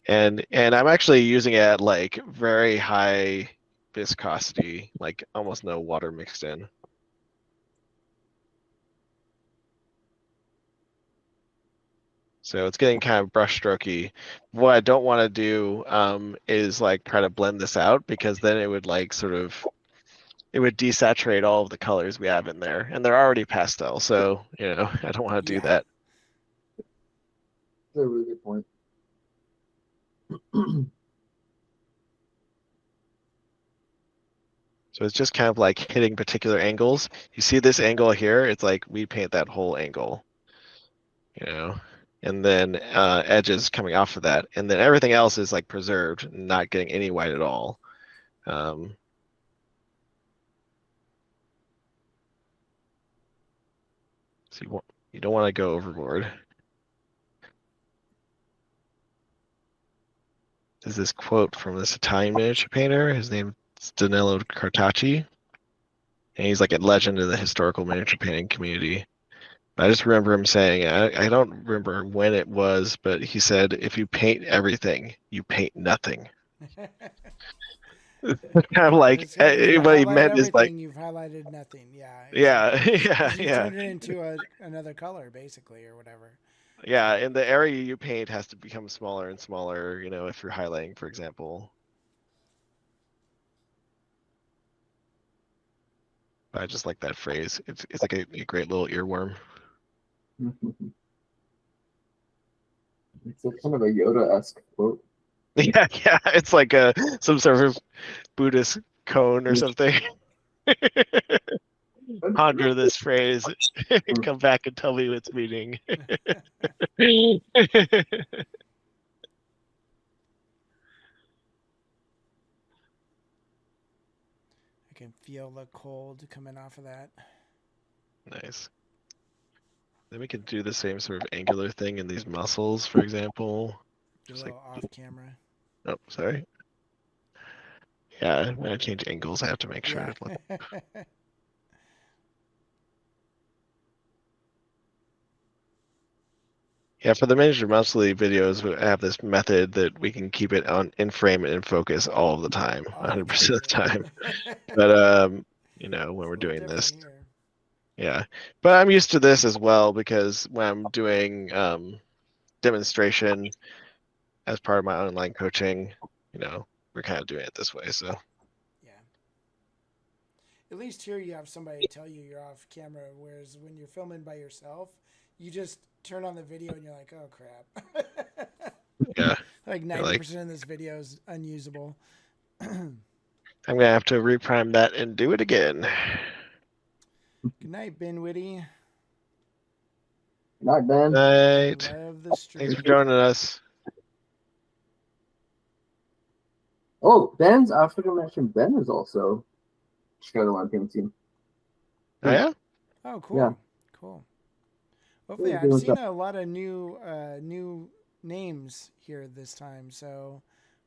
And I'm actually using it at like very high viscosity, like almost no water mixed in. So it's getting kind of brushstrokey. What I don't want to do is like try to blend this out, because then it would like sort of, it would desaturate all of the colors we have in there, and they're already pastel. So, you know, I don't want to do Yeah. that. That's a really good point. So it's just kind of like hitting particular angles. You see this angle here, it's like we paint that whole angle, you know, and then edges coming off of that, and then everything else is like preserved, not getting any white at all. So you don't want to go overboard. There's this quote from this Italian miniature painter. His name is Danilo Cartacci, and he's like a legend in the historical miniature painting community. I just remember him saying, I don't remember when it was, but he said, if you paint everything, you paint nothing. Kind of like If you what he highlight meant is like, everything, you've highlighted nothing. Yeah. yeah, Exactly. You yeah. turned it into another color, basically, or whatever. Yeah, and the area you paint has to become smaller and smaller, you know, if you're highlighting, for example. But I just like that phrase. It's like a great little earworm. It's a kind of a Yoda-esque quote. Yeah, yeah. It's like some sort of Buddhist cone or something. Ponder this phrase. Come back and tell me its meaning. I can feel the cold coming off of that. Nice. Then we can do the same sort of angular thing in these muscles, for example. Get a Just little off camera. Oh, sorry. Yeah, when I change angles, I have to make sure. Yeah. Yeah, for the miniature monthly videos, we have this method that we can keep it on in frame and in focus all of the time, 100% of the time. But you know, when we're doing this, here. yeah. But I'm used to this as well, because when I'm doing demonstration as part of my online coaching, you know, we're kind of doing it this way. So Yeah. At least here you have somebody tell you you're off camera, whereas when you're filming by yourself, you just turn on the video and you're like, oh crap. yeah, Like 90% of this video is unusable. I'm gonna have to reprime that and do it again. Good night, Ben Whitty. Good night, Ben. Night. Love the stream. Thanks for joining us. Oh, Ben's, I forgot to mention, Ben is also Shadowland Painting Team. Oh yeah. Oh, cool. Yeah. Cool. Hopefully, Yeah, I've doing seen stuff. a lot of new names here this time. So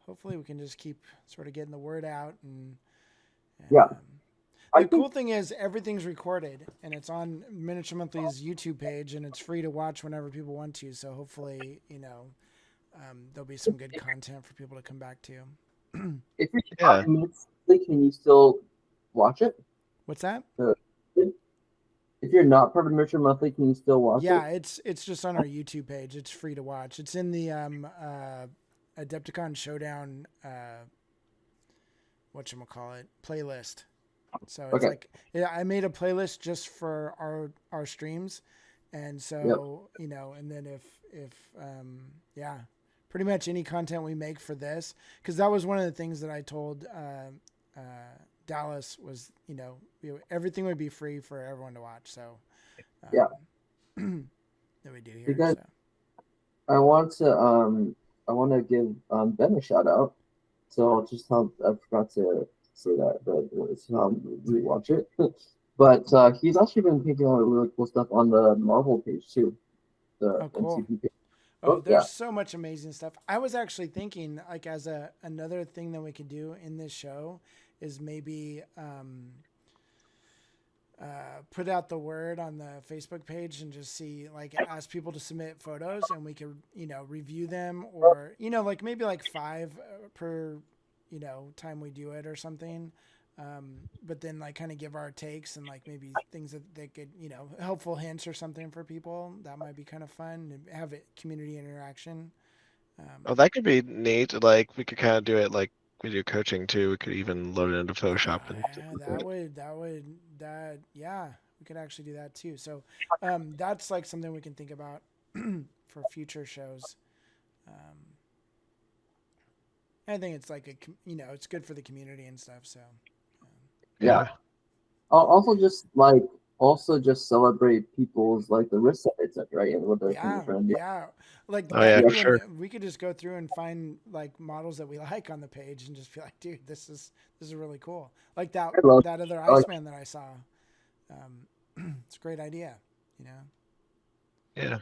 hopefully we can just keep sort of getting the word out. And Yeah. the cool thing is everything's recorded and it's on Miniature Monthly's YouTube page, and it's free to watch whenever people want to. So hopefully, you know, there'll be some good content for people to come back to. If you're not immediately, can you still watch it? What's that? If you're not part of Miniature Monthly, can you still watch it? Yeah, it's just on our YouTube page. It's free to watch. It's in the Adepticon Showdown whatchamacallit playlist. So it's like, yeah, I made a playlist just for our streams, and so you know, and then if yeah, pretty much any content we make for this, because that was one of the things that I told Dallas was, you know, everything would be free for everyone to watch. So yeah, that we do here. Because so. I want to give Ben a shout out. So I'll just tell, I forgot to say that, but it's rewatch it. But he's actually been painting a lot of really cool stuff on the Marvel page too. The cool. MCP page. Oh, there's so much amazing stuff. I was actually thinking, like, as another thing that we could do in this show is maybe put out the word on the Facebook page and just see, like, ask people to submit photos, and we could, you know, review them, or, you know, like maybe like 5 per, you know, time we do it or something. but then like kind of give our takes and like maybe things that they could, helpful hints or something for people. That might be kind of fun and have it community interaction. Oh, that could be neat. Like we could kind of do it like we do coaching too. We could even load it into Photoshop and Yeah, we could actually do that too. So that's like something we can think about for future shows. I think it's like it's good for the community and stuff. So Yeah. Also just celebrate people's like the risks that they took, right? And what they're yeah, trying to do. yeah. Like Oh yeah, that, for sure. we could just go through and find like models that we like on the page and just be like, dude, this is really cool. Like that other I like Iceman that I saw. It's a great idea, Yeah.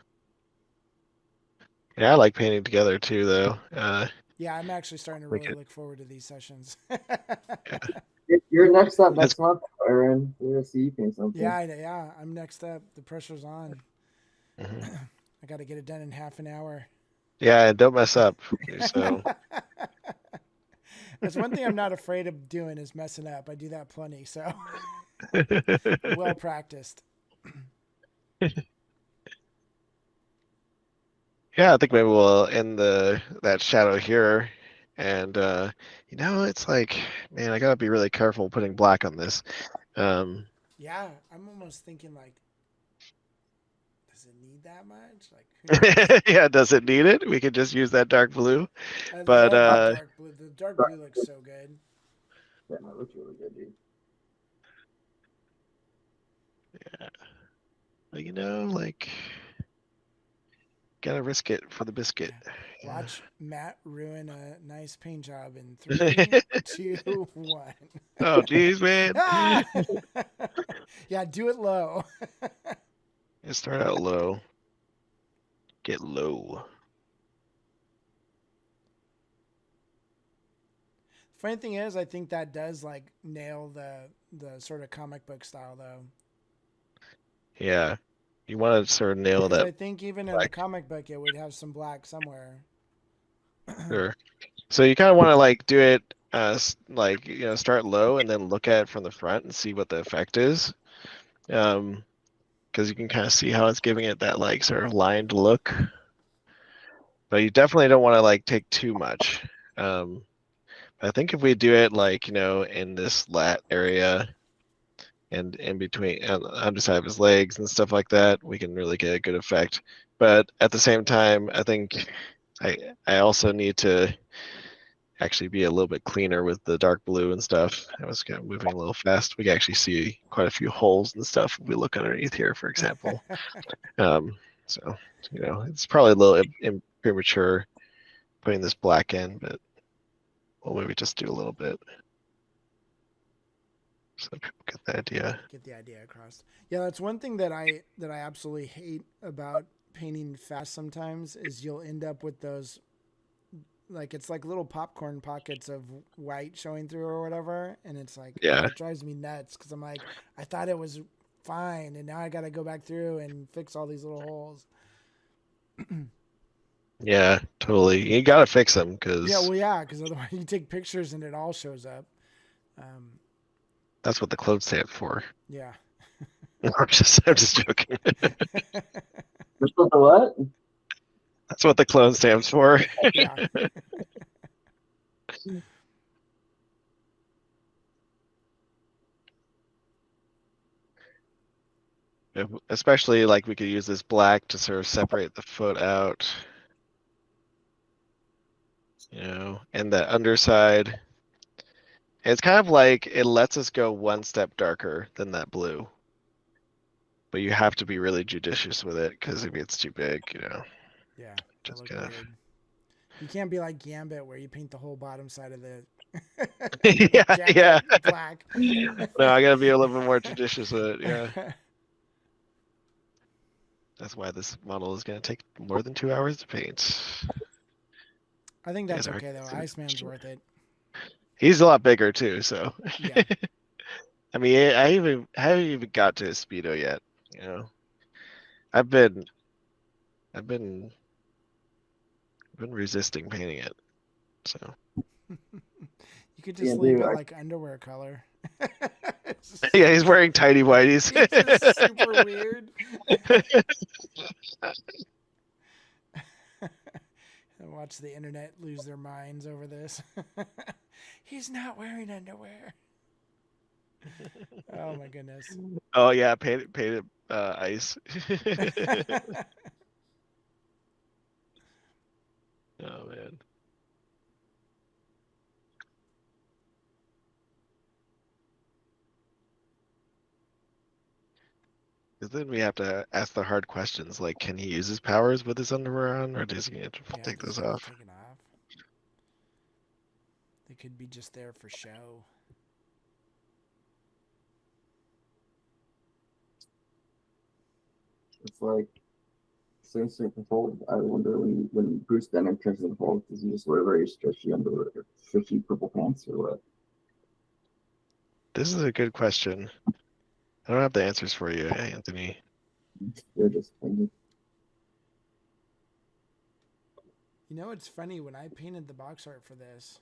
Yeah, I like painting together too, though. Yeah, I'm actually starting to We really could- look forward to these sessions. You're next up That's- next month, Aaron. We're gonna see you paint something. Yeah, I'm next up. The pressure's on. Mhm. I got to get it done in half an hour. Yeah, and don't mess up. So That's one thing I'm not afraid of doing is messing up. I do that plenty, so well practiced. yeah, I think maybe we'll end that shadow here. And it's like, man, I gotta be really careful putting black on this. Yeah, I'm almost thinking like, does it need that much? Like, who knows? Yeah, does it need it? We could just use that dark blue. I But, love the dark blue. The dark blue looks so good. Yeah, that looks really good, dude. Like, gotta risk it for the biscuit. Watch Matt ruin a nice paint job in 3, 2, 1. Oh, geez, man. Ah! Yeah, do it low. You start out low. Get low. Funny thing is, I think that does like nail the sort of comic book style though. Yeah. You want to sort of nail Because that. I think even in the comic book, it would have some black somewhere. Sure. So you kind of want to like do it start low and then look at it from the front and see what the effect is. Because you can kind of see how it's giving it that like sort of lined look. But you definitely don't want to like take too much. I think if we do it like, in this lat area and in between on the underside of his legs and stuff like that, we can really get a good effect. But at the same time, I think I also need to actually be a little bit cleaner with the dark blue and stuff. I was kind of moving a little fast. We can actually see quite a few holes and stuff if we look underneath here, for example. So, it's probably a little premature putting this black in, but we'll maybe just do a little bit. So people get the idea. Get the idea across. Yeah, that's one thing that I absolutely hate about painting fast sometimes is you'll end up with those like it's like little popcorn pockets of white showing through or whatever, and it's like it drives me nuts because I'm like, I thought it was fine, and now I got to go back through and fix all these little holes. Yeah, totally. You gotta fix them because because otherwise you take pictures and it all shows up. That's what the clone stamp's for. Yeah. I'm just joking. What? That's what the clone stamp's for. Yeah. Especially like we could use this black to sort of separate the foot out. And the underside. It's kind of like it lets us go one step darker than that blue. But you have to be really judicious with it because if it's too big, Yeah. just kind of. You can't be like Gambit where you paint the whole bottom side of the yeah. black. No, I gotta be a little bit more judicious with it. Yeah. That's why this model is gonna take more than 2 hours to paint. I think that's okay though. Iceman's worth it. He's a lot bigger too, so. Yeah. I mean, I haven't even got to his speedo yet. I've been resisting painting it. So. You could just Yeah, leave dude, it like underwear color. Yeah, he's wearing tidy whities. It's just super weird. And watch the internet lose their minds over this. He's not wearing underwear. Oh my goodness. Oh yeah, painted ice. Oh man. Because then we have to ask the hard questions, like, can he use his powers with his underwear on, or does he have to take does those he off? take it off? They could be just there for show. it's like same Hulk. I wonder when Bruce Banner turns into Hulk, does he just wear very stretchy underwear, stretchy purple pants, or what? This is a good question. I don't have the answers for you, Anthony. They're just thinking. You know, it's funny when I painted the box art for this.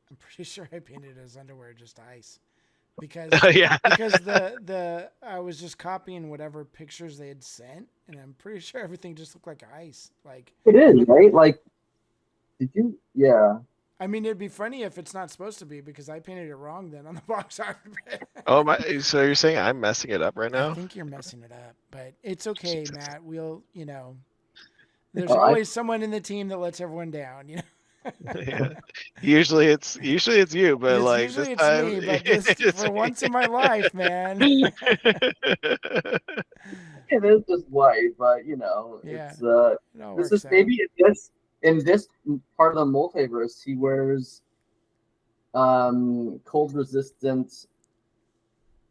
I'm pretty sure I painted his underwear just ice, because Yeah. because the I was just copying whatever pictures they had sent, and I'm pretty sure everything just looked like ice. Like It is, right? Like, did you? Yeah. I mean, it'd be funny if it's not supposed to be, because I painted it wrong then on the box art. Oh my! So you're saying I'm messing it up right I now? think you're messing it up, but it's okay, Matt. We'll, there's Oh, always someone in the team that lets everyone down. Yeah. Usually it's you, but like Usually this it's time me, but it's for me. once in my life, man. It is just white, but Yeah, it's it all this works is out. maybe in this part of the multiverse he wears cold resistant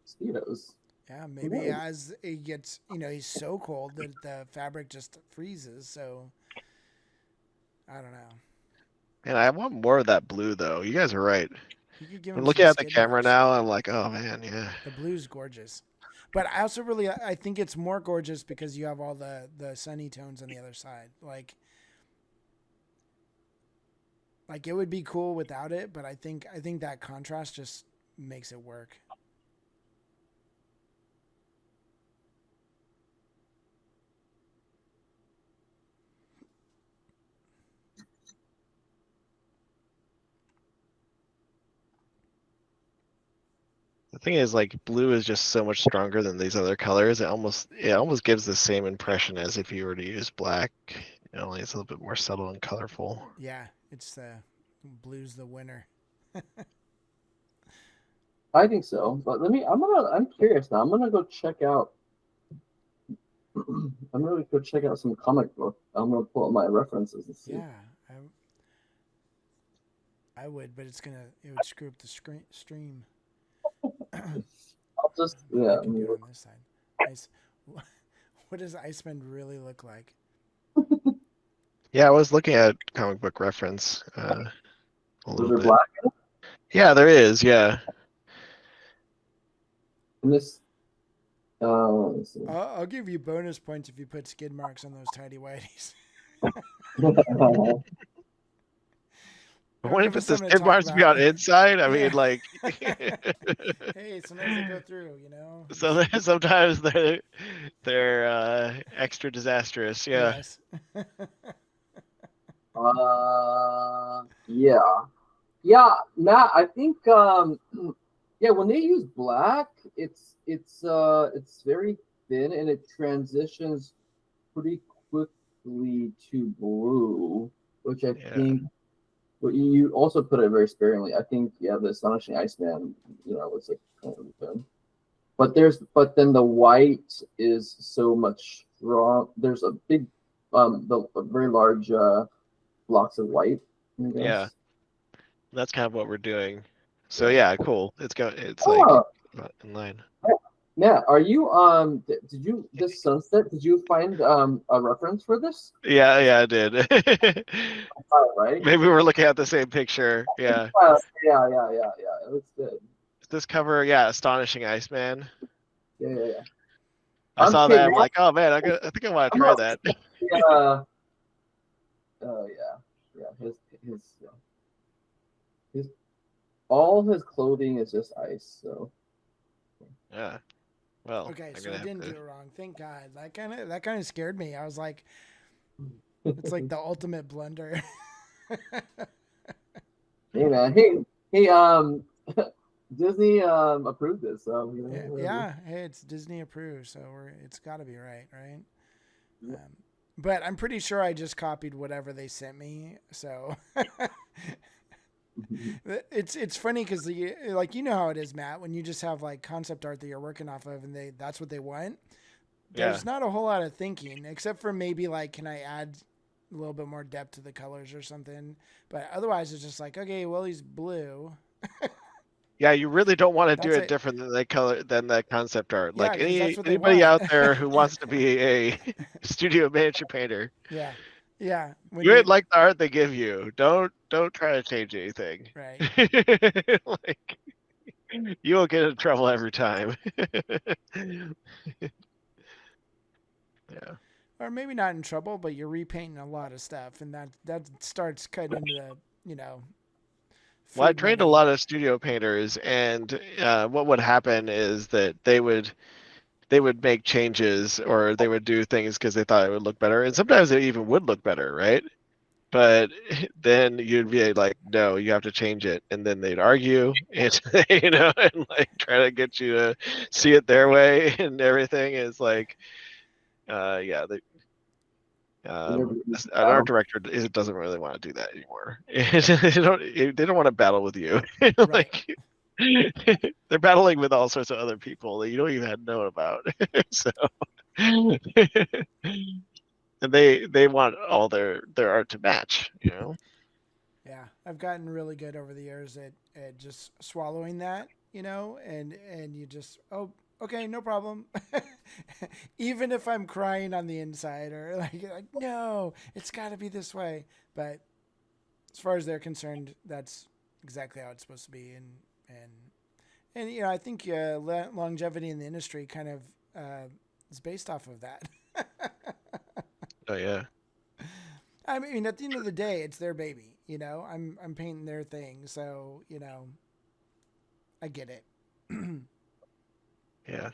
speedos. Yeah, maybe knows? as it gets, he's so cold that the fabric just freezes. So I don't know. And I want more of that blue though. You guys are right. You could give I'm him looking some at the skid camera marks. now. I'm like, oh man, yeah. The blue's gorgeous, but I also I think it's more gorgeous because you have all the sunny tones on the other side. Like it would be cool without it, but I think that contrast just makes it work. The thing is, like, blue is just so much stronger than these other colors. It almost gives the same impression as if you were to use black. Only it's a little bit more subtle and colorful. Yeah, it's blue's the winner. I think so, but I'm curious now. I'm gonna go check out. I'm gonna go check out some comic book. I'm gonna pull up my references and see. Yeah, I would, but it would screw up the stream. I'll just I can do it on this side. Nice. What does Iceman really look like? Yeah, I was looking at comic book reference a Was little there bit. black Yeah, there is. Yeah. in this? Let's see. I'll give you bonus points if you put skid marks on those tidy whities. I wonder if give us it's the something to skid talk marks be on about. inside. I Yeah. mean, like. Hey, sometimes they go through, So sometimes they're extra disastrous. Yeah. Yes. Yeah, Matt. I think yeah, when they use black, it's very thin and it transitions pretty quickly to blue, which I think. But you also put it very sparingly. I think the Astonishing Iceman, it's like kind of thin. But then the white is so much strong. There's a big, very large blocks of white. I guess. Yeah. That's kind of what we're doing. So yeah, cool. It's like in line. Yeah, are you did you this sunset? Did you find a reference for this? Yeah, I did. Right. Maybe we're looking at the same picture. Yeah. Yeah. It looks good. This cover, yeah, Astonishing Iceman. Yeah. I saw that. I'm like, oh man, I think I want to try that. Yeah. His all his clothing is just ice. So Yeah. Well, Okay, I'm so I gonna have didn't do to. it wrong. Thank God. That kind of scared me. I was like, it's like the ultimate blunder. hey man, hey Disney approved this, so you know Yeah, whatever. yeah. Hey, it's Disney approved, so it's got to be right, right? Yeah. But I'm pretty sure I just copied whatever they sent me. So it's funny because like you know how it is, Matt. When you just have like concept art that you're working off of, and that's what they want. Yeah. There's not a whole lot of thinking, except for maybe like, can I add a little bit more depth to the colors or something? But otherwise, it's just like, okay, well, he's blue. Yeah, you really don't want to do That's it it. different than that concept art. Yeah, Like because that's what they anybody want. out there who wants to be a studio miniature painter, Yeah, yeah. When you you ain't like the art they give you. Don't try to change anything. right, Like you will get in trouble every time. Yeah. or maybe not in trouble, but you're repainting a lot of stuff, and that starts cutting into the Well, I food trained a money. lot of studio painters, and what would happen is that they would make changes or they would do things because they thought it would look better, and sometimes it even would look better, right? But then you'd be like, no, you have to change it, and then they'd argue and and like try to get you to see it their way and everything. Is like, yeah, Never an art battle. director doesn't really want to do that anymore. They don't want to battle with you. Right. Like they're battling with all sorts of other people that you don't even know about. So and they want all their art to match. Yeah, I've gotten really good over the years at just swallowing that, and you just, oh, okay, no problem. Even if I'm crying on the inside or like no, it's got to be this way. But as far as they're concerned, that's exactly how it's supposed to be, and I think longevity in the industry kind of is based off of that. Oh yeah. I mean, at the end of the day, it's their baby. I'm painting their thing, so I get it. Yeah.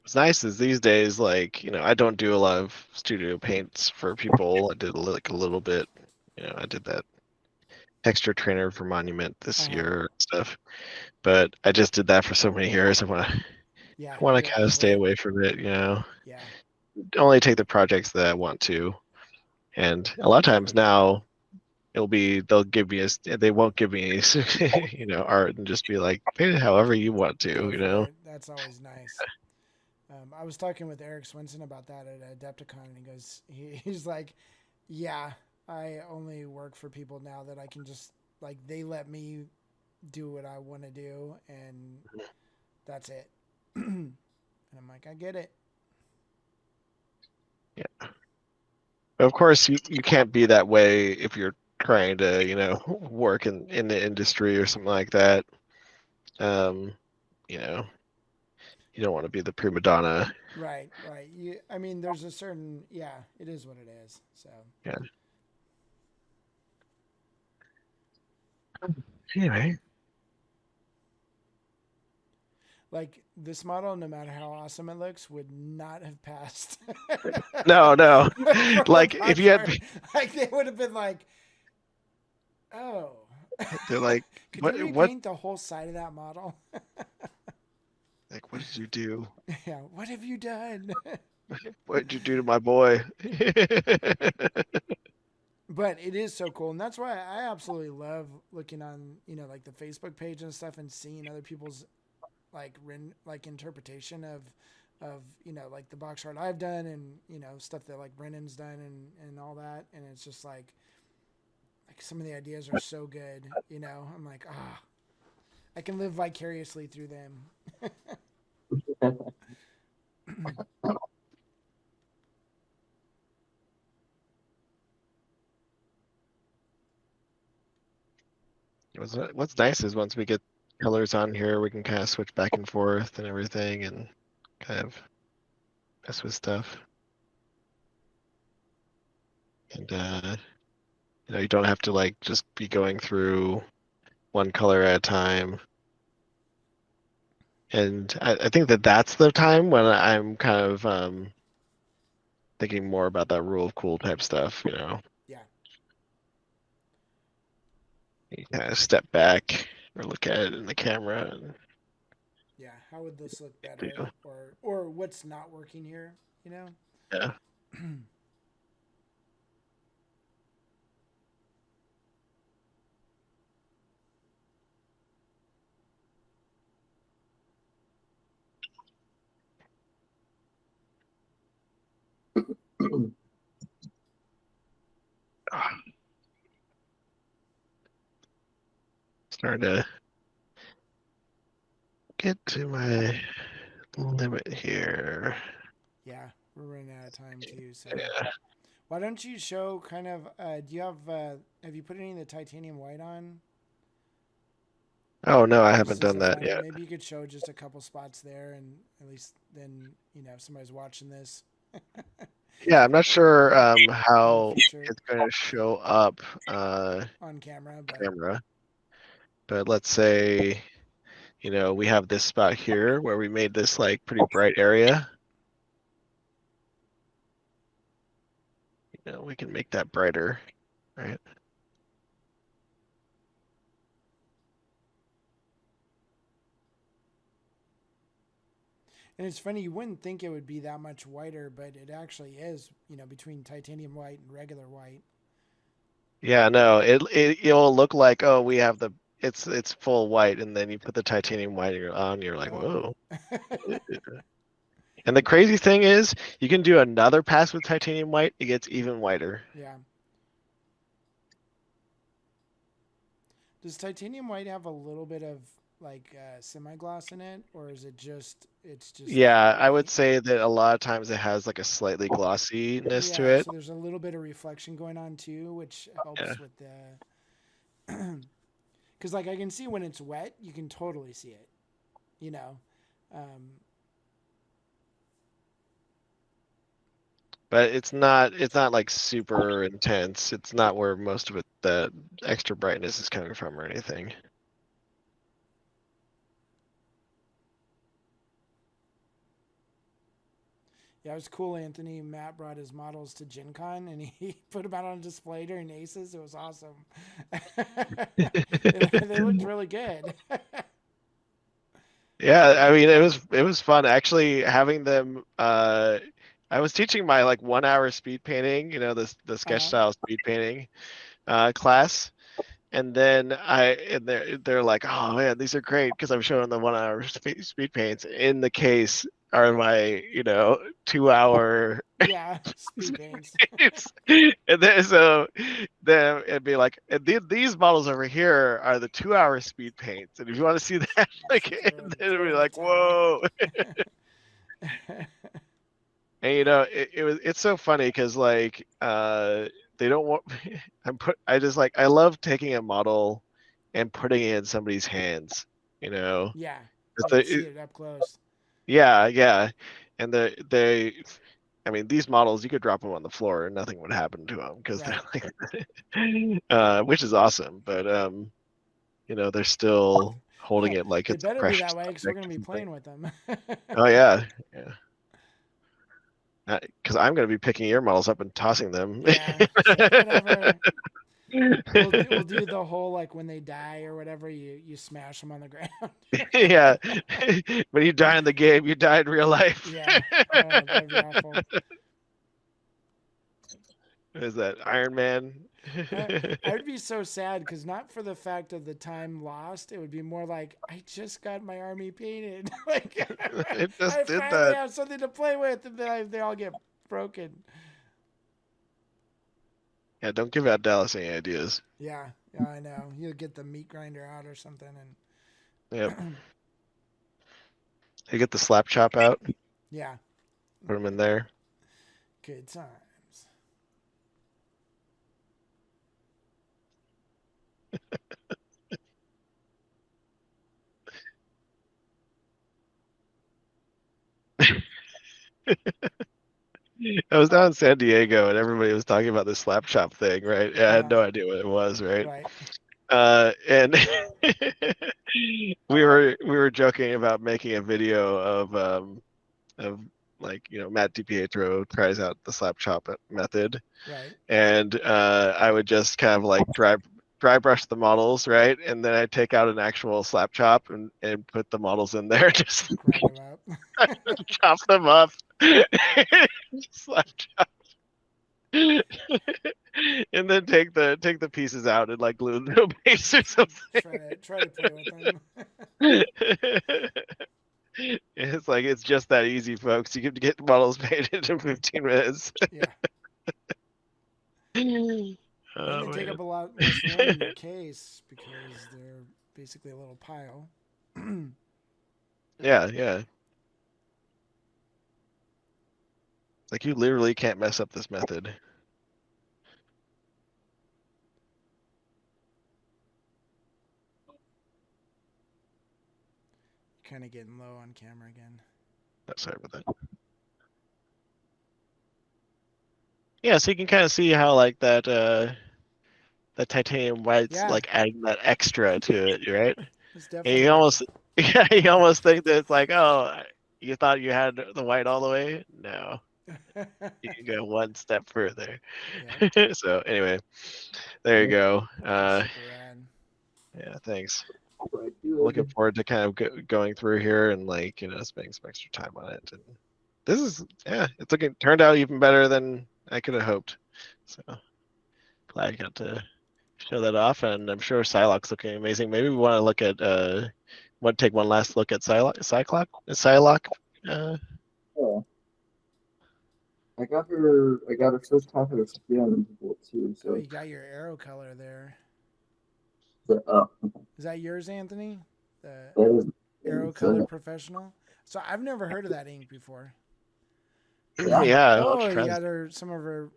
What's nice is these days, like, I don't do a lot of studio paints for people. I did like a little bit. I did that texture trainer for Monument this Uh-huh. year and stuff. But I just did that for so many years. I want to Yeah, I want to you're kind of over stay it. away from it. Yeah, Only take the projects that I want to. And a lot of times now they'll give me they won't give me art and just be like paint it however you want go to. for it. That's always nice. I was talking with Eric Swinson about that at Adepticon, and he's like, yeah, I only work for people now that I can just like they let me do what I want to do, and that's it. And I'm like, I get it. Yeah. Of course, you can't be that way if you're trying to, work in the industry or something like that. Um, you know, you don't want to be the prima donna. Right, right. I mean, there's a certain, yeah, it is what it is. So, Yeah. Anyway, like this model, no matter how awesome it looks, would not have passed. no. From the Like if box you had, art. Like they would have been like, oh, they're like, could you what, repaint the whole side of that model? like, what did you do? Yeah, what have you done? What did you do to my boy? But it is so cool, and that's why I absolutely love looking on, like the Facebook page and stuff, and seeing other people's like interpretation of like the box art I've done, and stuff that like Brennan's done, and all that, and it's just like some of the ideas are so good. I'm like, I can live vicariously through them. What's nice is once we get colors on here, we can kind of switch back and forth and everything, and kind of mess with stuff. And You don't have to like just be going through one color at a time. And I think that's the time when I'm kind of thinking more about that rule of cool type stuff, Yeah. You kind of step back or look at it in the camera and Yeah. How would this look do. better, or what's not working here? You know. Yeah. Starting to get to my limit here. Yeah, we're running out of time too. So Yeah. why don't you show kind of? Do you have you put any of the titanium white on? Oh no, I Just haven't as done a that fun, yet. maybe you could show just a couple spots there, and at least then if somebody's watching this Yeah, I'm not sure in the how future it's going to show up on camera, but camera, but let's say we have this spot here where we made this like pretty bright area. We can make that brighter, right? and it's funny you wouldn't think it would be that much whiter, but it actually is. Between titanium white and regular white. Yeah, no, it'll look like, oh, we have it's full white, and then you put the titanium white on, you're like, whoa. And the crazy thing is, you can do another pass with titanium white, it gets even whiter. Yeah. Does titanium white have a little bit of like semi-gloss in it, or is it's just Yeah, I would white? say that a lot of times it has like a slightly glossiness to Yeah, it. so there's a little bit of reflection going on too, which Yeah. helps with the. Because like I can see when it's wet, you can totally see it. You know. Um, But it's not like super intense. It's not where most of the extra brightness is coming from or anything. Yeah, it was cool, Anthony. Matt brought his models to Gen Con and he put them out on display during Aces. It was awesome. They looked really good. Yeah, I mean it was fun actually having them I was teaching my like 1 hour speed painting, the sketch Uh-huh. style speed painting class. And then they're like, oh man, these are great because I'm showing the 1 hour speed paints. In the case are my 2 hour Yeah, speed paints. paints. And then then it'd be like, and these models over here are the 2 hour speed paints. And if you want to see that, like, and then it'd be Throw in the like, towel. whoa. And it's so funny because like they don't want I love taking a model and putting it in somebody's hands, you know. Yeah, It's yeah, see it up close. yeah. And I mean these models you could drop them on the floor and nothing would happen to them because Right. they're like which is awesome, but they're still holding it like They it's a better be precious that way because we're object gonna or be something. playing with them. Oh yeah. Because I'm going to be picking your models up and tossing them. Yeah, so whatever. We'll do the whole like when they die or whatever. You smash them on the ground. Yeah. When you die in the game, you die in real life. Yeah. Oh, that'd be awful. Is that Iron Man? I would be so sad because not for the fact of the time lost. It would be more like I just got my army painted. Like It just I did finally that. have something to play with, and then they all get broken. Yeah, don't give out Dallas any ideas. Yeah, I know. You'll get the meat grinder out or something, Yep. and You get the slap chop out, yeah, put them in there. good times. I was down in San Diego and everybody was talking about this slap chop thing, right? Yeah, I had no idea what it was, right? Right. And we were joking about making a video of like, you know, Matt DiPietro tries out the slap chop method, Right. and I would just kind of like dry brush the models, right? And then I'd take out an actual slap chop and put the models in there, just Grind them up. chop them up. Slap chop. And then take the pieces out and like glue them to a base or something. try to play with them. It's like, it's just that easy, folks. You can get models painted in 15 minutes. Yeah. And Oh, they take man. up a lot less room in your case because they're basically a little pile. Yeah. Like, you literally can't mess up this method. Kind of getting low on camera again. Sorry about that. Yeah, so you can kind of see how like that titanium white's like adding that extra to it, right? It's And definitely you almost you almost think that it's like, oh, you thought you had the white all the way? No. You can go one step further. Yeah. So anyway, there you go. Super rad. Yeah, thanks. Right, Looking forward to kind of going through here and, like, you know, spending some extra time on it. And this is, yeah, it's looking, turned out even better than I could have hoped. So glad I got to show that off, and I'm sure Psylocke's looking amazing. Maybe we want to look at want to take one last look at Psylocke. Yeah. I got her first half of her skin too. So Oh, you got your arrow color there. Is that yours, Anthony? The arrow color professional. So I've never heard of that ink before. Yeah. Oh, you got her some of her.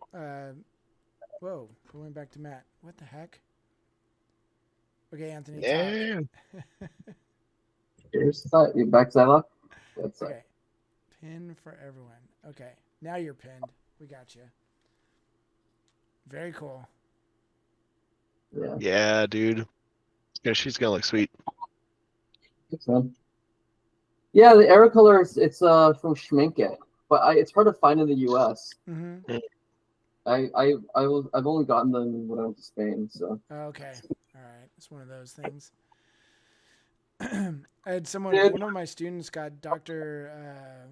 Whoa, we went back to Matt. What the heck? Okay, Anthony. Yeah. Here's your back Psylocke. That's okay. Pin for everyone. Okay, now you're pinned. We got you. Very cool. Yeah, dude. Yeah, she's gonna look sweet. Yeah, the arrow color it's from Schminke, but it's hard to find in the U.S. Mm-hmm. I've only gotten them when I went to Spain. So okay, all right, it's one of those things. I had one of my students got Dr.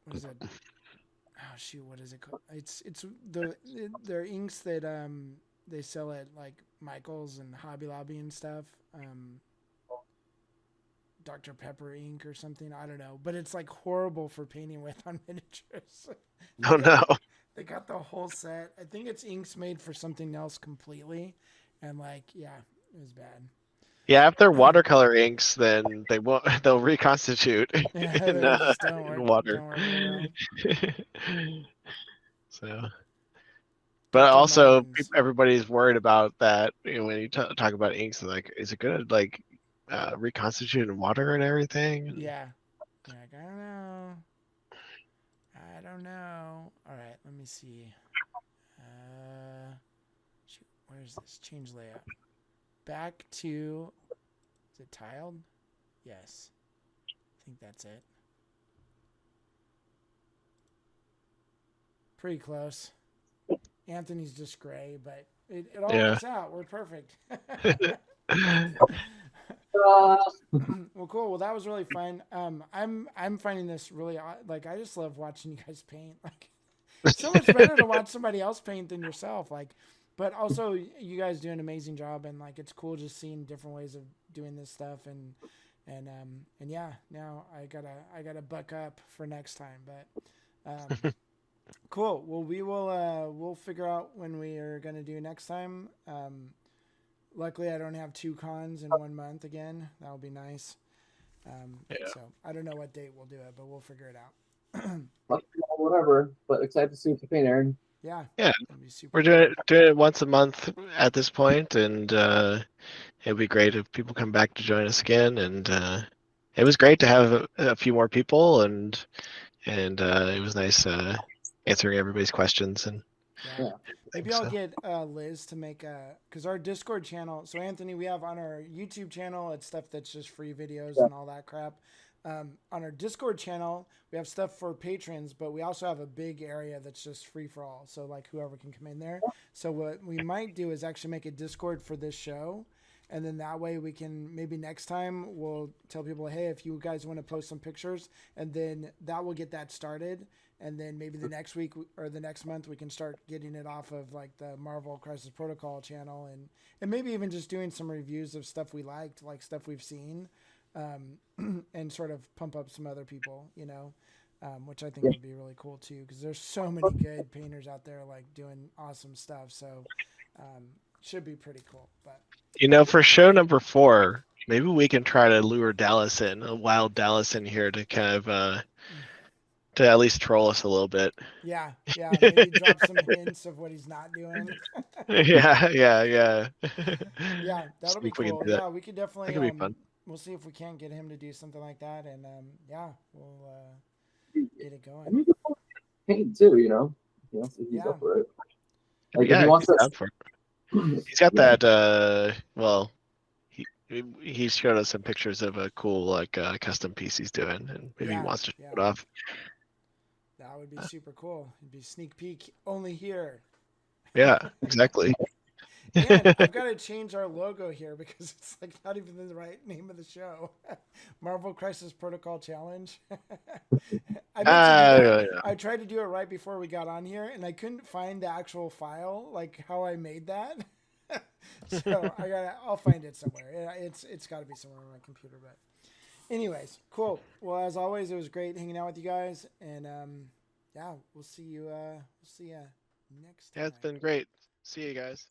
What is it? Oh shoot, what is it called? It's they're inks that they sell at like Michael's and Hobby Lobby and stuff. Dr. Pepper ink or something. I don't know, but it's like horrible for painting with on miniatures. Oh no. They got the whole set. I think it's inks made for something else completely, and like yeah, it was bad. Yeah, if they're watercolor inks, then they'll reconstitute in water. So, but also everybody's worried about that. You know, when you talk about inks, like, is it gonna like reconstitute in water and everything? Yeah. Like, I don't know. All right, let me see. Shoot, where's this? Change layout. Back to, is it tiled? Yes. I think that's it. Pretty close. Anthony's just gray, but it all works out. We're perfect. Well, cool. Well, that was really fun. I'm finding this really like I just love watching you guys paint. Like, it's so much better to watch somebody else paint than yourself. Like, but also you guys do an amazing job, and like it's cool just seeing different ways of doing this stuff. And yeah, now I gotta buck up for next time. But cool. Well, we'll figure out when we are gonna do next time. Luckily, I don't have 2 cons in 1 month again. That'll be nice. So I don't know what date we'll do it, but we'll figure it out. Whatever. But excited to see what you paint, Aaron. Yeah. We're doing it once a month at this point, and it'd be great if people come back to join us again. And it was great to have a few more people, and it was nice answering everybody's questions and Yeah. Maybe things, I'll so. get Liz to make because our Discord channel. So Anthony, we have on our YouTube channel, it's stuff that's just free videos Yeah. and all that crap. On our Discord channel, we have stuff for patrons, but we also have a big area that's just free for all. So like whoever can come in there. So what we might do is actually make a Discord for this show. And then that way we can maybe next time we'll tell people, hey, if you guys want to post some pictures, and then that will get that started. And then maybe the next week or the next month we can start getting it off of like the Marvel Crisis Protocol channel, and maybe even just doing some reviews of stuff we liked, like stuff we've seen, and sort of pump up some other people, which I think would be really cool too, because there's so many good painters out there like doing awesome stuff. So should be pretty cool. But For show number 4, maybe we can try to lure Dallas in, a wild Dallas in here to kind of to at least troll us a little bit. yeah, maybe drop some hints of what he's not doing. yeah. Yeah, that'll See be if we can cool. do that. Yeah, we could definitely. That could be fun. We'll see if we can get him to do something like that, and yeah, we'll get it I going. mean, paint too, so he's up for it. Like if he wants he's that, down for it. He's got that. Well, he showed us some pictures of a cool like custom piece he's doing, and maybe he wants to show it off. That would be super cool. It'd be sneak peek only here. Yeah, exactly. And I've got to change our logo here because it's like not even the right name of the show. Marvel Crisis Protocol Challenge. I tried to do it right before we got on here, and I couldn't find the actual file, like how I made that. So I'll find it somewhere. It's got to be somewhere on my computer. But anyways, cool. Well, as always, it was great hanging out with you guys, and yeah, we'll see you. We'll see you next time. Yeah, it's been great. See you guys.